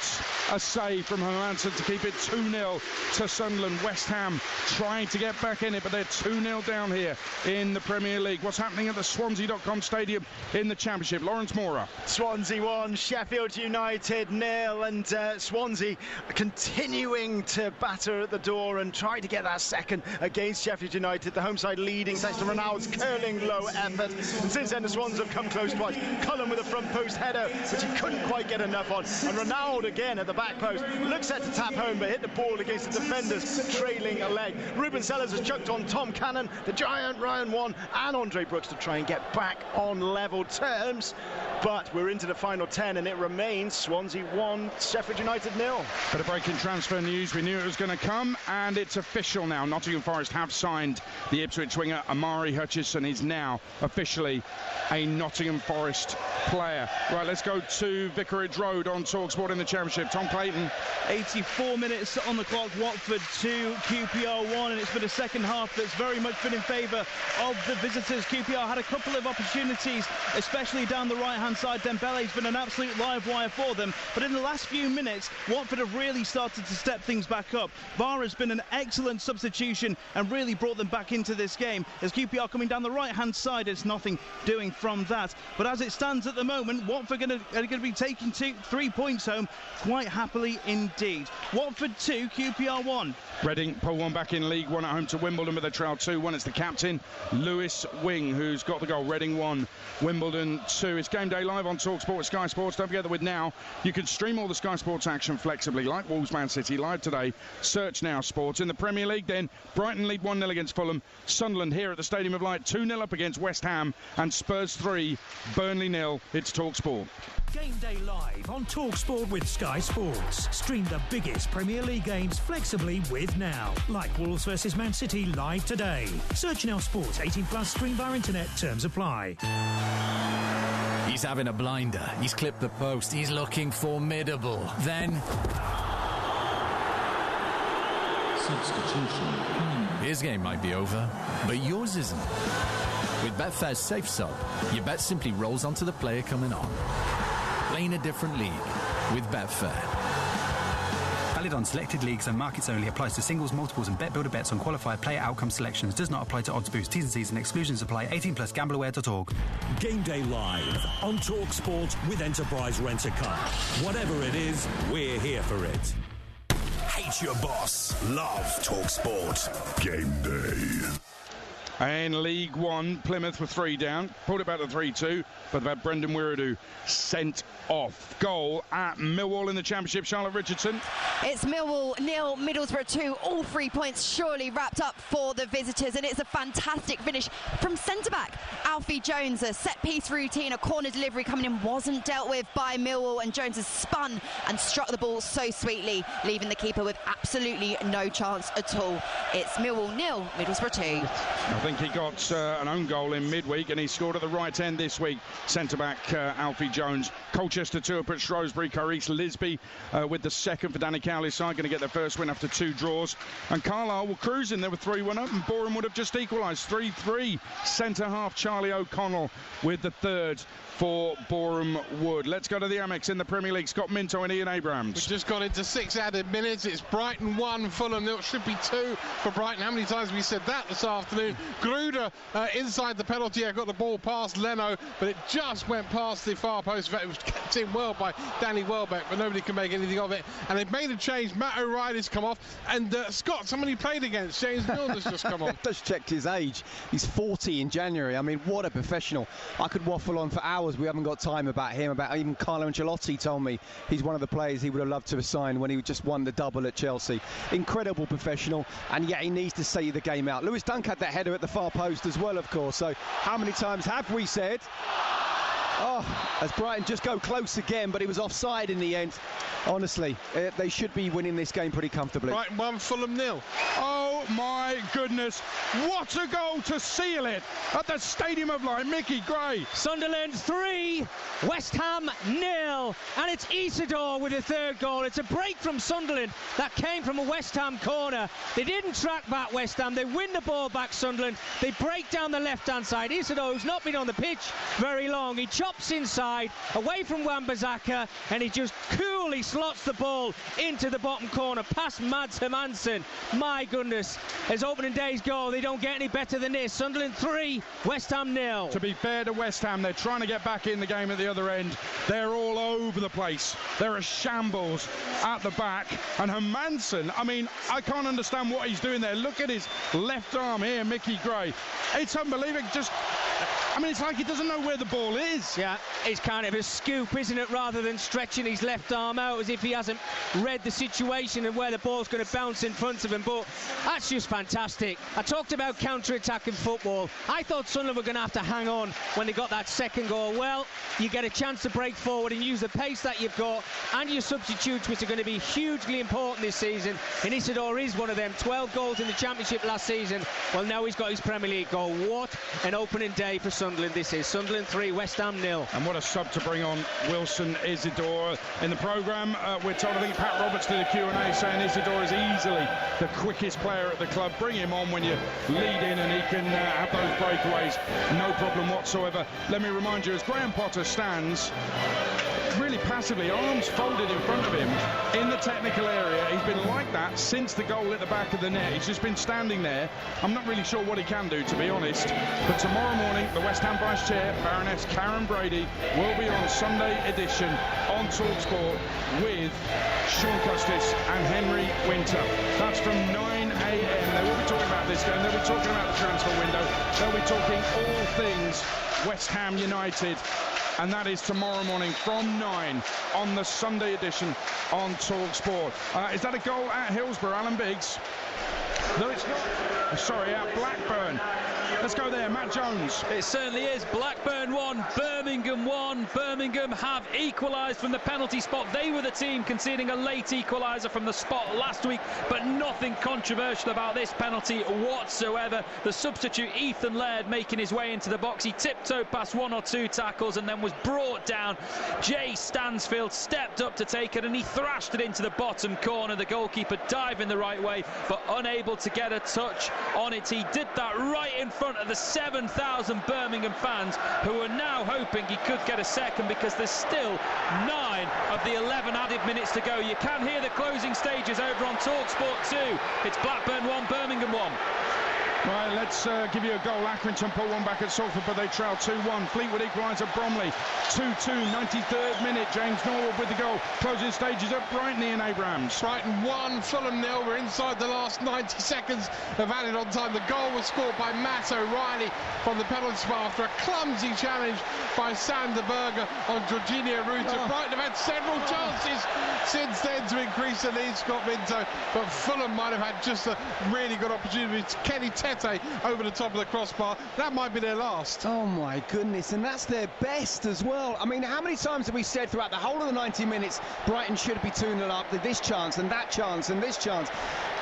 a save from Hermansen to keep it 2-0 to Sunderland. West Ham trying to get back in it, but they're 2-0 down here in the Premier League. What's happening at the Swansea.com Stadium in the Championship? Lawrence Mora. Swansea 1, Sheffield United 0, and Swansea continuing to batter at the door and try to get that second against Sheffield United. The home side leading thanks to Ronaldo's curling low effort. And since then the Swans have come close twice. Cullen with a front post header, which he couldn't quite get enough on. And Ronaldo again at the back post. Looks set to tap home, but hit the ball against the defenders, trailing a leg. Ruben Sellers has chucked on Tom Cannon, the giant Ryan Wan, and Andre Brooks to try and get back on level terms. But we're into the final 10, and it remains Swansea 1, Sheffield United 0. Bit of breaking transfer news. We knew it was going to come, and it's official now. Nottingham Forest have signed the Ipswich winger Amari Hutchison. He's now officially a Nottingham Forest player. Right, let's go to Vicarage Road on TalkSport in the Championship. Tom Clayton. 84 minutes on the clock. Watford 2, QPR 1, and it's been a second half that's very much been in favour of the visitors. QPR had a couple of opportunities, especially down the right-hand side. Dembele's been an absolute live wire for them, but in the last few minutes, Watford have really started to step things back up. VAR has been an excellent substitution and really brought them back into this game, as as QPR coming down the right-hand side. It's nothing doing from that. But as it stands at the moment, Watford are going to be taking 3 points home quite happily indeed. Watford 2, QPR 1. Reading pull one back in League One at home to Wimbledon with a trail 2-1. It's the captain, Lewis Wing, who's got the goal. Reading 1, Wimbledon 2. It's Game Day live on TalkSport with Sky Sports. Don't forget that with Now, you can stream all the Sky Sports action flexibly, like Wolves Man City live today. Search Now Sports. In the Premier League then, Brighton lead 1-0 against Fulham. Sunderland here at the Stadium of Light 2-0 up against West Ham. And Spurs 3, Burnley 0. It's TalkSport. Game Day live on TalkSport with Sky Sports. Stream the biggest Premier League games flexibly with Now, like Wolves vs Man City live today. Search Now Sports, 18+, stream via internet, terms apply. He's having a blinder. He's clipped the post. He's looking formidable. Then substitution. His game might be over, but yours isn't. With Betfair's Safe Sub, your bet simply rolls onto the player coming on. Playing a different league with Betfair. Valid on selected leagues and markets only. Applies to singles, multiples and bet builder bets on qualified player outcome selections. Does not apply to odds boost. T's and C's and exclusions apply. 18+. Gambleaware.org. Game Day live on TalkSport with Enterprise Rent-A-Car. Whatever it is, we're here for it. Hate your boss. Love TalkSport. Game Day. In League One, Plymouth were 3 down, pulled it back to 3-2, but they've had Brendan Wiredu sent off. Goal at Millwall in the Championship, Charlotte Richardson. It's Millwall 0, Middlesbrough 2, all 3 points surely wrapped up for the visitors, and it's a fantastic finish from centre-back Alfie Jones. A set-piece routine, a corner delivery coming in wasn't dealt with by Millwall, and Jones has spun and struck the ball so sweetly, leaving the keeper with absolutely no chance at all. It's Millwall 0, Middlesbrough 2. I think he got an own goal in midweek, and he scored at the right end this week. Centre-back Alfie Jones. Colchester 2 up at Shrewsbury. Carice Lisby with the second for Danny Cowley's side, going to get their first win after 2 draws. And Carlisle were cruising. They were 3-1 up, and Boreham would have just equalised 3-3. Centre-half Charlie O'Connell with the third for Boreham Wood. Let's go to the Amex in the Premier League. Scott Minto and Ian Abrams. We've just got into 6 added minutes. It's Brighton 1, Fulham 0. It should be 2 for Brighton. How many times have we said that this afternoon? Gruder inside the penalty area, got the ball past Leno, but it just went past the far post. In fact, it was kept in well by Danny Welbeck, but nobody can make anything of it. And they've made a change. Matt O'Reilly's come off, and Scott, somebody played against, James Milner's just come on. Just checked his age. He's 40 in January. I mean, what a professional. I could waffle on for hours. We haven't got time about him. About even Carlo Ancelotti told me he's one of the players he would have loved to have signed when he just won the double at Chelsea. Incredible professional, and yet he needs to see the game out. Lewis Dunk had that header at the far post as well, of course. So how many times have we said, oh, as Brighton just go close again, but he was offside in the end. Honestly, they should be winning this game pretty comfortably. Brighton 1, Fulham 0. Oh my goodness, what a goal to seal it at the Stadium of Light. Mickey Gray. Sunderland 3, West Ham 0, and it's Isidore with the third goal. It's a break from Sunderland that came from a West Ham corner. They didn't track back West Ham, they win the ball back Sunderland, they break down the left hand side. Isidore, who's not been on the pitch very long, he chops inside away from Wan-Bissaka, and he just coolly slots the ball into the bottom corner past Mads Hermansen. My goodness, as opening day's goal, they don't get any better than this. Sunderland 3, West Ham 0. To be fair to West Ham, they're trying to get back in the game at the other end. They're all over the place. There are shambles at the back, and Hermansen, I mean, I can't understand what he's doing there. Look at his left arm here, Mickey Gray. It's unbelievable. I mean, it's like he doesn't know where the ball is. Yeah, it's kind of a scoop, isn't it, rather than stretching his left arm out as if he hasn't read the situation and where the ball's going to bounce in front of him. But that's just fantastic. I talked about counter-attacking football. I thought Sunderland were going to have to hang on when they got that second goal. Well, you get a chance to break forward and use the pace that you've got and your substitutes, which are going to be hugely important this season. And Isidore is one of them. 12 goals in the Championship last season. Well, now he's got his Premier League goal. What an opening day for Sunderland this is. Sunderland 3, West Ham 0. And what a sub to bring on Wilson Isidore. In the programme, we're told, I think Pat Roberts did a Q&A saying Isidore is easily the quickest player at the club. Bring him on when you lead in and he can have those breakaways, no problem whatsoever. Let me remind you, as Graham Potter stands really passively, arms folded in front of him in the technical area. He's been like that since the goal at the back of the net. He's just been standing there. I'm not really sure what he can do, to be honest. But tomorrow morning, the West Ham Vice Chair, Baroness Karen Brady, will be on Sunday edition on TalkSport with Sean Custis and Henry Winter. That's from 9 a.m. They will be talking about this game. They'll be talking about the transfer window. They'll be talking all things West Ham United. And that is tomorrow morning from 9 on the Sunday edition on TalkSport. Is that a goal at Hillsborough, Alan Biggs? No, it's not. Sorry, at Blackburn. Let's go there, Matt Jones. It certainly is. Blackburn 1, Birmingham 1. Birmingham have equalised from the penalty spot. They were the team conceding a late equaliser from the spot last week, but nothing controversial about this penalty whatsoever. The substitute, Ethan Laird, making his way into the box. He tiptoed past 1 or 2 tackles and then was brought down. Jay Stansfield stepped up to take it and he thrashed it into the bottom corner. The goalkeeper diving the right way, but unable to get a touch on it. He did that right in front of the 7,000 Birmingham fans who are now hoping he could get a second, because there's still 9 of the 11 added minutes to go. You can hear the closing stages over on TalkSport 2. It's Blackburn 1, Birmingham 1. Right, let's give you a goal. Accrington pull one back at Salford, but they trail 2-1. Fleetwood equaliser Bromley. 2-2, 93rd minute. James Norwood with the goal. Closing stages at Brighton, Ian Abrahams. Brighton 1, Fulham 0. We're inside the last 90 seconds of added on time. The goal was scored by Matt O'Reilly from the penalty spot after a clumsy challenge by Sander Berge on Jorginho Ruta. Brighton have had several chances since then to increase the lead, Scott Minto, but Fulham might have had just a really good opportunity. Kenny Tete over the top of the crossbar. That might be their last. Oh my goodness, and that's their best as well. I mean, how many times have we said throughout the whole of the 90 minutes Brighton should be 2-0 up, this chance and that chance and this chance?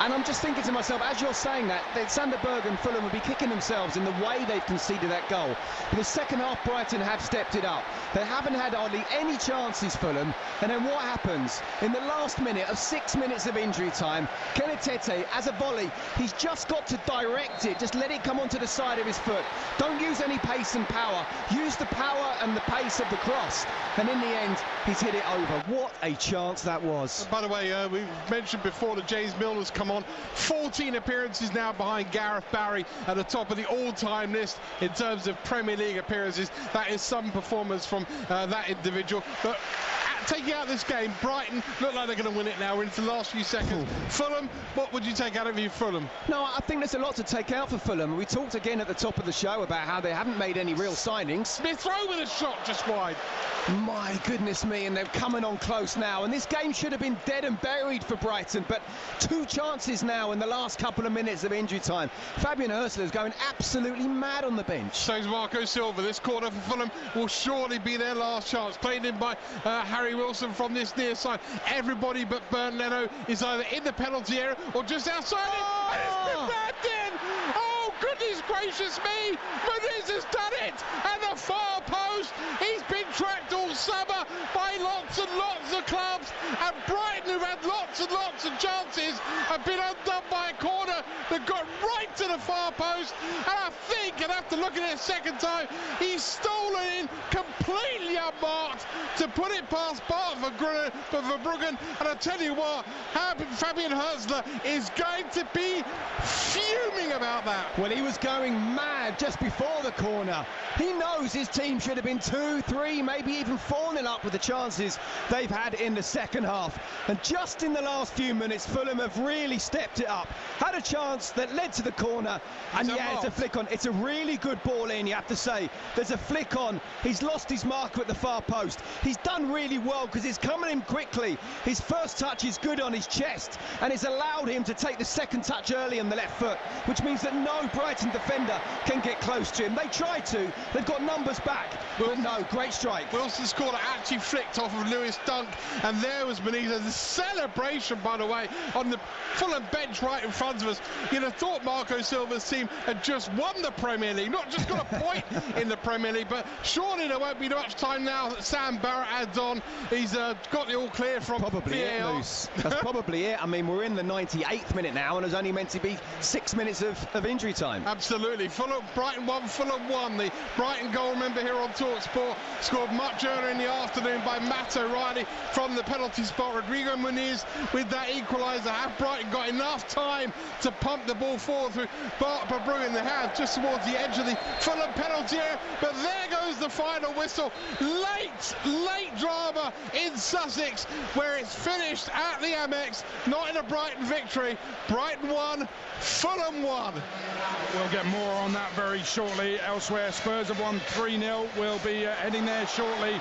And I'm just thinking to myself, as you're saying that Sander Berge and Fulham will be kicking themselves in the way they've conceded that goal. But the second half, Brighton have stepped it up. They haven't had hardly any chances, Fulham. And then what happens? In the last minute of 6 minutes of injury time, Kenny Tete, as a volley, he's just got to direct it. Just let it come onto the side of his foot. Don't use any pace and power. Use the power and the pace of the cross. And in the end, he's hit it over. What a chance that was. By the way, we mentioned before that James Milner's come on. 14 appearances now behind Gareth Barry at the top of the all-time list in terms of Premier League appearances. That is some performance from that individual. But taking out this game, Brighton look like they're going to win it now. We're into the last few seconds. Fulham, what would you take out of you, Fulham? No, I think there's a lot to take out for Fulham. We talked again at the top of the show about how they haven't made any real signings. Smith Rowe with a shot just wide. My goodness me, and they're coming on close now. And this game should have been dead and buried for Brighton, but 2 chances now in the last couple of minutes of injury time. Fabian Hurstler's going absolutely mad on the bench. So is Marco Silva. This corner for Fulham will surely be their last chance. Played in by Harry Wilson from this near side. Everybody but Bernd Leno is either in the penalty area or just outside it. And it's been backed in. Oh, goodness gracious me. Muniz has done it. And the far post. He's been tracked all summer by lots and lots of clubs. And Brighton, who've had lots and lots of chances, have been undone by a corner that got right to the far post. And I think, and I have to look at it a second time, he's stolen in completely unmarked to put it past Bart Verbruggen. And I tell you what, Fabian Hurstler is going to be fuming about that. Well, he was going mad just before the corner. He knows his team should have been 2, 3, maybe even 4-0 up with the chances they've had in the second half. And just in the last few minutes, Fulham have really stepped it up. Had a chance that led to the corner, and it's a flick on. It's a really good ball in, you have to say. There's a flick on. He's lost his marker at the far post. He's done really well because it's coming in quickly. His first touch is good on his chest, and it's allowed him to take the second touch early on the left foot, which means that no Brighton defender can get close to him. They tried to. They've got numbers back. But no, great strike. Wilson's corner actually flicked off of Lewis Dunk, and there was Benitez. The celebration, by the way, on the Fulham bench right in front of us You'd have thought Marco Silva's team had just won the Premier League, not just got a point in the Premier League, but surely there won't be much time now that Sam Barrett adds on. He's got the all clear from probably VAR. it, Moose. That's probably it. I mean, we're in the 98th minute now, and there's only meant to be 6 minutes of injury time. Absolutely. Brighton 1, Fulham 1. The Brighton goal, remember, here on TalkSport, scored much earlier in the afternoon by Matt O'Reilly from the penalty spot. Rodrigo Muniz with that equaliser. Have Brighton got enough time to pump the ball forward through Bart Bruggen? They have, just towards the edge of the Fulham penalty area. But there goes the final whistle. Late drama in Sussex, where it's finished at the Amex, not in a Brighton victory. Brighton 1, Fulham 1. We'll get more on that very shortly. Elsewhere, Spurs have won 3-0. We'll be heading there shortly.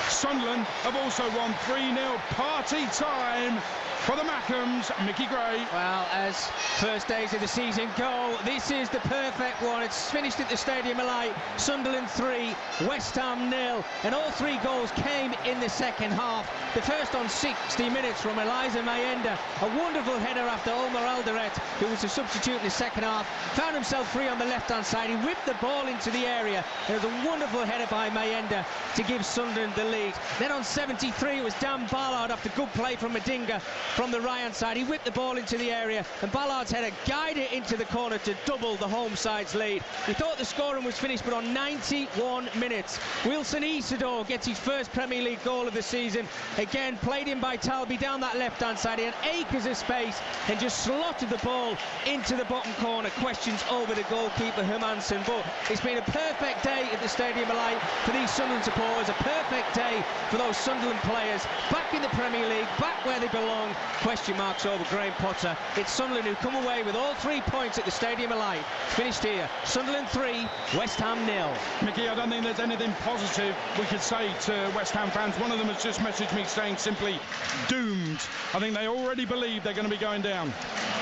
Sunderland have also won 3-0. Party time for the Mackhams. Mickey Gray. Well, as first days of the season go, this is the perfect one. It's finished at the Stadium of Light. Sunderland 3, West Ham 0, and all 3 goals came in the second half. The first on 60 minutes from Eliza Mayenda, a wonderful header after Omar Alderete, who was a substitute in the second half, found himself free on the left-hand side. He whipped the ball into the area. There was a wonderful header by Mayenda to give Sunderland the lead. Then on 73, it was Dan Ballard after good play from Madinga from the right-hand side. He whipped the ball into the area, and Ballard's header guided it into the corner to double the home side's lead. We thought the scoring was finished, but on 91 minutes, Wilson Isidore gets his first Premier League goal of the season. Again, played in by Talby down that left-hand side. He had acres of space and just slotted the ball into the bottom corner. Questions over the goalkeeper, Hermansen. But it's been a perfect day at the Stadium of Light for these Sunderland supporters. A perfect day for those Sunderland players. Back in the Premier League, back where they belong. Question marks over Graham Potter. It's Sunderland who come away with all 3 points at the Stadium of Light. Finished here. Sunderland 3, West Ham 0. Mickey, I don't think there's anything positive we could say to West Ham fans. One of them has just messaged me saying simply doomed. I think they already believe they're going to be going down.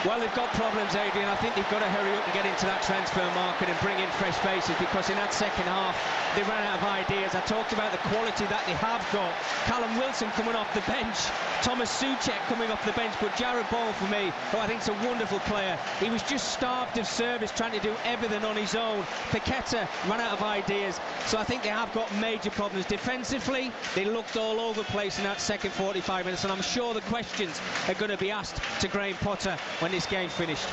Well, they've got problems, Adrian. I think they've got to hurry up and get into that transfer market and bring in fresh faces, because in that second half they ran out of ideas. I talked about the quality that they have got. Callum Wilson coming off the bench, Thomas Souček coming off the bench, but Jarrod Bowen for me, who I think is a wonderful player. He was just starved of service, trying to do everything on his own. Paqueta ran out of ideas, so I think they have got major problems. Defensively, they looked all over the place in that second 45 minutes, and I'm sure the questions are going to be asked to Graham Potter when this game's finished.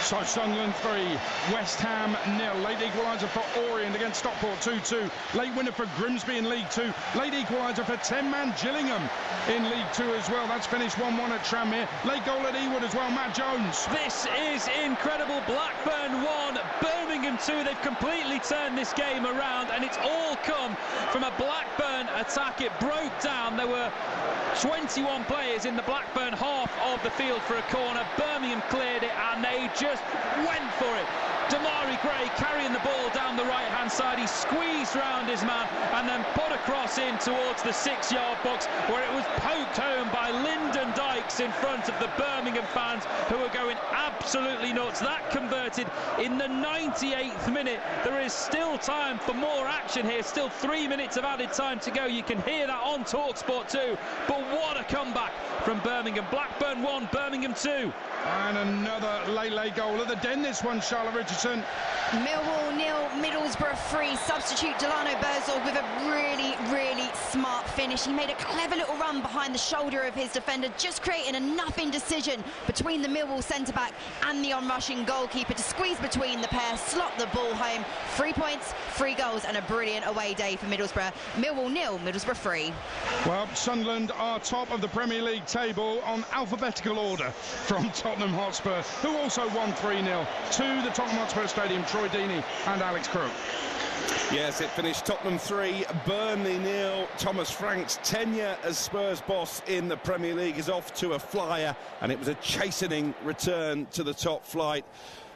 So Sunderland 3, West Ham 0. Late equaliser for Orient against Stockport 2-2. Late winner for Grimsby in League 2. Late equaliser for 10-man Gillingham in League 2 as well. That's finished 1-1 at Tranmere. Late goal at Ewood as well. Matt Jones. This is incredible. Blackburn 1, Birmingham 2. They've completely turned this game around, and it's all come from a Blackburn attack. It broke down. There were 21 players in the Blackburn half of the field for a corner. Birmingham cleared it, and they just went for it. Damari Gray carrying the ball down the right-hand side. He squeezed round his man and then put a cross in towards the 6-yard box, where it was poked home by Lyndon Dykes in front of the Birmingham fans, who are going absolutely nuts. That converted in the 98th minute. There is still time for more action here. Still 3 minutes of added time to go. You can hear that on TalkSport 2. But what a comeback from Birmingham. Blackburn 1, Birmingham 2. And another late goal at the Den. This one, Charlotte Richardson. Millwall 0, Middlesbrough 3. Substitute Delano Berzog with a really smart finish. He made a clever little run behind the shoulder of his defender, just creating enough indecision between the Millwall centre-back and the on-rushing goalkeeper to squeeze between the pair, slot the ball home. 3 points, 3 goals, and a brilliant away day for Middlesbrough. Millwall 0, Middlesbrough 3. Well, Sunderland are top of the Premier League table on alphabetical order from Tottenham Hotspur, who also won 3-0 to the Tottenham Hotspur Stadium. Troy Deeney and Alex Crook. Yes, it finished Tottenham 3, Burnley 0. Thomas Frank's tenure as Spurs boss in the Premier League is off to a flyer, and it was a chastening return to the top flight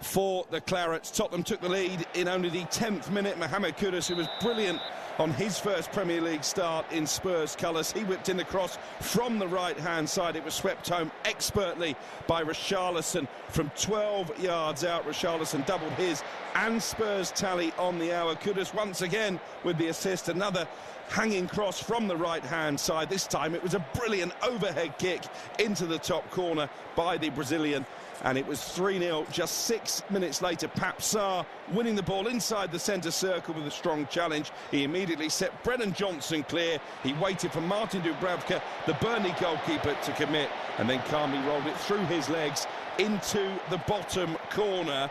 for the Clarets. Tottenham took the lead in only the 10th minute. Mohamed Kudus, who was brilliant on his first Premier League start in Spurs colours, he whipped in the cross from the right-hand side. It was swept home expertly by Richarlison from 12 yards out. Richarlison doubled his and Spurs tally on the hour. Kudus once again with the assist. Another hanging cross from the right-hand side. This time it was a brilliant overhead kick into the top corner by the Brazilian. and it was 3-0 just 6 minutes later. Pape Sarr winning the ball inside the centre circle with a strong challenge. He immediately set Brennan Johnson clear. He waited for Martin Dubravka, the Burnley goalkeeper, to commit, and then calmly rolled it through his legs into the bottom corner.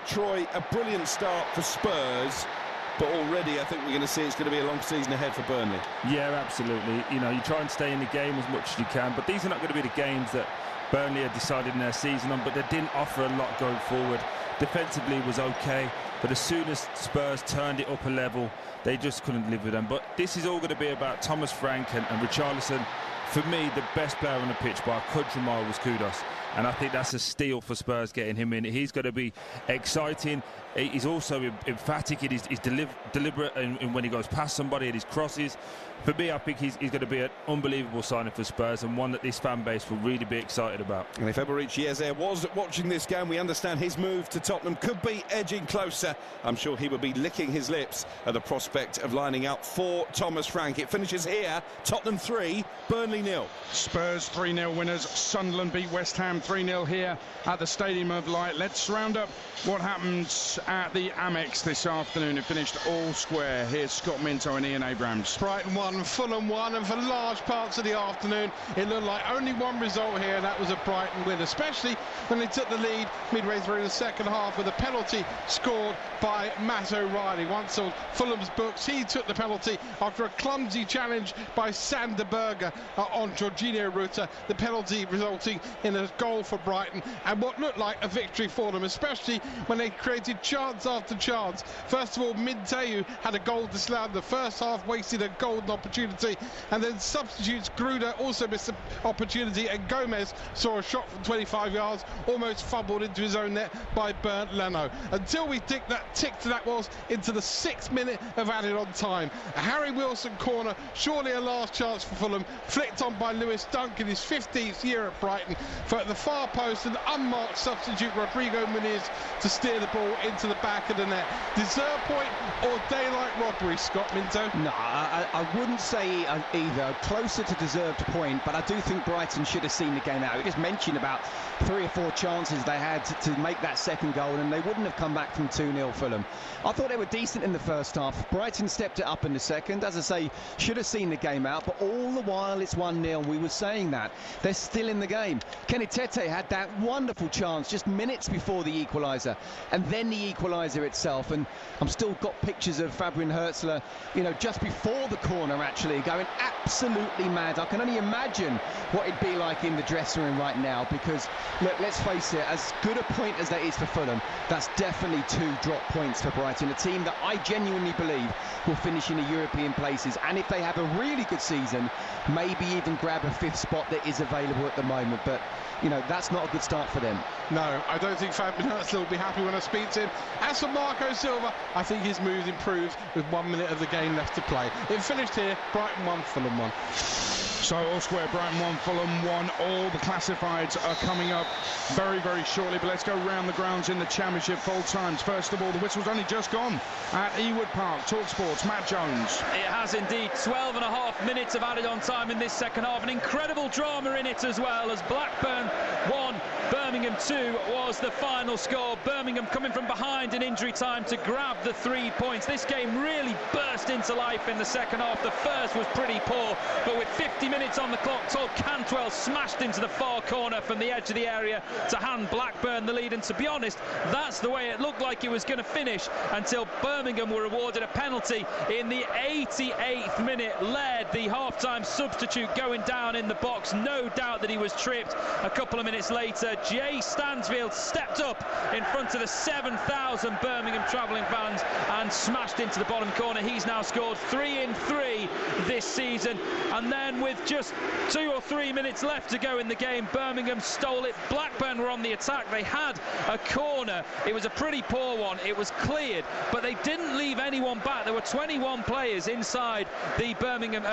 Troy, a brilliant start for Spurs, but already I think we're going to see it's going to be a long season ahead for Burnley. Yeah, absolutely. You know, you try and stay in the game as much as you can, but these are not going to be the games that Burnley had decided in their season on, but they didn't offer a lot going forward. Defensively was okay, but as soon as Spurs turned it up a level, they just couldn't live with them. But this is all going to be about Thomas Frank and Richarlison. For me, the best player on the pitch by a country mile was Kudus, and I think that's a steal for Spurs getting him in. He's going to be exciting. He's also emphatic. He's deliberate in when he goes past somebody and his crosses. For me, I think he's going to be an unbelievable signing for Spurs, and one that this fan base will really be excited about. And if Eberechi Eze was watching this game, we understand his move to Tottenham could be edging closer. I'm sure he would be licking his lips at the prospect of lining up for Thomas Frank. It finishes here. Tottenham 3, Burnley 0. Spurs 3-0 winners. Sunderland beat West Ham 3-0 here at the Stadium of Light. Let's round up what happens at the Amex this afternoon. It finished all square. Here's Scott Minto and Ian Abrams. Brighton 1, Fulham 1, and for large parts of the afternoon it looked like only one result here, and that was a Brighton win, especially when they took the lead midway through the second half with a penalty scored by Matt O'Reilly. Once on Fulham's books, he took the penalty after a clumsy challenge by Sander Berge on Jorginho Ruta, the penalty resulting in a goal for Brighton and what looked like a victory for them, especially when they created chance after chance. First of all, Minteu had a goal disallowed in the first half, wasted a golden opportunity, and then substitutes Gruda also missed the opportunity, and Gomez saw a shot from 25 yards almost fumbled into his own net by Bernd Leno, until we ticked that was into the 6th minute of added on time. A Harry Wilson corner, surely a last chance for Fulham, flicked on by Lewis Dunk in his 15th year at Brighton for at the far post, an unmarked substitute Rodrigo Muniz to steer the ball into the back of the net. Deserved point or daylight robbery, Scott Minto? No, I wouldn't say either. Closer to deserved point, but I do think Brighton should have seen the game out. You just mentioned about 3 or 4 chances they had to make that second goal, and they wouldn't have come back from 2-0 Fulham. I thought they were decent in the first half. Brighton stepped it up in the second. As I say, should have seen the game out, but all the while it's 1-0. We were saying that. They're still in the game. Kenny Tete had that wonderful chance just minutes before the equaliser, and then the equaliser itself. And I'm still got pictures of Fabian Hürzeler, you know, just before the corner actually, going absolutely mad. I can only imagine what it'd be like in the dressing room right now, because look, let's face it, as good a point as that is for Fulham, that's definitely 2 drop points for Brighton, a team that I genuinely believe will finish in the European places, and if they have a really good season, maybe even grab a 5th spot that is available at the moment. But you know, that's not a good start for them. No, I don't think Fabian Hürzeler will be happy when I speak to him. As for Marco Silva, I think his moves improved with 1 minute of the game left to play. It finished here, Brighton 1, Fulham 1. So all square, Brighton 1, Fulham 1. All the classifieds are coming up very, very shortly. But let's go round the grounds in the Championship full times. First of all, the whistle's only just gone at Ewood Park. Talk Sports, Matt Jones. It has indeed. 12.5 minutes of added on time in this second half. An incredible drama in it as well, as Blackburn 1, Birmingham 2 was the final score. Birmingham coming from behind in injury time to grab the 3 points. This game really burst into life in the second half. The first was pretty poor, but with 50 minutes on the clock, Todd Cantwell smashed into the far corner from the edge of the area to hand Blackburn the lead. And to be honest, that's the way it looked like it was going to finish until Birmingham were awarded a penalty in the 88th minute. Laird, the half-time substitute, going down in the box. No doubt that he was tripped. A couple of minutes later, Jay Stansfield stepped up in front of the 7,000 Birmingham travelling fans and smashed into the bottom corner. He's now scored 3 in 3 this season. And then with just 2 or 3 minutes left to go in the game, Birmingham stole it. Blackburn were on the attack. They had a corner. It was a pretty poor one. It was cleared, but they didn't leave anyone back. There were 21 players inside the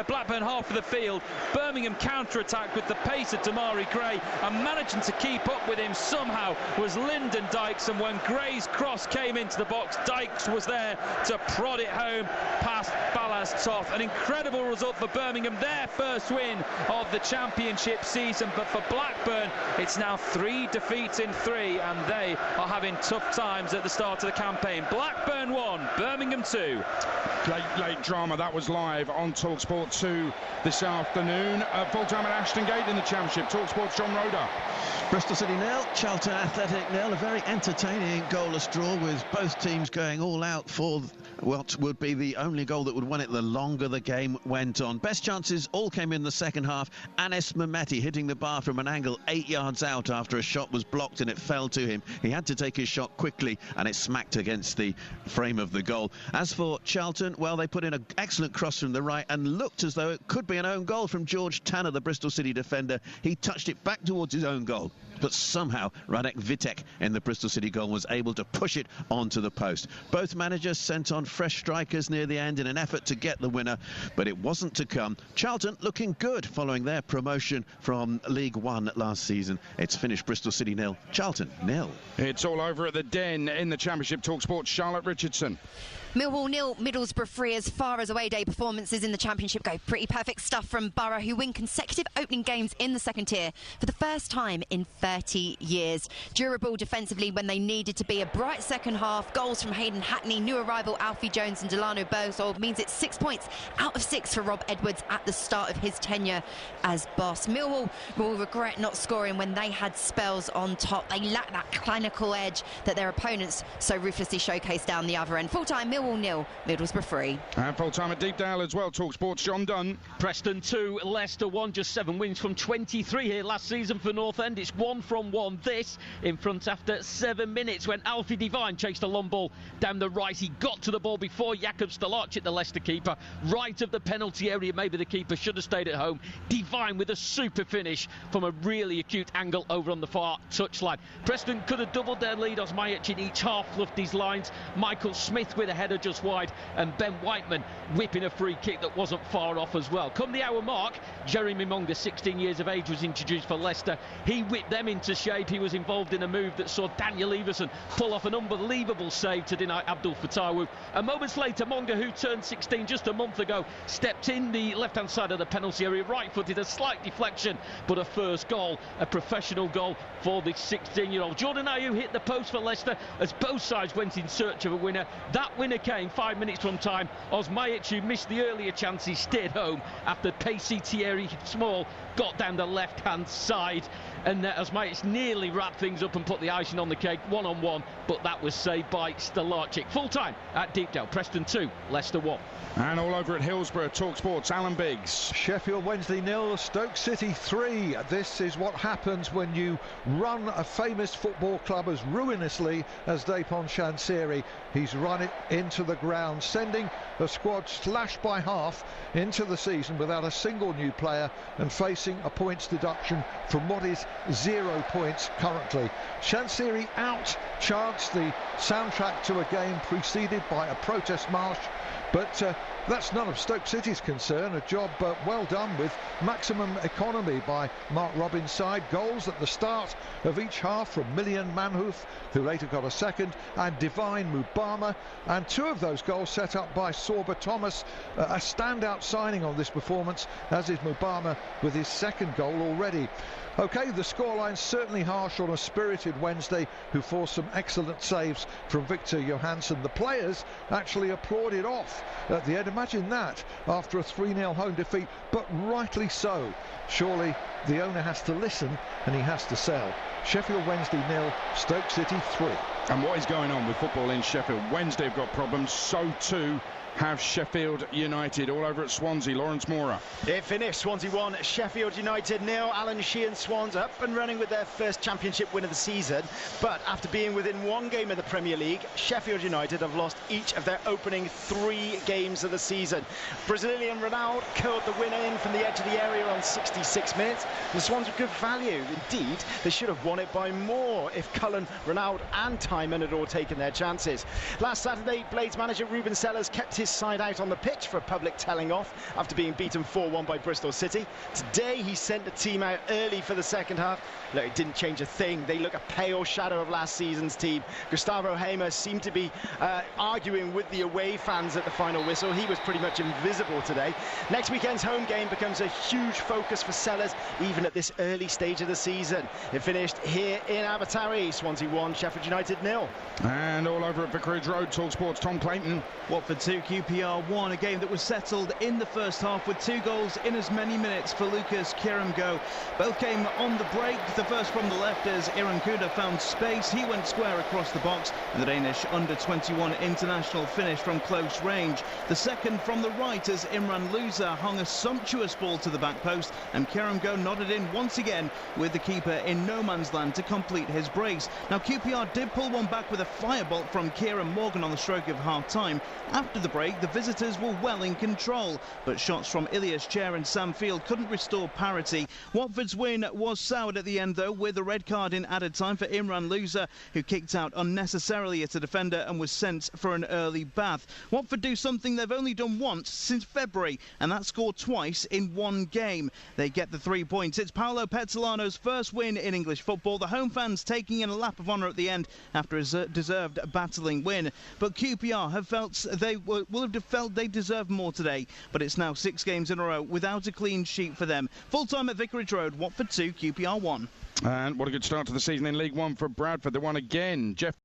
Blackburn half of the field. Birmingham counter-attacked with the pace of Damari Gray, and managing to keep up with him somehow was Lyndon Dykes, and when Gray's cross came into the box, Dykes was there to prod it home past Balaz Toth. An incredible result for Birmingham, their first win of the championship season, but for Blackburn it's now 3 defeats in 3, and they are having tough times at the start of the campaign. Blackburn 1, Birmingham 2. Late drama, that was live on TalkSport 2 this afternoon. Full-time at Ashton Gate in the championship. TalkSport's John Roder. Bristol City 0, Charlton Athletic 0. A very entertaining goalless draw with both teams going all out for what would be the only goal that would win it the longer the game went on. Best chances all came in the second half. Anis Mehmeti hitting the bar from an angle 8 yards out after a shot was blocked and it fell to him. He had to take his shot quickly and it smacked against the frame of the goal. As for Charlton, well, they put in an excellent cross from the right and looked as though it could be an own goal from George Tanner, the Bristol City defender. He touched it back towards his own goal, but somehow Radek Vitek in the Bristol City goal was able to push it onto the post. Both managers sent on fresh strikers near the end in an effort to get the winner, but it wasn't to come. Charlton looking good following their promotion from League One last season. It's finished Bristol City 0, Charlton 0. It's all over at the Den in the championship. TalkSport, Charlotte Richardson. Millwall 0, Middlesbrough 3. As far as away day performances in the championship go, pretty perfect stuff from Borough, who win consecutive opening games in the second tier for the first time in 30 years. Durable defensively when they needed to be. A bright second half. Goals from Hayden Hackney, new arrival Alfie Jones and Delano Bergsold means it's 6 points out of 6 for Rob Edwards at the start of his tenure as boss. Millwall will regret not scoring when they had spells on top. They lack that clinical edge that their opponents so ruthlessly showcased down the other end. Full-time, Millwall 0, Middlesbrough 3. And full-time at Deepdale as well. TalkSport's John Dunn. Preston 2, Leicester 1. Just 7 wins from 23 here last season for North End. It's 1 from 1. This in front after 7 minutes when Alfie Devine chased a long ball down the right. He got to the ball before Jakub Stolacic, the Leicester keeper, right of the penalty area. Maybe the keeper should have stayed at home. Devine with a super finish from a really acute angle over on the far touchline. Preston could have doubled their lead. Osmajic in each half fluffed his lines. Michael Smith with a header just wide, and Ben Whiteman whipping a free kick that wasn't far off as well. Come the hour mark, Jeremy Monga, 16 years of age, was introduced for Leicester. He whipped them into shape. He was involved in a move that saw Daniel Everson pull off an unbelievable save to deny Abdul Fatawu. And moments later, Monga, who turned 16 just a month ago, stepped in the left-hand side of the penalty area, right-footed, a slight deflection, but a first goal, a professional goal for the 16-year-old. Jordan Ayew hit the post for Leicester as both sides went in search of a winner. That winner came 5 minutes from time. Osmajic, who missed the earlier chances, stayed home after pacey Thierry Small got down the left-hand side, and Osmajic nearly wrapped things up and put the icing on the cake, 1-on-1, but that was saved by Stolacic. Full-time at Deepdale, Preston 2, Leicester 1. And all over at Hillsborough, TalkSport's Alan Biggs. Sheffield Wednesday 0, Stoke City 3. This is what happens when you run a famous football club as ruinously as Dejphon Chansiri. He's run it into the ground, sending a squad slashed by half into the season without a single new player and facing a points deduction from what is 0 points currently. Chansiri out chants the soundtrack to a game preceded by a protest march, but that's none of Stoke City's concern. A job well done with maximum economy by Mark Robins' side. Goals at the start of each half from Millian Manhoof, who later got a second, and Divine Mubama, and 2 of those goals set up by Sorba Thomas. A standout signing on this performance, as is Mubama with his second goal already. OK, the scoreline's certainly harsh on a spirited Wednesday who forced some excellent saves from Victor Johansson. The players actually applauded off at the end. Imagine that after a 3-0 home defeat, but rightly so. Surely the owner has to listen and he has to sell. Sheffield Wednesday 0, Stoke City 3. And what is going on with football in Sheffield? Wednesday have got problems, so too have Sheffield United. All over at Swansea, Lawrence Mora. It finished Swansea 1, Sheffield United 0. Alan Sheehan Swans up and running with their first championship win of the season, but after being within 1 game of the Premier League, Sheffield United have lost each of their opening 3 games of the season. Brazilian Ronaldo curled the winner in from the edge of the area on 66 minutes. The Swans were good value. Indeed, they should have won it by more if Cullen, Ronaldo and Timon had all taken their chances. Last Saturday, Blades manager Ruben Sellers kept his his side out on the pitch for a public telling off after being beaten 4-1 by Bristol City. Today he sent the team out early for the second half. Look, it didn't change a thing. They look a pale shadow of last season's team. Gustavo Hamer seemed to be arguing with the away fans at the final whistle. He was pretty much invisible today. Next weekend's home game becomes a huge focus for Sellers, even at this early stage of the season. It finished here in Abertary. Swansea 1, Sheffield United 0. And all over at Vicarage Road, TalkSport's Tom Clayton. Watford 2, QPR 1, a game that was settled in the first half with 2 goals in as many minutes for Lucas Kiramgo. Both came on the break, the first from the left as Iran Kuda found space. He went square across the box, and the Danish under-21 international finished from close range. The second from the right as Imran Louza hung a sumptuous ball to the back post, and Kiramgo nodded in once again with the keeper in no man's land to complete his brace. Now QPR did pull one back with a firebolt from Kieran Morgan on the stroke of half-time. After the break, the visitors were well in control, but shots from Ilias Chair and Sam Field couldn't restore parity. Watford's win was soured at the end, though, with a red card in added time for Imran Louza, who kicked out unnecessarily at a defender and was sent for an early bath. Watford do something they've only done once since February, and that's scored twice in one game. They get the 3 points. It's Paolo Pezzolano's first win in English football. The home fans taking in a lap of honour at the end after a deserved battling win. But QPR have felt they deserve more today. But it's now 6 games in a row without a clean sheet for them. Full time at Vicarage Road, Watford 2, QPR 1. And what a good start to the season in League One for Bradford. They won again. Jeff.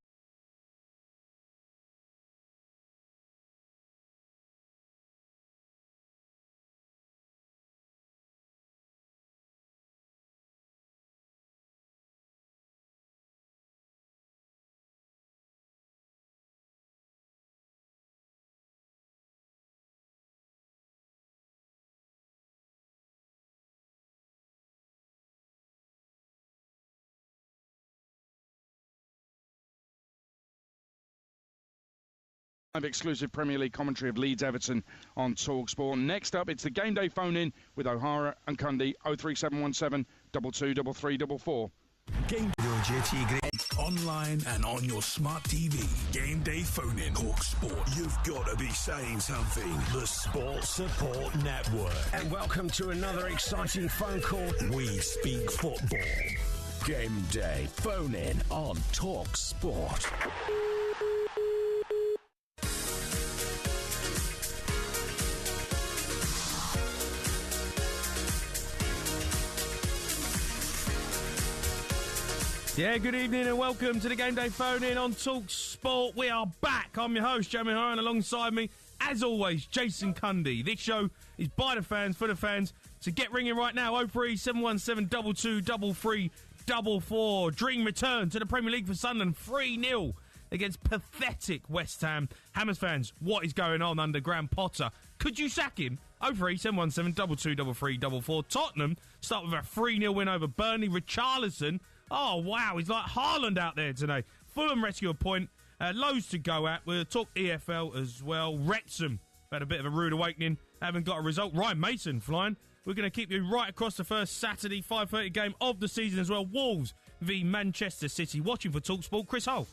Exclusive Premier League commentary of Leeds Everton on TalkSport. Next up, it's the game day phone-in with O'Hara and Cundy, 03717 223344. Game online and on your smart TV. Game day phone-in. TalkSport. You've got to be saying something. The Sport Support Network. And welcome to another exciting phone call. We speak football. Game day phone-in on TalkSport. Yeah, good evening and welcome to the Game Day Phone-In on TalkSport. We are back. I'm your host, Jamie O'Hara, and alongside me, as always, Jason Cundy. This show is by the fans, for the fans. So get ringing right now, 03717 223344. Dream return to the Premier League for Sunderland, 3-0 against pathetic West Ham. Hammers fans, what is going on under Graham Potter? Could you sack him? 03717 223344. Tottenham start with a 3-0 win over Burnley. Richarlison, oh, wow, he's like Haaland out there today. Fulham rescue a point. Loads to go at. We'll talk EFL as well. Wrexham had a bit of a rude awakening. Haven't got a result. Ryan Mason flying. We're going to keep you right across the first Saturday 5:30 game of the season as well. Wolves v Manchester City. Watching for TalkSport, Chris Hull.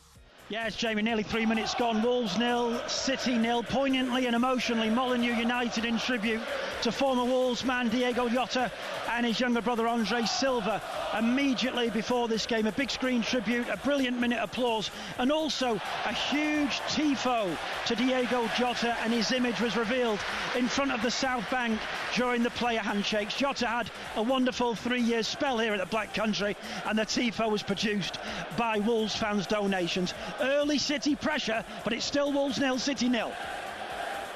Yes, Jamie, nearly 3 minutes gone. Wolves 0, City 0. Poignantly and emotionally, Molineux United in tribute to former Wolves man Diego Jota and his younger brother Andre Silva. Immediately before this game, a big screen tribute, a brilliant minute applause, and also a huge tifo to Diego Jota, and his image was revealed in front of the South Bank during the player handshakes. Jota had a wonderful 3-year spell here at the Black Country, and the tifo was produced by Wolves fans' donations. Early City pressure, but it's still Wolves 0, City 0.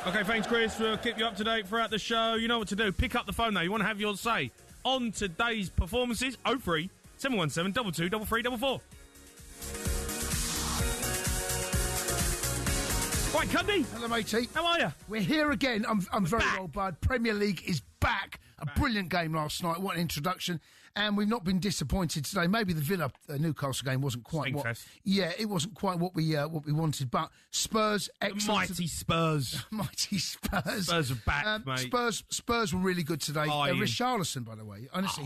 OK, thanks, Chris. We'll keep you up to date throughout the show. You know what to do. Pick up the phone, though. You want to have your say on today's performances. 03717 223344. Right, Cundy. Hello, matey. How are you? We're here again. I'm very well, bud. Premier League is back. A brilliant game last night. What an introduction. And we've not been disappointed today. Maybe the Villa Newcastle game wasn't quite it wasn't quite what we wanted. But Spurs, excellent. Mighty Spurs. Mighty Spurs. Spurs are back, mate. Spurs were really good today. Richarlison, by the way, honestly,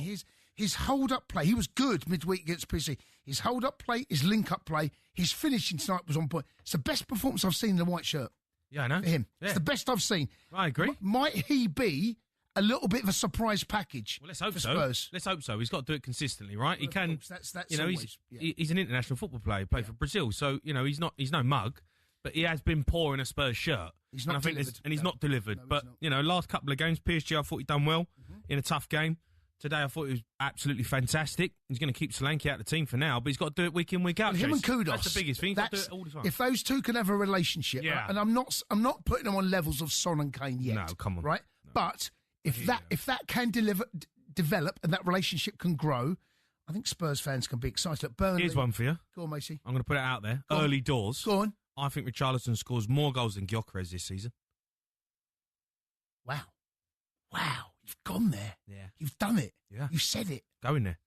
his hold-up play, he was good midweek against PC. His hold-up play, his link-up play, his finishing tonight was on point. It's the best performance I've seen in the white shirt. Yeah, I know. For him. Yeah. It's the best I've seen. I agree. Might he be a little bit of a surprise package? Well, let's hope for so. Spurs? Let's hope so. He's got to do it consistently, right? He can. That's you know, always, he's an international football player. He played for Brazil, so you know he's no mug, but he has been poor in a Spurs shirt. He's not delivered. He's not delivered. But you know, last couple of games, PSG, I thought he'd done well in a tough game. Today, I thought he was absolutely fantastic. He's going to keep Solanke out of the team for now, but he's got to do it week in, week out. Well, him and Kudos. That's the biggest thing. He's got to do it all the time. If those two can have a relationship, Yeah. and I'm not putting them on levels of Son and Kane yet. No, come on. Right? No. But if that can develop and that relationship can grow, I think Spurs fans can be excited. At Burnley. Here's one for you. Go on, Macy. I'm going to put it out there. Go Early on. doors. Go on. I think Richarlison scores more goals than Gyökeres this season. Wow. You've gone there. Yeah. You've done it. Yeah. You said it. Go in there.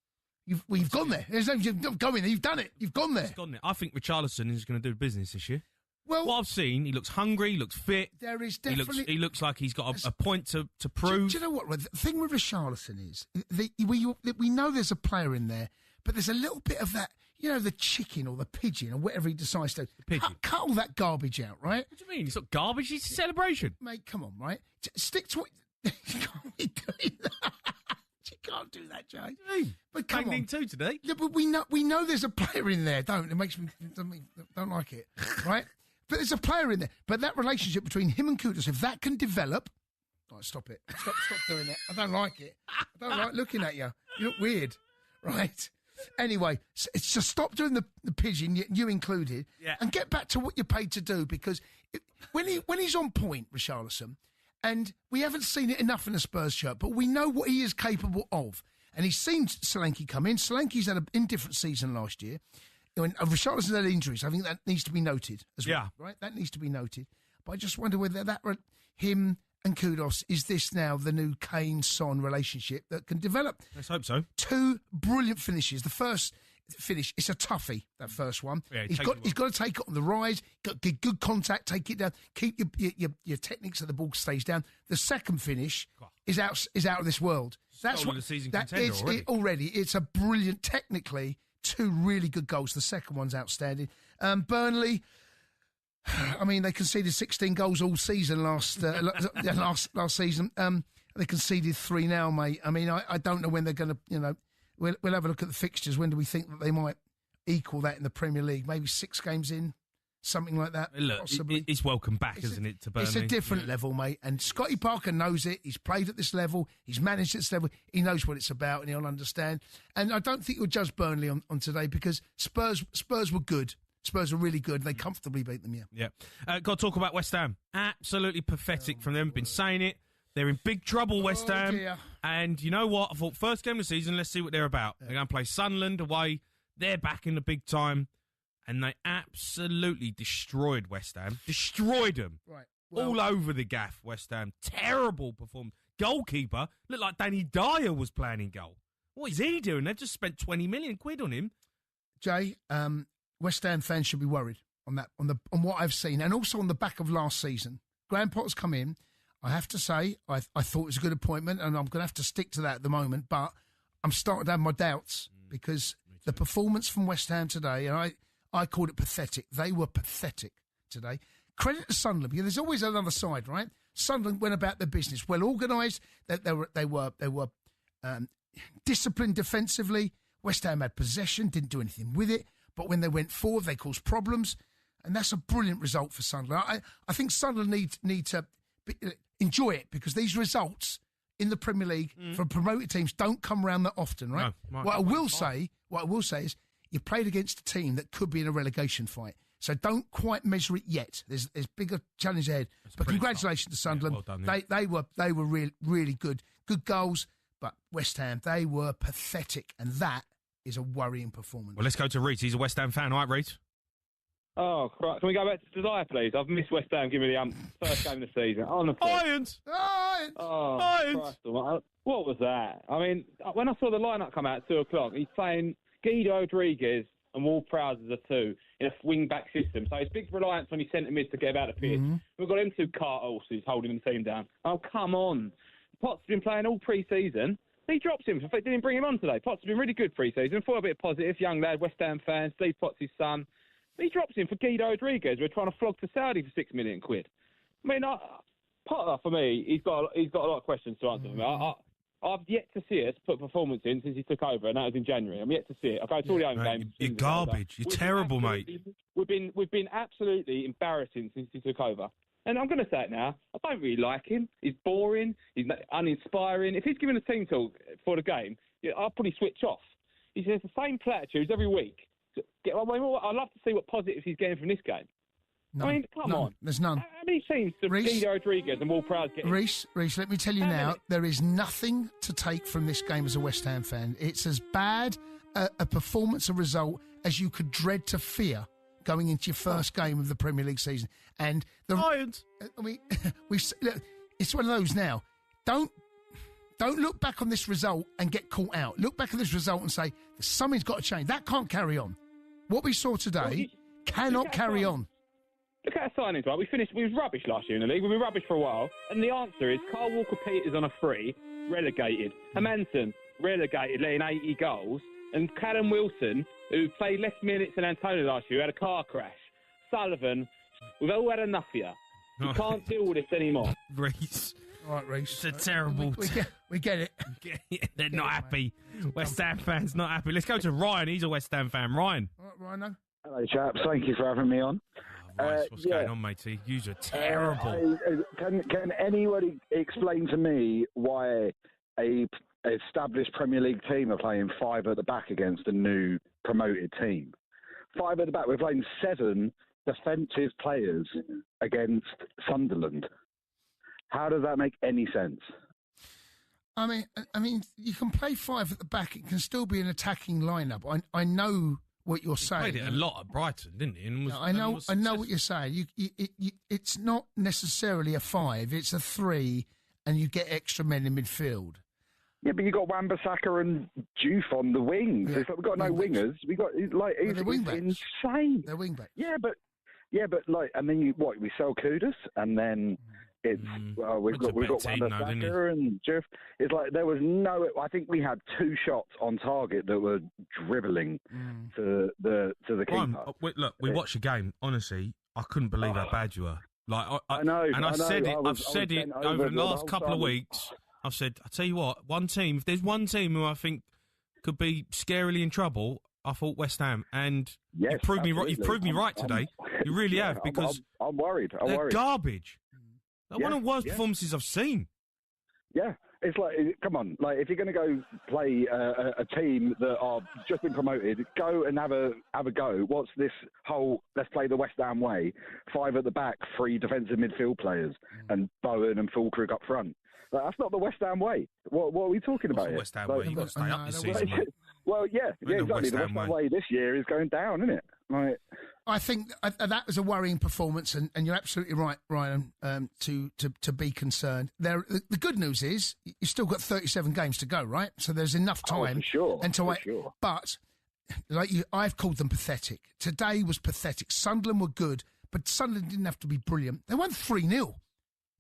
You've gone there. There's no going there. You've done it. You've gone there. He's gone there. I think Richarlison is going to do business this year. Well, what I've seen, he looks hungry, he looks fit. There is definitely... He looks like he's got a point to prove. Do you know what? The thing with Richarlison is, we know there's a player in there, but there's a little bit of that, you know, the chicken or the pigeon or whatever he decides to do. Cut all that garbage out, right? What do you mean? It's not garbage, it's a celebration. Mate, come on, right? Stick to what... You can't be doing that. You can't do that, Jay. But come on. Too today. Yeah, but we know there's a player in there, don't like it, right? But there's a player in there. But that relationship between him and Kudos, if that can develop... Right, stop it. Stop doing it. I don't like it. I don't like looking at you. You look weird, right? Anyway, it's just stop doing the pigeon, you included, and get back to what you're paid to do, because when he's on point, Richarlison, and we haven't seen it enough in a Spurs shirt, but we know what he is capable of. And he's seen Solanke come in. Solanke's had an indifferent season last year. When Richarlison had injuries, I think that needs to be noted as well. Right? That needs to be noted. But I just wonder whether him and Kudos, is this now the new Kane-Son relationship that can develop? Let's hope so. Two brilliant finishes. The first finish, it's a toughie, that first one. Yeah, he's got to take it on the rise, get good contact, take it down, keep your techniques so the ball stays down. The second finish is out of this world. That's what the season contender already. It's a brilliant, technically, two really good goals. The second one's outstanding. Burnley, I mean, they conceded 16 goals all season last season. They conceded 3 now, mate. I mean, I don't know when they're going to, you know, we'll have a look at the fixtures. When do we think that they might equal that in the Premier League? Maybe 6 games in, something like that. Look, possibly. It's welcome back, isn't it, to Burnley? It's a different level, mate. And Scotty Parker knows it. He's played at this level. He's managed at this level. He knows what it's about, and he'll understand. And I don't think you'll judge Burnley on today, because Spurs were good. Spurs were really good. They comfortably beat them, Yeah. Got to talk about West Ham. Absolutely pathetic from them. Been saying it. They're in big trouble, West Ham. Dear. And you know what? I thought first game of the season, let's see what they're about. They're going to play Sunderland away. They're back in the big time. And they absolutely destroyed West Ham. Destroyed them. Right. All over the gaff, West Ham. Terrible performance. Goalkeeper looked like Danny Dyer was playing in goal. What is he doing? They've just spent 20 million quid on him. Jay, West Ham fans should be worried on that, on what I've seen, and also on the back of last season. Graham Potter's come in. I have to say, I thought it was a good appointment, and I'm going to have to stick to that at the moment. But I'm starting to have my doubts, because the performance from West Ham today, and I called it pathetic. They were pathetic today. Credit to Sunderland, because there's always another side, right? Sunderland went about their business, well organised. They were disciplined defensively. West Ham had possession, didn't do anything with it. But when they went forward, they caused problems. And that's a brilliant result for Sunderland. I think Sunderland need to enjoy it, because these results in the Premier League from promoted teams don't come around that often, right? No, What I will say is you played against a team that could be in a relegation fight. So don't quite measure it yet. There's bigger challenge ahead. But congratulations to Sunderland. Yeah, well done, yeah. They were really, really good. Good goals. But West Ham, they were pathetic. And that is a worrying performance. Well, let's go to Reece. He's a West Ham fan. All right, Reece? Oh, Christ. Can we go back to Desire, please? I've missed West Ham. Give me the first game of the season. Irons! Oh, Irons! Christ. What was that? I mean, when I saw the lineup come out at 2 o'clock, he's playing Guido Rodriguez and Ward-Prowse as a 2 in a wing-back system. So it's big reliance on his centre mid to get about the pitch. Mm-hmm. We've got him 2 cart horses holding the team down. Oh, come on. Potts has been playing all pre-season. He drops him. Didn't bring him on today. Potts has been really good pre-season. For a bit of positive, young lad, West Ham fan, Steve Potts' son. He drops him for Guido Rodriguez. We're trying to flog to Saudi for 6 million quid. I mean, Potter, for me, he's got a lot of questions to answer for me. I've yet to see us put performance in since he took over, and that was in January. I'm yet to see it. I go to all the home games. You're garbage. You're terrible, mate. We've been absolutely embarrassing since he took over. And I'm going to say it now. I don't really like him. He's boring. He's uninspiring. If he's given a team talk for the game, I'll probably switch off. He says the same platitudes every week. I'd love to see what positives he's getting from this game. No, I mean, come on. There's none. How many teams do Guido Rodriguez and Will Prowse get? Reece, let me tell you now, there is nothing to take from this game as a West Ham fan. It's as bad a performance, a result, as you could dread to fear going into your first game of the Premier League season. And the Lions. Look, it's one of those now. Don't look back on this result and get caught out. Look back at this result and say, something's got to change. That can't carry on. What we saw today cannot carry on. Look at our signings, right? We was rubbish last year in the league. We were rubbish for a while. And the answer is Carl Walker-Peters on a free, relegated. Hermansen, relegated, letting 80 goals. And Callum Wilson, who played less minutes than Antonio last year, had a car crash. Sullivan, we've all had enough here. We can't deal with this anymore. Reece. All right, Reece. It's a terrible... We get it. They're not happy. West Ham fans not happy. Let's go to Ryan. He's a West Ham fan. Ryan. All right, Ryan. Hello, chaps. Thank you for having me on. What's going on, matey? You are terrible. Can anybody explain to me why a established Premier League team are playing 5 at the back against a new promoted team? 5 at the back. We're playing 7 defensive players against Sunderland. How does that make any sense? I mean, you can play 5 at the back. It can still be an attacking lineup. I know what you're saying. Played it a lot at Brighton, didn't he? And I know what you're saying. It's not necessarily a 5. It's a 3, and you get extra men in midfield. Yeah, but you got Wan-Bissaka and Juve on the wings. Yeah. It's like we've got no wingers. We got it's insane. They're wing backs. Yeah, but and then we sell Kudus, and then it's we've got Wan-Bissaka and Juve. It's like there was no. I think we had 2 shots on target that were dribbling to the keeper. Look, we watched the game. Honestly, I couldn't believe how bad you were. Like I know, and I said it. I've said it over the last couple of weeks. I've said, I tell you what, one team. If there's one team who I think could be scarily in trouble, I thought West Ham, and yes, you've proved me right. You've proved me right today. You really have, because I'm worried. They're garbage. One of the worst performances I've seen. Yeah, it's like, come on, like if you're going to go play a team that are just been promoted, go and have a go. What's this whole let's play the West Ham way? 5 at the back, 3 defensive midfield players, and Bowen and Fulkrug up front. Like, that's not the West Ham way. What are we talking about here? West Ham way. You've got to stay up this season. Well, yeah, exactly. The West Ham way this year is going down, isn't it? Like, I think that was a worrying performance, and you're absolutely right, Ryan, to be concerned. The good news is you've still got 37 games to go, right? So there's enough time. For sure. And sure. But I've called them pathetic. Today was pathetic. Sunderland were good, but Sunderland didn't have to be brilliant. They won 3-0.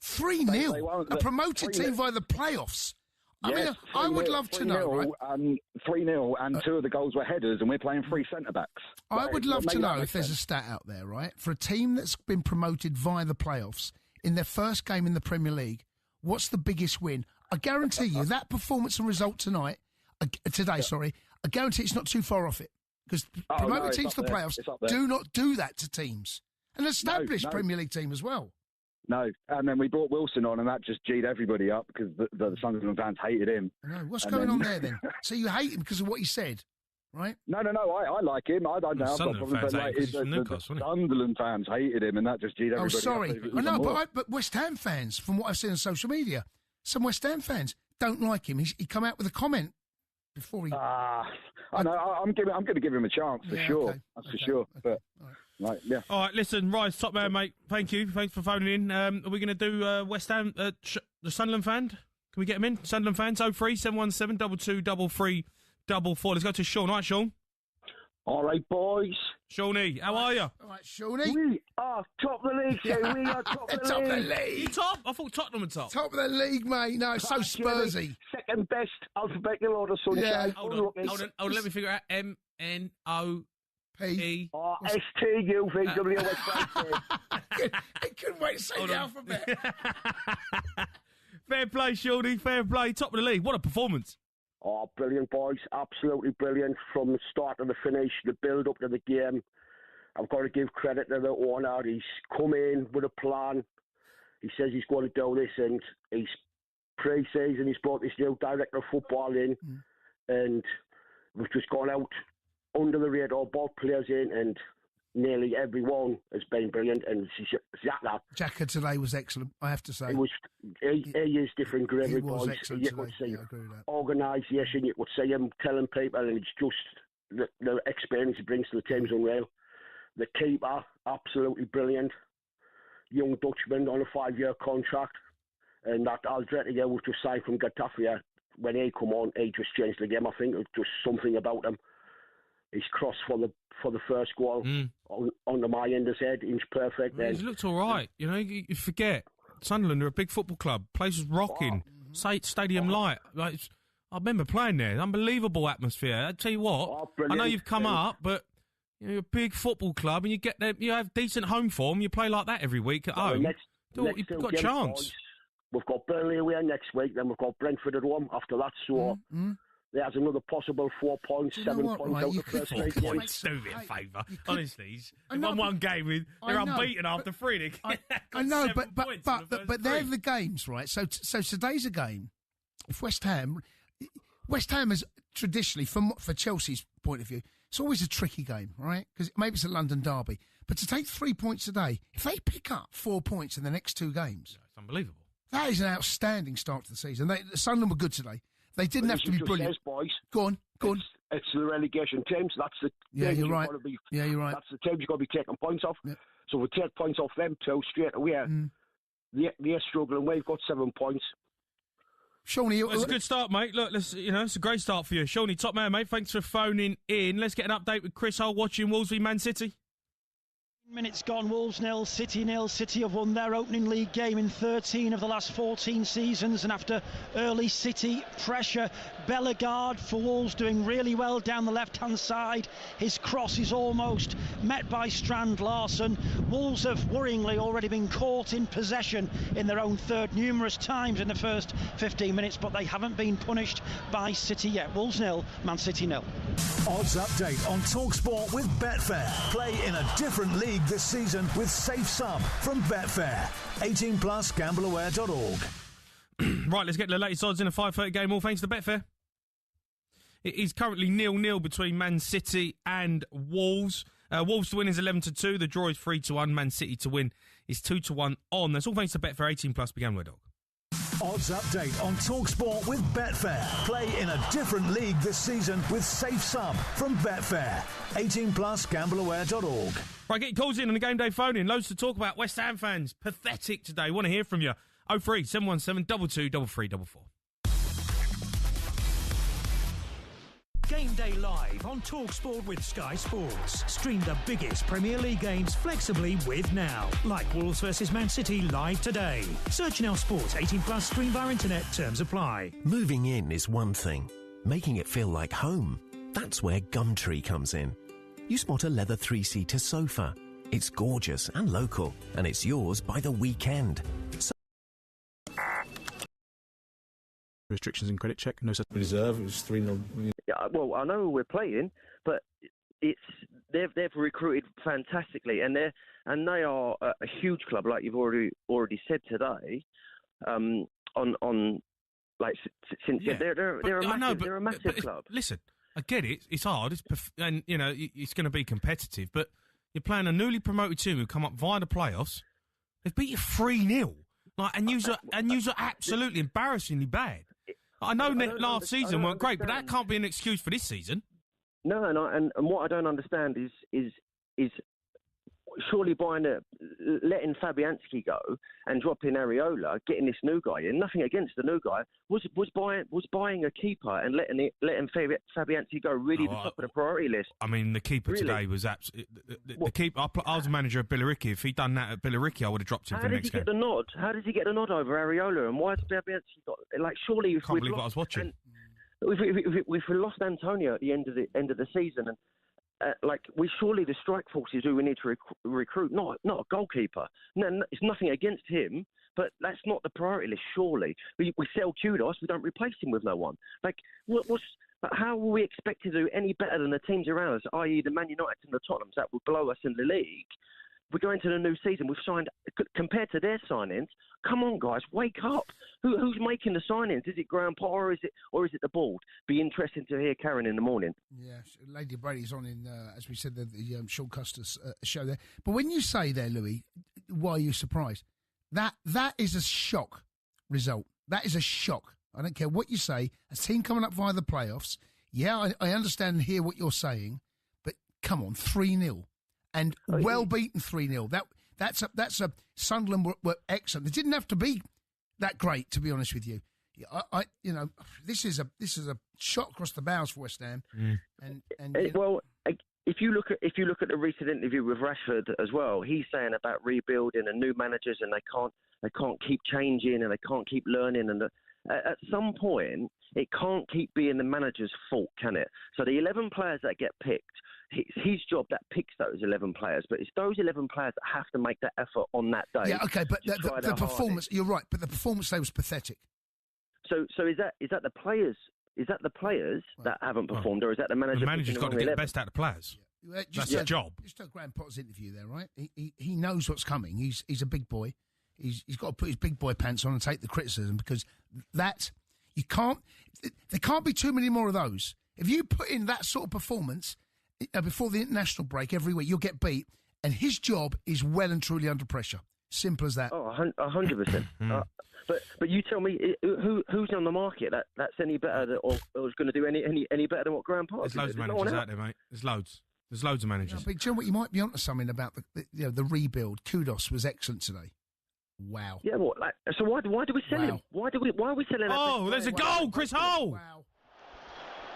3-0. A promoted team via the playoffs. I mean, I would love to know, right? 3-0, and 2 of the goals were headers, and we're playing 3 centre-backs. I would love to know if there's a stat out there, right? For a team that's been promoted via the playoffs, in their first game in the Premier League, what's the biggest win? I guarantee you that performance and result today, I guarantee it's not too far off it. Because promoted teams to the playoffs do not do that to teams. An established Premier League team as well. No, and then we brought Wilson on, and that just G'd everybody up because the Sunderland fans hated him. I know. What's going on there then? So you hate him because of what he said, right? No. I like him. I don't know. The Sunderland fans hated him, and that just G'd everybody up. Oh, sorry. I know, but West Ham fans, from what I've seen on social media, some West Ham fans don't like him. He come out with a comment before he... I know. I'm going to give him a chance for sure. Okay. That's for sure. But... Right, yeah. All right, listen, Rise, top man, mate. Thank you. Thanks for phoning in. Are we going to do West Ham, the Sunderland fan? Can we get him in? Sunderland fans, 03717 22 334. Let's go to Sean. All right, Sean. All right, boys. Shawnee, how are you? All right, Shawnee. We are top of the league, so we are top of the league. Top of the league. You top? I thought Tottenham were top. Top of the league, mate. No, it's so Spursy. Second best alphabetical order, sunshine. Hold on. Let me figure out. MNOP. P. Oh, S-T-U-V-W. I couldn't wait to say the alphabet. Fair play, Shawnee, fair play. Top of the league. What a performance. Oh, brilliant, boys. Absolutely brilliant. From the start to the finish, the build-up to the game. I've got to give credit to the owner. He's come in with a plan. He says he's going to do this, and he's pre-season, he's brought this new director of football in, and we've just gone out under the radar, brought players in, and nearly everyone has been brilliant. And Xhaka. Xhaka today was excellent, I have to say. He is different to He was everybody. excellent You today. could see Yeah, I agree with that. organisation, you could see him telling people, and it's just the experience he brings to the team's unreal. The keeper, absolutely brilliant. Young Dutchman on a 5-year contract. And that Aldrete was just signed from Getafe. When he come on, he just changed the game. I think it's just something about him. He's crossed for the first goal onto my end of his head, inch perfect. He looked all right. You know, you forget. Sunderland are a big football club. Place was rocking. Stadium light. Like, I remember playing there. Unbelievable atmosphere. I tell you what, I know you've come up, but you're a big football club, and you have decent home form. You play like that every week at home. You've got a chance. We've got Burnley away next week, then we've got Brentford at home after that. So there's another possible 4 points, 7 points out the first 3 games. Do me a favour. Honestly, they've won one game. They're unbeaten after 3. I know, but they're the games, right? So today's a game. If West Ham is traditionally, for Chelsea's point of view, it's always a tricky game, right? Because maybe it's a London derby. But to take 3 points today, if they pick up 4 points in the next 2 games, it's unbelievable. That is an outstanding start to the season. Sunderland were good today. They didn't have to be brilliant. Boys. Go on. It's the relegation teams. That's the yeah, you're right. You're right. That's the teams you've got to be taking points off. Yeah. So if we take points off them 2 straight away, they're struggling. We've got 7 points. Shawnee, it's a good start, mate. Look, it's a great start for you. Shawnee, top man, mate. Thanks for phoning in. Let's get an update with Chris Hull watching Wolves v Man City. Minutes gone, Wolves 0, City 0. City have won their opening league game in 13 of the last 14 seasons, and after early City pressure, Bellegarde for Wolves doing really well down the left-hand side. His cross is almost met by Strand Larsen. Wolves have worryingly already been caught in possession in their own third numerous times in the first 15 minutes, but they haven't been punished by City yet. Wolves 0, Man City 0. Odds update on TalkSport with Betfair. Play in a different league this season with Safe Sub from Betfair. 18 plus, gambleaware.org. Right, let's get the latest odds in a 5:30 game, all thanks to Betfair. It is currently 0-0 between Man City and Wolves. Wolves to win is 11-2. The draw is 3-1. Man City to win is 2-1 on. That's all thanks to Betfair. 18 plus, gambleaware.org. Odds update on TalkSport with Betfair. Play in a different league this season with Safe Sub from Betfair. 18 plus, gambleaware.org. Right, get your calls in on the game day phone in. Loads to talk about. West Ham fans, pathetic today. Want to hear from you. 03 717 22 3344. Game Day Live on TalkSport with Sky Sports. Stream the biggest Premier League games flexibly with Now. Like Wolves vs Man City live today. Search Now Sports. 18 plus, stream via internet. Terms apply. Moving in is one thing. Making it feel like home, that's where Gumtree comes in. You spot a leather 3-seater sofa. It's gorgeous and local, and it's yours by the weekend. Restrictions in credit check, no such reserve. It was 3-0. Yeah, well, I know who we're playing, but they've recruited fantastically, and they are a huge club, like you've already said today. They're a massive club. Listen, I get it. It's hard. And it's going to be competitive. But you're playing a newly promoted team who come up via the playoffs. They've beat you 3-0. And you're absolutely embarrassingly bad. I know last season weren't great, but that can't be an excuse for this season. No, and what I don't understand is surely letting Fabianski go and dropping Areola, getting this new guy in. Nothing against the new guy. Was buying a keeper and letting Fabianski go really the top of the priority list. I mean, the keeper today was absolutely the keeper. I was a manager of Billericay. If he'd done that at Billericay, I would have dropped him for the next game. How did he get the nod over Areola? And why has Fabianski got surely? Can't believe what I was watching. We've lost Antonio at the end of the season, surely the strike force is who we need to recruit, not a goalkeeper. No, it's nothing against him, but that's not the priority list. Surely we sell Kudos, we don't replace him with no one. How will we expect to do any better than the teams around us, i.e. the Man United and the Tottenhams that will blow us in the league? We're going to the new season. We've signed, compared to their signings, come on, guys, wake up. Who's making the signings? Is it Graham Potter or is it the board? Be interesting to hear Karen in the morning. Yeah, Lady Brady's on in, as we said, the Sean Custer's show there. But when you say there, Louis, why are you surprised? That is a shock result. That is a shock. I don't care what you say. A team coming up via the playoffs. Yeah, I understand and hear what you're saying, but come on, 3-0. And well beaten 3-0. That's a Sunderland were excellent. They didn't have to be that great, to be honest with you. This is a shot across the bows for West Ham. If you look at the recent interview with Rashford as well, he's saying about rebuilding and new managers, and they can't keep changing and they can't keep learning. And at some point, it can't keep being the manager's fault, can it? So the 11 players that get picked, it's his job that picks those 11 players, but it's those 11 players that have to make that effort on that day. Yeah, okay, but the performance, you're right, but the performance today was pathetic. So is that the players? Is that the players that haven't performed, or is that the manager? The manager's got to get the best out of the players. Yeah. That's his job. Just a Graham Potter's interview there, right? He knows what's coming. He's a big boy. He's got to put his big boy pants on and take the criticism, because there can't be too many more of those. If you put in that sort of performance before the international break every week, you'll get beat. And his job is well and truly under pressure. Simple as that. Oh, 100%. But you tell me who's on the market that's any better or is going to do any better than what Graham Potter did? There's loads of managers out there, mate. There's loads. There's loads of managers. But do you know what? You might be onto something about the rebuild. Kudos was excellent today. Wow. Yeah. So why do we sell him? Why are we selling him? Oh, there's a goal, Chris Hull. Wow.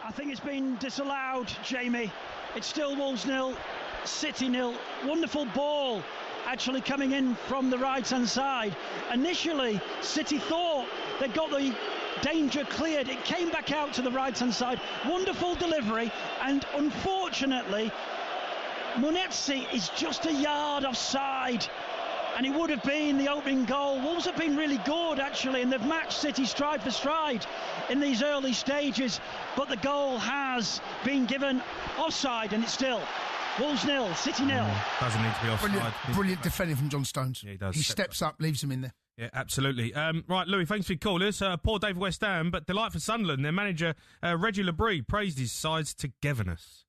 I think it's been disallowed, Jamie. It's still Wolves 0, City 0. Wonderful ball actually coming in from the right-hand side. Initially, City thought they got the danger cleared. It came back out to the right-hand side. Wonderful delivery, and unfortunately, Munetsi is just a yard offside. And it would have been the opening goal. Wolves have been really good, actually, and they've matched City stride for stride in these early stages. But the goal has been given offside, and it's still Wolves 0, City 0. Doesn't need to be offside. Brilliant defending from John Stones. Yeah, he does. He steps up, leaves him in there. Yeah, absolutely. Right, Louis, thanks for your call. It's poor day for West Ham, but delight for Sunderland. Their manager, Reggie Labrie, praised his side's togetherness.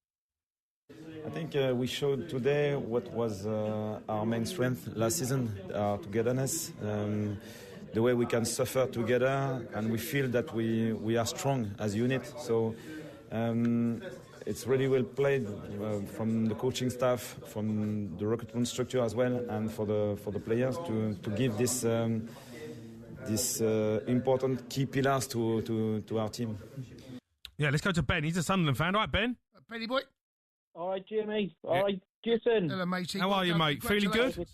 I think we showed today what was our main strength last season, our togetherness, the way we can suffer together, and we feel that we are strong as a unit. So it's really well played from the coaching staff, from the recruitment structure as well, and for the players to give this important key pillars to our team. Yeah, let's go to Ben. He's a Sunderland fan. All right, Ben? Benny boy. All right, Jimmy. All right, Jason. Hello, matey. How are you, mate? Feeling good?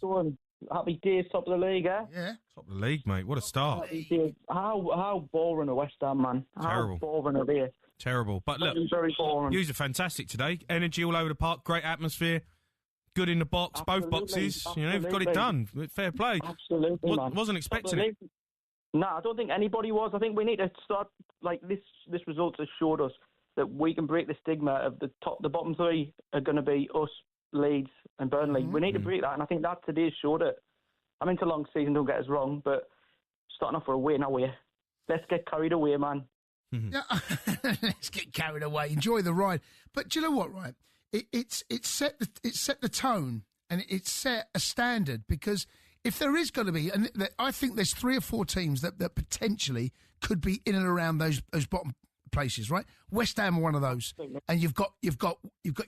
Happy days, top of the league, eh? Yeah. Top of the league, mate. What a start. How boring are West Ham, man? Terrible. How boring are they? Terrible. But look, very boring. You were fantastic today. Energy all over the park. Great atmosphere. Good in the box. Absolutely. Both boxes. You know, you've got it done. Fair play. Absolutely, man. Wasn't expecting it. No, I don't think anybody was. I think we need to start, like, this result has showed us that we can break the stigma of the bottom three are going to be us, Leeds and Burnley. We need to break that, and I think that today showed it. I mean, it's a long season, don't get us wrong, but starting off for a win away. Let's get carried away, man. Yeah, let's get carried away. Enjoy the ride. But do you know what, right? It set the tone, and it set a standard, because if there is going to be, and I think there's 3 or 4 teams that potentially could be in and around those bottom places, right? West Ham are one of those, and you've got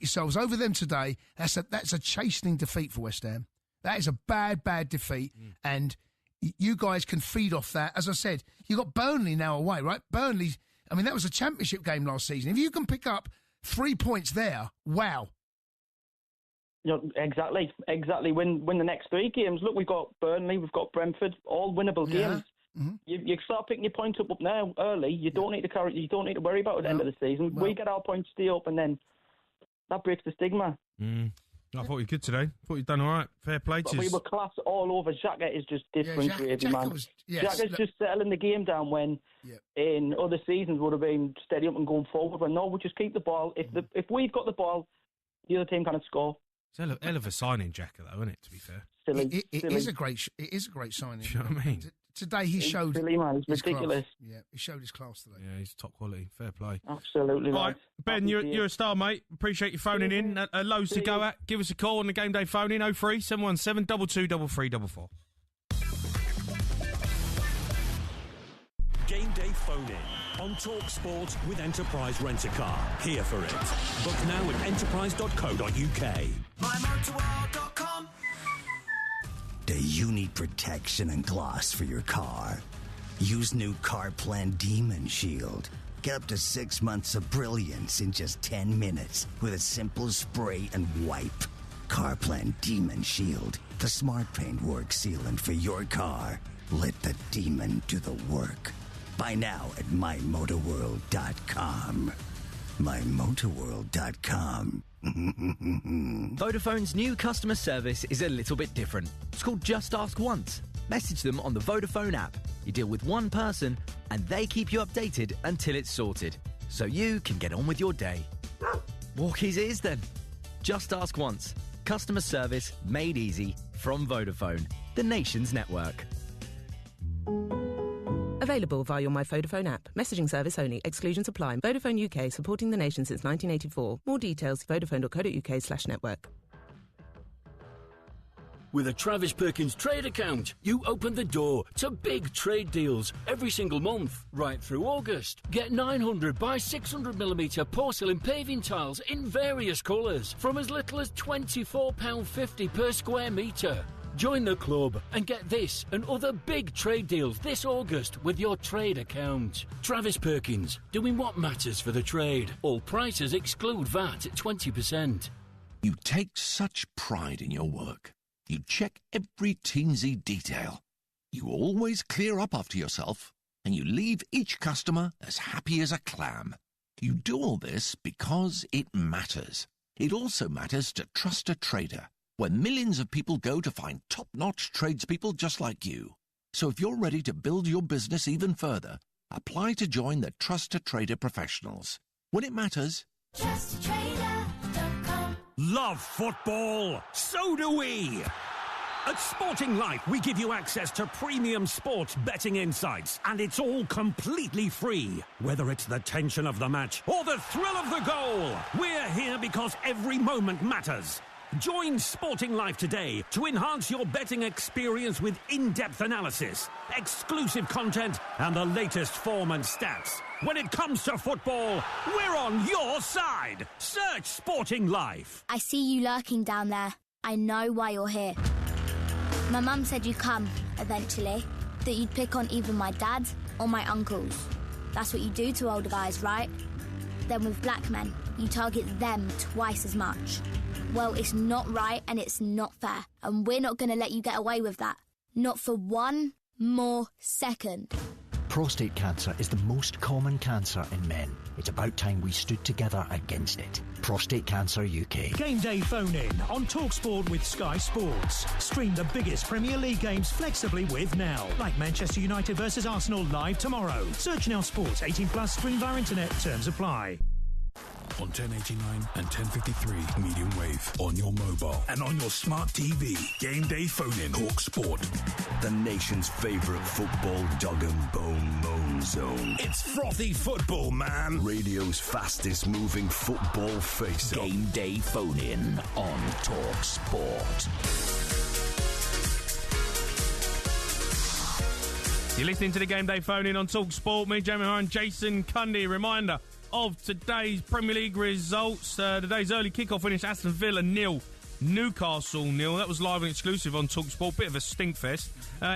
yourselves over them today. That's a chastening defeat for West Ham. That is a bad defeat, and you guys can feed off that. As I said, you got Burnley now away, right? Burnley. I mean, that was a championship game last season. If you can pick up 3 points there, wow. You know, exactly. Win the next 3 games. Look, we've got Burnley, we've got Brentford, all winnable games. Mm-hmm. You start picking your points up now early. You don't need to worry about it at the end of the season. We get our points, stay up, and then That breaks the stigma. I thought you could today. Thought you'd done all right. Fair play to you. We were class all over. Xhaka is just different, Gravy, man. Xhaka's just settling the game down when in other seasons would have been steady up and going forward. When no, we just keep the ball. If we've got the ball, the other team can't score. It's a hell of a signing, Xhaka, though, isn't it? To be fair, silly. It is a great signing. Do you know what I mean? Today he showed. Silly, man. It's ridiculous. Class. Yeah, he showed his class today. Yeah, he's top quality. Fair play. Absolutely. Right, Ben, you're a star, mate. Appreciate you phoning in. Loads to go at. Give us a call on the game day phone in 03 717 22 344. Game day phone in on Talk Sport with Enterprise Rent-A-Car. Here for it. Book now at enterprise.co.uk. MyMotorworld.com. Do you need protection and gloss for your car? Use new CarPlan Demon Shield. Get up to 6 months of brilliance in just 10 minutes with a simple spray and wipe. CarPlan Demon Shield, the smart paint work sealant for your car. Let the demon do the work. Buy now at mymotorworld.com. mymotorworld.com. Vodafone's new customer service is a little bit different. It's called Just Ask Once. Message them on the Vodafone app. You deal with one person and they keep you updated until it's sorted, so you can get on with your day. Walk-e's ears then. Just Ask Once. Customer service made easy from Vodafone, the nation's network. Available via your My Vodafone app. Messaging service only. Exclusions apply. Vodafone UK, supporting the nation since 1984. More details, vodafone.co.uk/network. With a Travis Perkins trade account, you open the door to big trade deals every single month, right through August. Get 900 by 600mm porcelain paving tiles in various colours from as little as £24.50 per square metre. Join the club and get this and other big trade deals this August with your trade account. Travis Perkins, doing what matters for the trade. All prices exclude VAT at 20%. You take such pride in your work. You check every teensy detail. You always clear up after yourself, and you leave each customer as happy as a clam. You do all this because it matters. It also matters to Trust a Trader, where millions of people go to find top-notch tradespeople just like you. So if you're ready to build your business even further, apply to join the Trust a Trader professionals. When it matters, TrustATrader.com. Love football. So do we. At Sporting Life, we give you access to premium sports betting insights, and it's all completely free. Whether it's the tension of the match or the thrill of the goal, we're here because every moment matters. Join Sporting Life today to enhance your betting experience with in-depth analysis, exclusive content, and the latest form and stats. When it comes to football, we're on your side. Search Sporting Life. I see you lurking down there. I know why you're here. My mum said you'd come, eventually, that you'd pick on either my dad or my uncles. That's what you do to older guys, right? Then with black men, you target them twice as much. Well, it's not right and it's not fair, and we're not going to let you get away with that. Not for one more second. Prostate cancer is the most common cancer in men. It's about time we stood together against it. Prostate Cancer UK. Game day phone in on TalkSport with Sky Sports. Stream the biggest Premier League games flexibly with Now. Like Manchester United versus Arsenal live tomorrow. Search Now Sports 18+, stream via internet. Terms apply. On 1089 and 1053 medium wave, on your mobile and on your smart TV. Game day phone-in. Talk Sport. The nation's favourite football dog and bone moan zone. It's frothy football, man. Radio's fastest moving football face-up. Game day phone-in on Talk Sport. You're listening to the Game Day phone-in on Talk Sport. Me, Jamie Hine, Jason Cundy. Reminder of today's Premier League results. Today's early kickoff finished Aston Villa 0, Newcastle 0. That was live and exclusive on TalkSport. Bit of a stinkfest.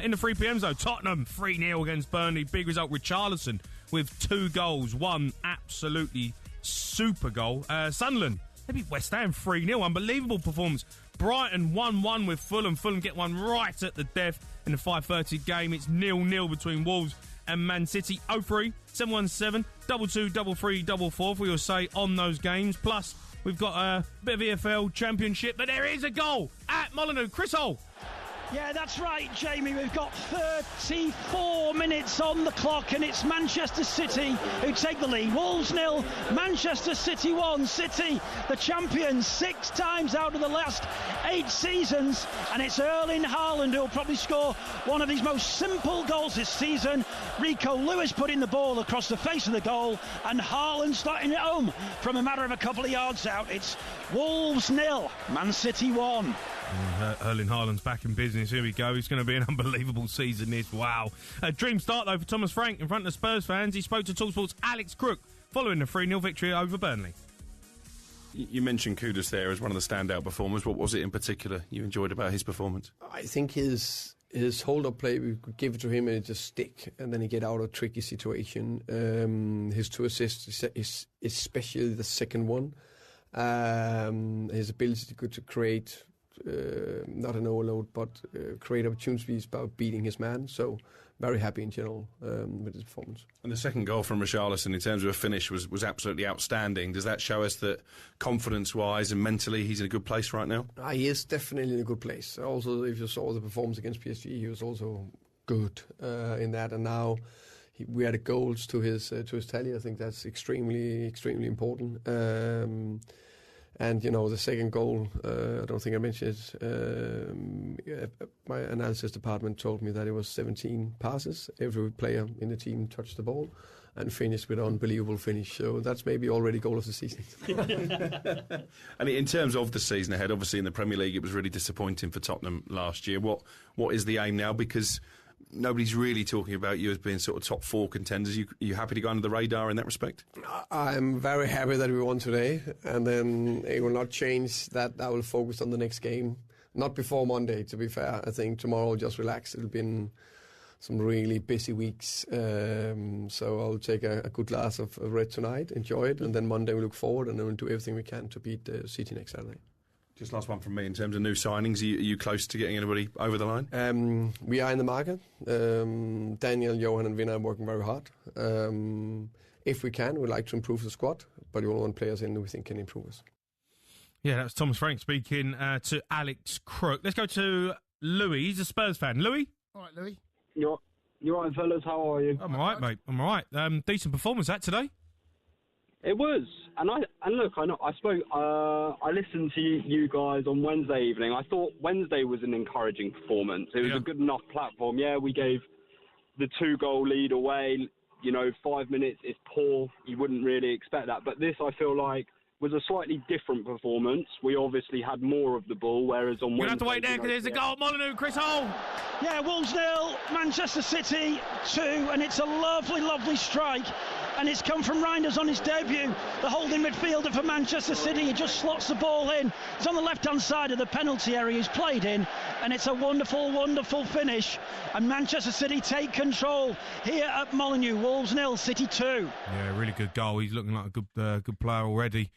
In the 3 p.m. zone, Tottenham 3-0 against Burnley. Big result. Richarlison with 2 goals. One absolutely super goal. Sunderland, they beat West Ham 3-0. Unbelievable performance. Brighton 1-1 with Fulham. Fulham get one right at the death in the 5:30 game. It's 0-0 between Wolves and Man City. 03 717 22 33 44 for your say on those games. Plus, We've got a bit of EFL Championship, but there is a goal at Molineux. Chris Hall. Yeah, that's right, Jamie. We've got 34 minutes on the clock, and it's Manchester City who take the lead. Wolves 0, Manchester City 1. City, the champions, 6 times out of the last 8 seasons, and it's Erling Haaland who will probably score one of his most simple goals this season. Rico Lewis putting the ball across the face of the goal, and Haaland starting it home from a matter of a couple of yards out. It's Wolves 0, Man City 1. Erling Haaland's back in business. Here we go. It's going to be an unbelievable season, this. Wow. A dream start, though, for Thomas Frank in front of Spurs fans. He spoke to TalkSport's Alex Crook following the 3-0 victory over Burnley. You mentioned Kudus there as one of the standout performers. What was it in particular you enjoyed about his performance? I think his hold-up play, we could give it to him and it just stick, and then he get out of a tricky situation. His 2 assists, especially the second one. His ability to create... not an overload, but create opportunities about beating his man. So very happy in general with his performance. And the second goal from Richarlison in terms of a finish was absolutely outstanding. Does that show us that confidence-wise and mentally he's in a good place right now? He is definitely in a good place. Also, if you saw the performance against PSG, he was also good in that. And now we added goals to his tally. I think that's extremely important. And, you know, the second goal, I don't think I mentioned it. My analysis department told me that it was 17 passes. Every player in the team touched the ball and finished with an unbelievable finish. So that's maybe already goal of the season. And in terms of the season ahead, obviously in the Premier League, it was really disappointing for Tottenham last year. What is the aim now? Because nobody's really talking about you as being sort of top 4 contenders. You happy to go under the radar in that respect? I'm very happy that we won today, and then it will not change that. I will focus on the next game. Not before Monday, to be fair. I think tomorrow I'll just relax. It'll been some really busy weeks, so I'll take a good glass of red tonight, enjoy it, and then Monday we look forward, and then we'll do everything we can to beat City next Saturday. Just last one from me. In terms of new signings, are you close to getting anybody over the line? We are in the market. Daniel, Johan and Vinna are working very hard. If we can, we'd like to improve the squad, but we all want players in who we think can improve us. Yeah, that's Thomas Frank speaking to Alex Crook. Let's go to Louis. He's a Spurs fan. Louis? All right, Louis. You're all right, fellas. How are you? I'm all right, mate. I'm all right. Decent performance that today. It was, and look, I listened to you guys on Wednesday evening. I thought Wednesday was an encouraging performance. It was a good enough platform. Yeah, we gave the 2-goal lead away. 5 minutes is poor. You wouldn't really expect that, but this I feel like was a slightly different performance. We obviously had more of the ball, whereas on Wednesday... You'll have to wait there because there's a goal. Molineux, Chris Hall. Yeah, Wolves 0, Manchester City 2, and it's a lovely strike. And it's come from Reinders on his debut. The holding midfielder for Manchester City, he just slots the ball in. It's on the left-hand side of the penalty area he's played in, and it's a wonderful finish. And Manchester City take control here at Molineux. Wolves 0, City 2. Yeah, really good goal. He's looking like a good player already.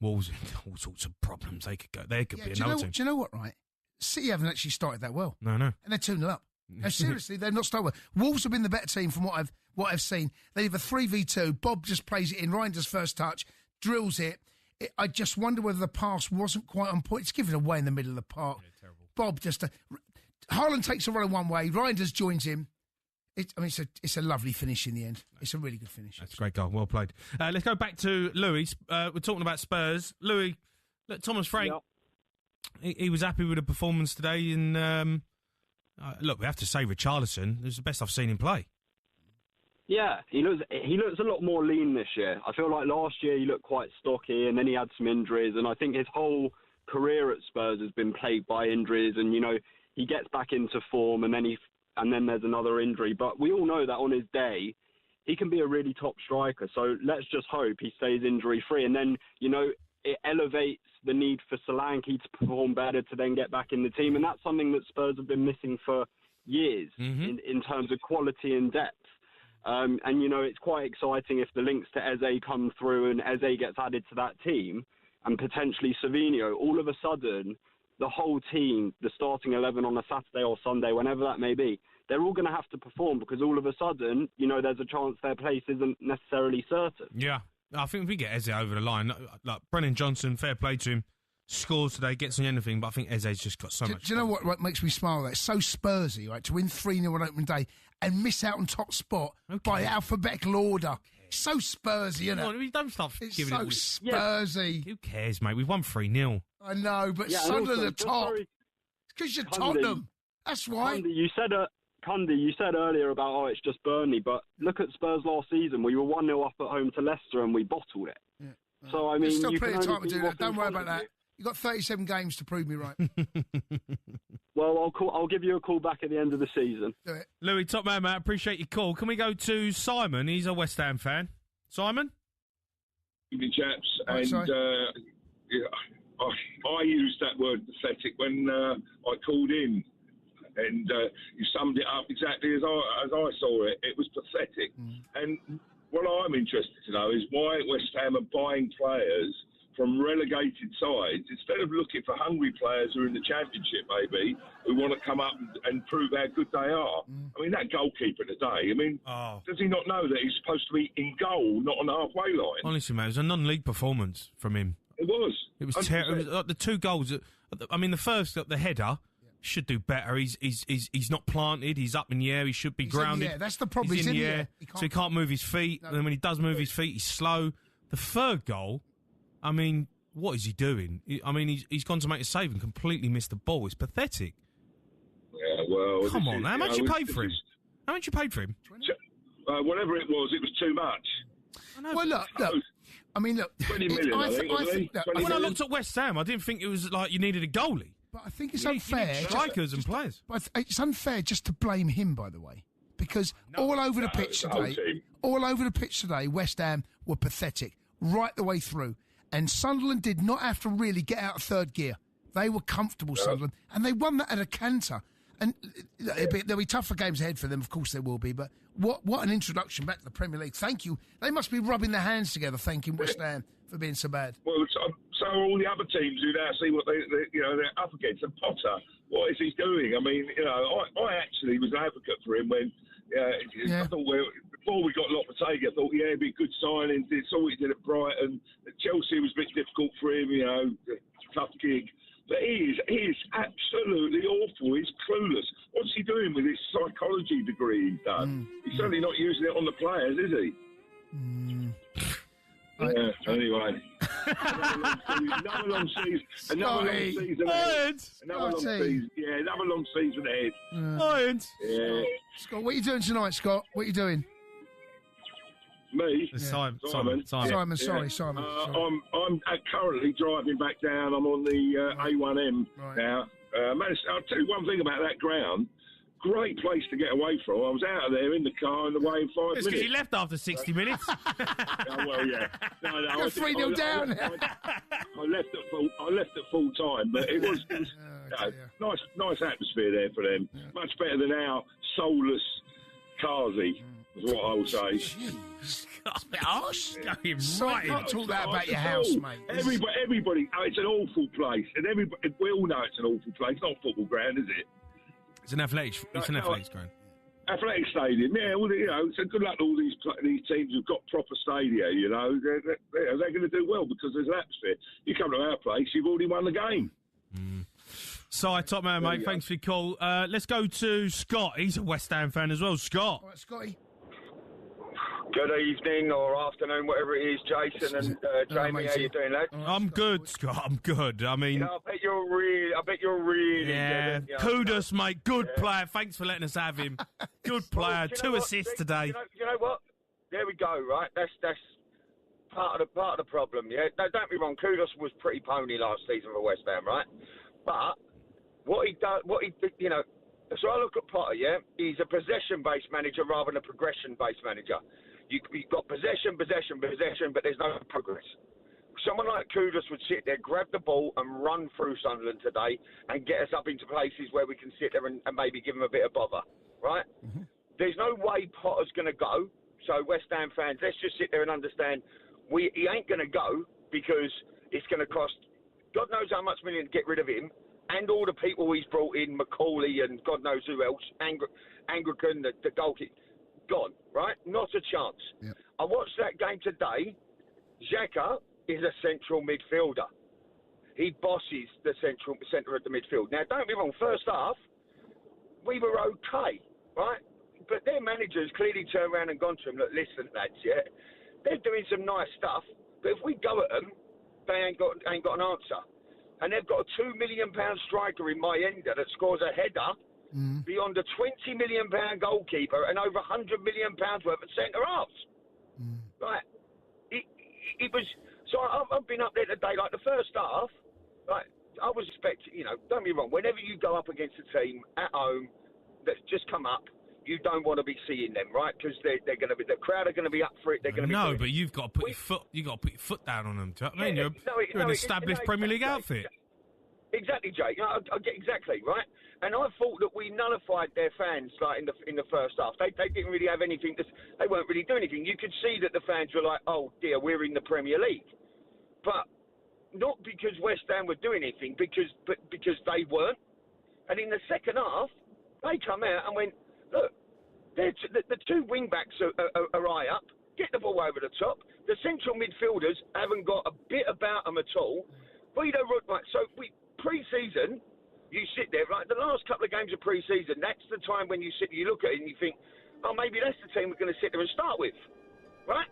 Wolves, all sorts of problems. They could be another team. Do you know what, right? City haven't actually started that well. No. And they're 2-0 up. No, seriously, they've not started well. Wolves have been the better team from what I've seen. They have a 3v2. Bob just plays it in. Reinders' first touch, drills it. I just wonder whether the pass wasn't quite on point. It's given away in the middle of the park. Yeah, terrible. Bob Haaland takes a run one way. Reinders joins him. It's a lovely finish in the end. It's a really good finish. That's a great goal. Well played. Let's go back to Louis. We're talking about Spurs. Louis, look, Thomas Frank, he was happy with the performance today. And look, we have to say Richarlison, it was the best I've seen him play. Yeah, he looks a lot more lean this year. I feel like last year he looked quite stocky, and then he had some injuries, and I think his whole career at Spurs has been plagued by injuries. And he gets back into form, and then there's another injury. But we all know that on his day, he can be a really top striker. So let's just hope he stays injury free, and then it elevates the need for Solanke to perform better to then get back in the team, and that's something that Spurs have been missing for years in terms of quality and depth. And it's quite exciting if the links to Eze come through and Eze gets added to that team, and potentially Savinho. All of a sudden, the whole team, the starting 11 on a Saturday or Sunday, whenever that may be, they're all going to have to perform, because all of a sudden, there's a chance their place isn't necessarily certain. Yeah. I think if we get Eze over the line, like Brennan Johnson, fair play to him, scores today, gets on anything, but I think Eze's just got so much. Do you know what makes me smile? It's so Spursy, right? To win 3-0 on opening day and miss out on top spot by alphabetical order. So Spursy, isn't it? Don't stop giving it. It's so Spursy. Who cares, mate? We've won 3-0. I know, but Sunderland are top. It's because you're Tottenham. That's why. Cundy, you said earlier about, it's just Burnley, but look at Spurs last season. We were 1-0 up at home to Leicester and we bottled it. Yeah. So, I mean, there's still you plenty can of time to do that. Don't worry about that. You've got 37 games to prove me right. Well, I'll give you a call back at the end of the season. Do it. Louis, top man, mate. Appreciate your call. Can we go to Simon? He's a West Ham fan. Simon? Evening, chaps. Right, I used that word pathetic when I called in, and you summed it up exactly as I saw it. It was pathetic. And what I'm interested to know is why West Ham are buying players from relegated sides instead of looking for hungry players who are in the Championship, maybe, who want to come up and prove how good they are. I mean, that goalkeeper today, does he not know that he's supposed to be in goal, not on the halfway line? Honestly, mate, it was a non-league performance from him. It was. It was terrible. The two goals. I mean, the first, the header, should do better. He's not planted. He's up in the air. He should be grounded. Yeah, that's the problem. He's in the air, so he can't move his feet. No. And then when he does move his feet, he's slow. The third goal, I mean, what is he doing? I mean, he's gone to make a save and completely missed the ball. It's pathetic. Yeah, well... Come on, how much you paid for him? How much you paid for him? Whatever it was too much. Well, look. I mean, look... 20 million, I think. When I looked at West Ham, I didn't think it was like you needed a goalie. But I think it's unfair. Strikers and players. But it's unfair just to blame him, by the way. Because all over the pitch today, West Ham were pathetic right the way through. And Sunderland did not have to really get out of third gear. They were comfortable, Sunderland, and they won that at a canter. And there'll be tougher games ahead for them, of course there will be, but what an introduction back to the Premier League. Thank you. They must be rubbing their hands together, thanking West Ham for being so bad. Well, so all the other teams who now see what they're up against. And Potter, what is he doing? I mean, I actually was an advocate for him when I thought, before we got Lopetegui, I thought, he'd be a good signing. Saw what he did at Brighton. Chelsea was a bit difficult for him, tough gig. But he is absolutely awful. He's clueless. What's he doing with his psychology degree he's done? He's certainly not using it on the players, is he? Anyway. Another long season. Another long season ahead. Irons. Yeah. Scott, what are you doing tonight, Scott? What are you doing? Me? Simon. Sorry, Simon. I'm currently driving back down. I'm on the A1M now. I'll tell you one thing about that ground. Great place to get away from. I was out of there in the car on the way in 5 minutes. It's because he left after 60 minutes. Well, yeah. No, you're 3-0 down. I left at full time, but it was nice atmosphere there for them. Yeah. Much better than our soulless Kazi, is what I would say. Harsh. I can't talk that about your house, mate. Everybody, it's an awful place, and we all know it's an awful place. It's not a football ground, is it? It's an athletics ground. Athletic stadium, yeah. So good luck to all these teams who've got proper stadia. They're going to do well because there's an atmosphere. You come to our place, you've already won the game. Si, top man, mate. Thanks for your call. Let's go to Scott. He's a West Ham fan as well. Scott. All right, Scotty. Good evening or afternoon, whatever it is, Jason and Jamie. How you doing, lads? I'm good, Scott. I'm good. I mean, I bet you're really. Yeah. Kudos, mate. Good player. Thanks for letting us have him. Good player. 2 assists today. You know what? There we go. Right. That's part of the problem. Yeah. No, don't be wrong. Kudos was pretty pony last season for West Ham, right? But what he did, So I look at Potter. Yeah. He's a possession-based manager rather than a progression-based manager. You've got possession, but there's no progress. Someone like Kudus would sit there, grab the ball and run through Sunderland today and get us up into places where we can sit there and maybe give them a bit of bother, right? Mm-hmm. There's no way Potter's going to go. So West Ham fans, let's just sit there and understand he ain't going to go because it's going to cost God knows how much million to get rid of him and all the people he's brought in, McCauley and God knows who else, Anglican, the goalkeeper. Gone, right? Not a chance. Yep. I watched that game today, Xhaka is a central midfielder. He bosses the centre of the midfield. Now, don't be wrong, first half, we were okay, right? But their managers clearly turned around and gone to them, look, listen, lads, yeah, they're doing some nice stuff, but if we go at them, they ain't got an answer. And they've got a £2 million striker in Mayenda that scores a header beyond a £20 million goalkeeper and over £100 million worth of centre-halves. Right? It was... So I've been up there today, like the first half, like, I was expecting, you know, don't be wrong, whenever you go up against a team at home that's just come up, you don't want to be seeing them, right? Because they're going to be, the crowd are going to be up for it. They're going to be. No, but you've got to put your foot down on them. Do you know what I mean? You're an established Premier League outfit. Exactly, Jake. I get exactly right. And I thought that we nullified their fans, like in the first half. They didn't really have anything. They weren't really doing anything. You could see that the fans were like, "Oh dear, we're in the Premier League," but not because West Ham were doing anything, because they weren't. And in the second half, they come out and went, look, the two wing-backs are high up, get the ball over the top. The central midfielders haven't got a bit about them at all. Pre-season, you sit there, right, the last couple of games of pre-season, that's the time when you look at it and you think, oh, maybe that's the team we're going to sit there and start with, right?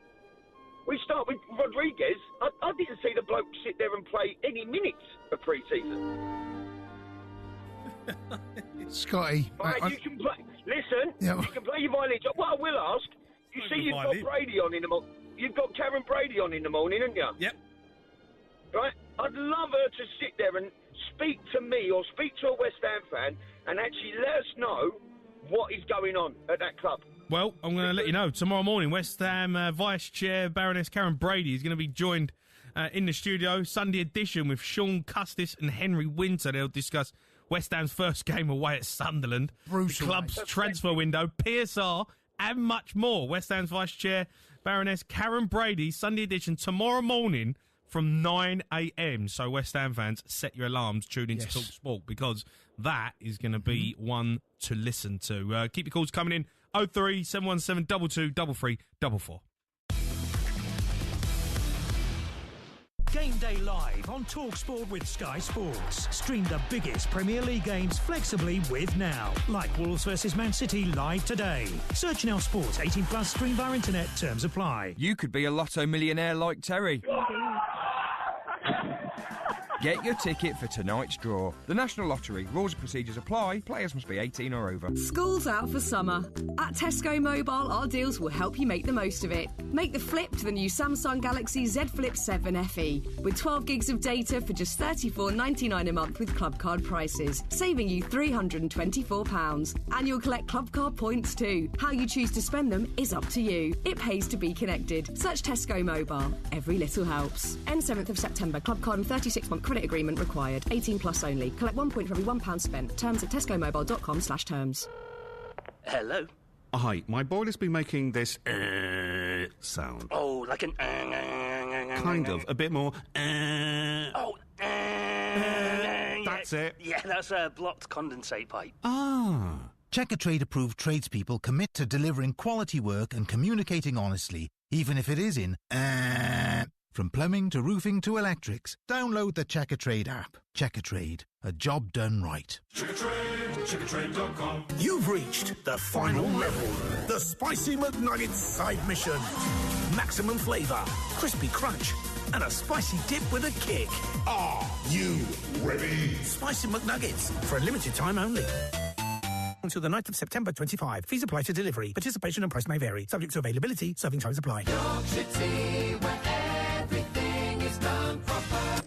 We start with Rodriguez. I didn't see the bloke sit there and play any minutes of pre-season. Scotty. You can play. Listen, you can play your violin. What I will ask, you see you've got Brady on in the morning. You've got Karen Brady on in the morning, haven't you? Yep. Right? I'd love her to sit there and speak to me or speak to a West Ham fan and actually let us know what is going on at that club. Well, I'm going to let you know. Tomorrow morning, West Ham Vice Chair Baroness Karen Brady is going to be joined in the studio, Sunday edition, with Sean Custis and Henry Winter. They'll discuss West Ham's first game away at Sunderland, brutal, the club's transfer window, PSR, and much more. West Ham's Vice Chair Baroness Karen Brady, Sunday edition, tomorrow morning from 9 a.m. So West Ham fans, set your alarms, tune into Talk Sport, because that is going to be one to listen to. Keep your calls coming in. 03 717 22 33 44. Game Day Live on TalkSport with Sky Sports. Stream the biggest Premier League games flexibly with Now. Like Wolves vs Man City live today. Search Now Sports 18 plus, stream via internet, terms apply. You could be a lotto millionaire like Terry. Get your ticket for tonight's draw. The National Lottery. Rules and procedures apply. Players must be 18 or over. School's out for summer. At Tesco Mobile, our deals will help you make the most of it. Make the flip to the new Samsung Galaxy Z Flip 7 FE. With 12 gigs of data for just $34.99 a month with Club Card prices, saving you £324. And you'll collect Club Card points too. How you choose to spend them is up to you. It pays to be connected. Search Tesco Mobile. Every little helps. End 7th of September. Club Card and 36-month credit agreement required. 18 plus only. Collect 1 point for every £1 spent. Terms at tescomobile.com/terms. Hello. Hi, my boiler's been making this sound. Oh, like an kind of, a bit more that's it. Yeah, that's a blocked condensate pipe. Checkatrade approved tradespeople commit to delivering quality work and communicating honestly, even if it is in from plumbing to roofing to electrics. Download the Checkatrade app. Checkatrade, a job done right. Checkatrade.com. You've reached the final level. The Spicy McNuggets side mission. Maximum flavour, crispy crunch, and a spicy dip with a kick. Are you ready? Spicy McNuggets, for a limited time only. Until the 9th of September 25. Fees apply to delivery. Participation and price may vary. Subject to availability. Serving times apply. Yorkshire tea, where everything is done proper.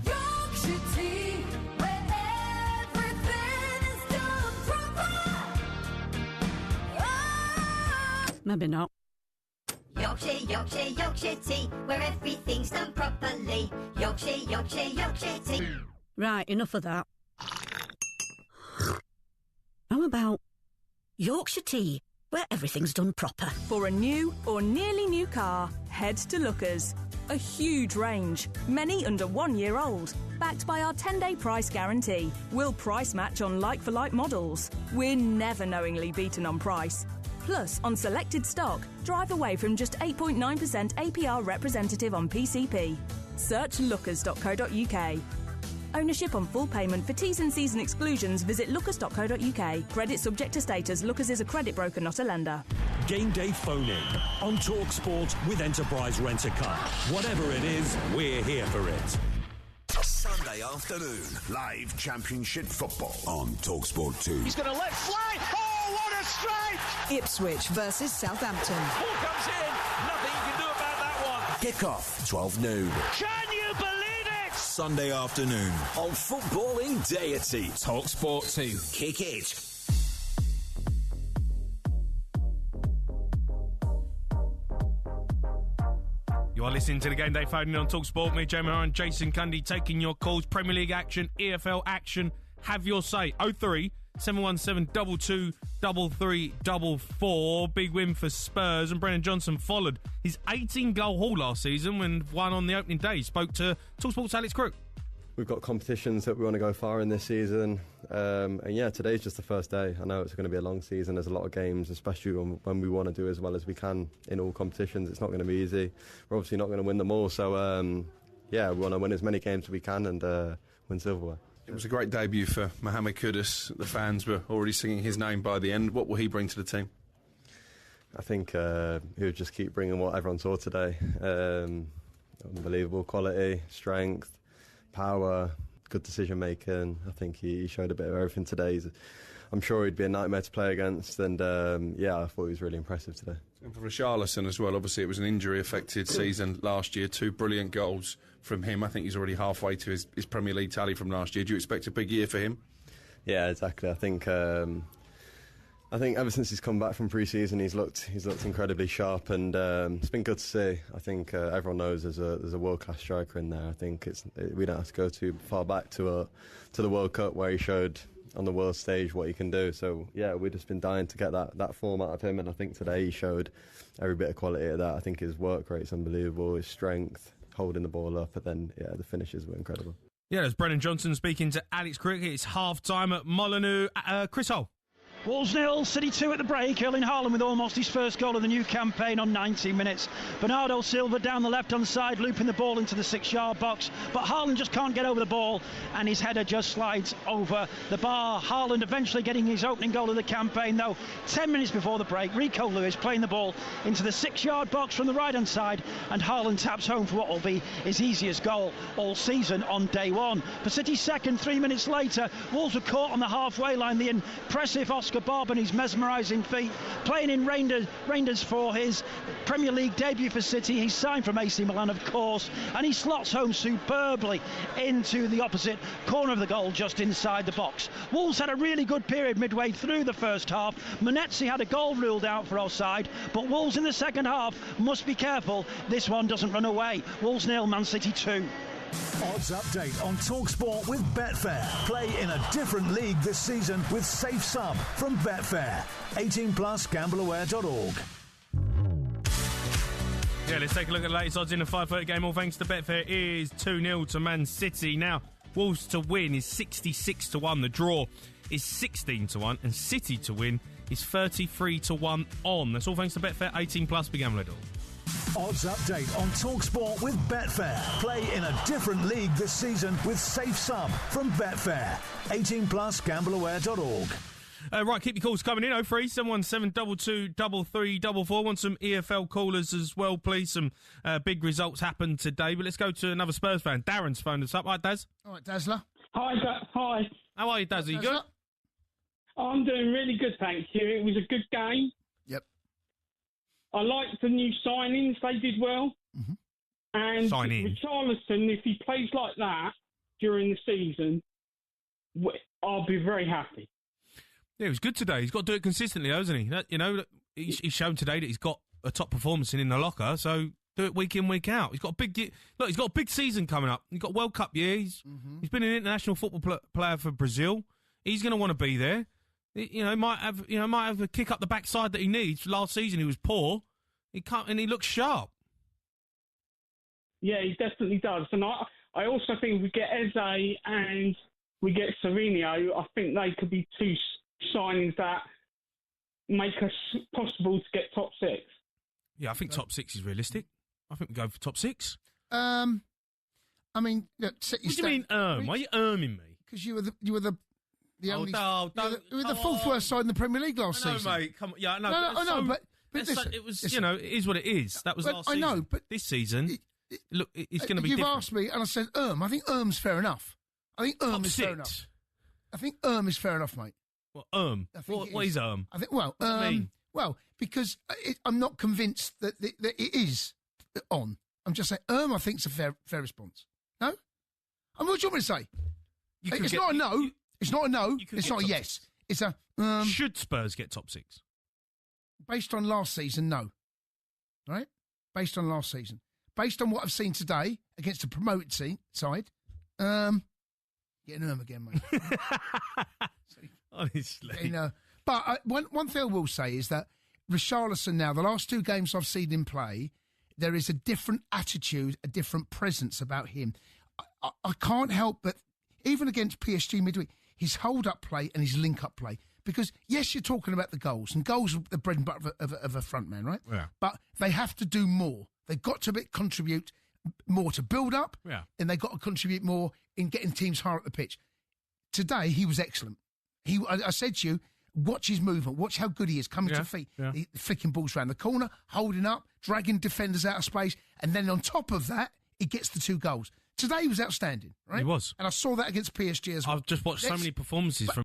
Yorkshire tea, where everything is done proper. Maybe not. Yorkshire, Yorkshire, Yorkshire tea, where everything's done properly. Yorkshire, Yorkshire, Yorkshire tea. Right, enough of that. How about Yorkshire tea, where everything's done proper? For a new or nearly new car, head to Lookers. A huge range, many under 1 year old. Backed by our 10-day price guarantee. We'll price match on like-for-like models. We're never knowingly beaten on price. Plus, on selected stock, drive away from just 8.9% APR representative on PCP. Search lookers.co.uk. Ownership on full payment. For T's and C's and exclusions, visit lookers.co.uk. Credit subject to status. Lookers is a credit broker, not a lender. Game day phone-in on TalkSport with Enterprise Rent-A-Car. Whatever it is, we're here for it. Sunday afternoon, live Championship football on TalkSport 2. He's going to let fly. Oh, what a strike! Ipswich versus Southampton. Ball comes in. Nothing you can do about that one. Kick-off, 12 noon. Can you believe it? Sunday afternoon on footballing deity. TalkSport 2. Kick it. You are listening to the Game Day phone on TalkSport. Me, Jamie Horan, Jason Cundy taking your calls. Premier League action, EFL action. Have your say. 03 717 22 3344. Big win for Spurs, and Brennan Johnson followed his 18-goal haul last season when won on the opening day. He spoke to TalkSport's Alex Crook. We've got competitions that we want to go far in this season, and yeah, today's just the first day. I know it's going to be a long season. There's a lot of games, especially when we want to do as well as we can in all competitions. It's not going to be easy. We're obviously not going to win them all, so yeah, we want to win as many games as we can and win silverware. It was a great debut for Mohamed Kudus. The fans were already singing his name by the end. What will he bring to the team? I think he'll just keep bringing what everyone saw today. Unbelievable quality, strength, power, good decision making. I think he showed a bit of everything today. I'm sure he'd be a nightmare to play against, and yeah, I thought he was really impressive today. And for Richarlison as well, obviously it was an injury-affected season last year. 2 brilliant goals from him. I think he's already halfway to his Premier League tally from last year. Do you expect a big year for him? Yeah, exactly. I think ever since he's come back from pre-season, he's looked incredibly sharp, and it's been good to see. I think everyone knows there's a world-class striker in there. I think we don't have to go too far back to the World Cup where he showed on the world stage what he can do. So yeah, we've just been dying to get that form out of him, and I think today he showed every bit of quality of that. I think his work rate's unbelievable, his strength, holding the ball up, and then yeah, the finishes were incredible. Yeah, there's Brennan Johnson speaking to Alex Crick. It's half-time at Molineux. Chris Hull. Wolves 0, City 2 at the break. Erling Haaland with almost his first goal of the new campaign on 90 minutes. Bernardo Silva down the left-hand side, looping the ball into the 6-yard box. But Haaland just can't get over the ball, and his header just slides over the bar. Haaland eventually getting his opening goal of the campaign, though. 10 minutes before the break, Rico Lewis playing the ball into the 6-yard box from the right-hand side, and Haaland taps home for what will be his easiest goal all season on day one. For City's second, 3 minutes later, Wolves were caught on the halfway line. The impressive Oscar Bob and his mesmerising feet, playing in Rangers for his Premier League debut for City. He's signed from AC Milan, of course, and he slots home superbly into the opposite corner of the goal, just inside the box. Wolves had a really good period midway through the first half. Munetsi had a goal ruled out for offside, but Wolves in the second half must be careful this one doesn't run away. Wolves 0, Man City 2. Odds update on TalkSport with Betfair. Play in a different league this season with Safe Sum from Betfair. 18 plus, gambleaware.org. Yeah, let's take a look at the latest odds in the 5:30 game. All thanks to Betfair is 2-0 to Man City. Now, Wolves to win is 66-1. The draw is 16-1. And City to win is 33-1 on. That's all thanks to Betfair. 18 plus, gambleaware.org. Odds update on TalkSport with Betfair. Play in a different league this season with Safe Sum from Betfair. 18 plus, gambleaware.org. Right, keep your calls coming in. 03 717 22 3344. Want some EFL callers as well, please. Some big results happened today. But let's go to another Spurs fan. Darren's phoned us up. Right, Daz? All right, Dazzler. Hi. How are you, Daz? Are you good? I'm doing really good, thank you. It was a good game. Yep. I liked the new signings. They did well. Mm-hmm. And Richarlison, if he plays like that during the season, I'll be very happy. Yeah, it was good today. He's got to do it consistently, hasn't he? You know, he's shown today that he's got a top performance in the locker, so do it week in, week out. He's got he's got a big season coming up. He's got World Cup year. He's been an international football player for Brazil. He's going to want to be there. You know, might have a kick up the backside that he needs. Last season he was poor. He looks sharp. Yeah, he definitely does. And I also think we get Eze and we get Savinho. I think they could be two signings that make us possible to get top 6. Yeah, I think top 6 is realistic. I think we go for top 6. I mean, look, set your What do you mean, Why are you erming me? Because you were the only. Don't. You were the fourth worst side in the Premier League last I know, season. mate. Come on. Yeah, I know. No, but listen, it was, listen. it is what it is. That was last season. I know, but this season, look, it's going to be You've different. asked me, and I said I think Erm's fair enough. I think Erm is fair enough. I think Erm is fair enough, mate. What What is Erm? I think, What does it mean? well, because I'm not convinced that it is on. I'm just saying, I think it's a fair response. No? I mean, what do you want me to say? It's not a no. It's not a no. It's not a yes. It's a... Should Spurs get top 6? Based on last season, no. Right? Based on last season. Based on what I've seen today against the promoted side, getting Erm again, mate. Honestly. But one thing I will say is that Richarlison now, the last 2 games I've seen him play, there is a different attitude, a different presence about him. I can't help but, even against PSG midweek, his hold-up play and his link-up play. Because, yes, you're talking about the goals, and goals are the bread and butter of a front man, right? Yeah. But they have to do more. They've got to contribute more to build up, and they've got to contribute more in getting teams higher up the pitch. Today, he was excellent. I said to you, watch his movement, watch how good he is, coming to feet, flicking balls around the corner, holding up, dragging defenders out of space, and then on top of that, he gets the 2 goals. Today he was outstanding, right? He was. And I saw that against PSG as well. I've just watched so many performances from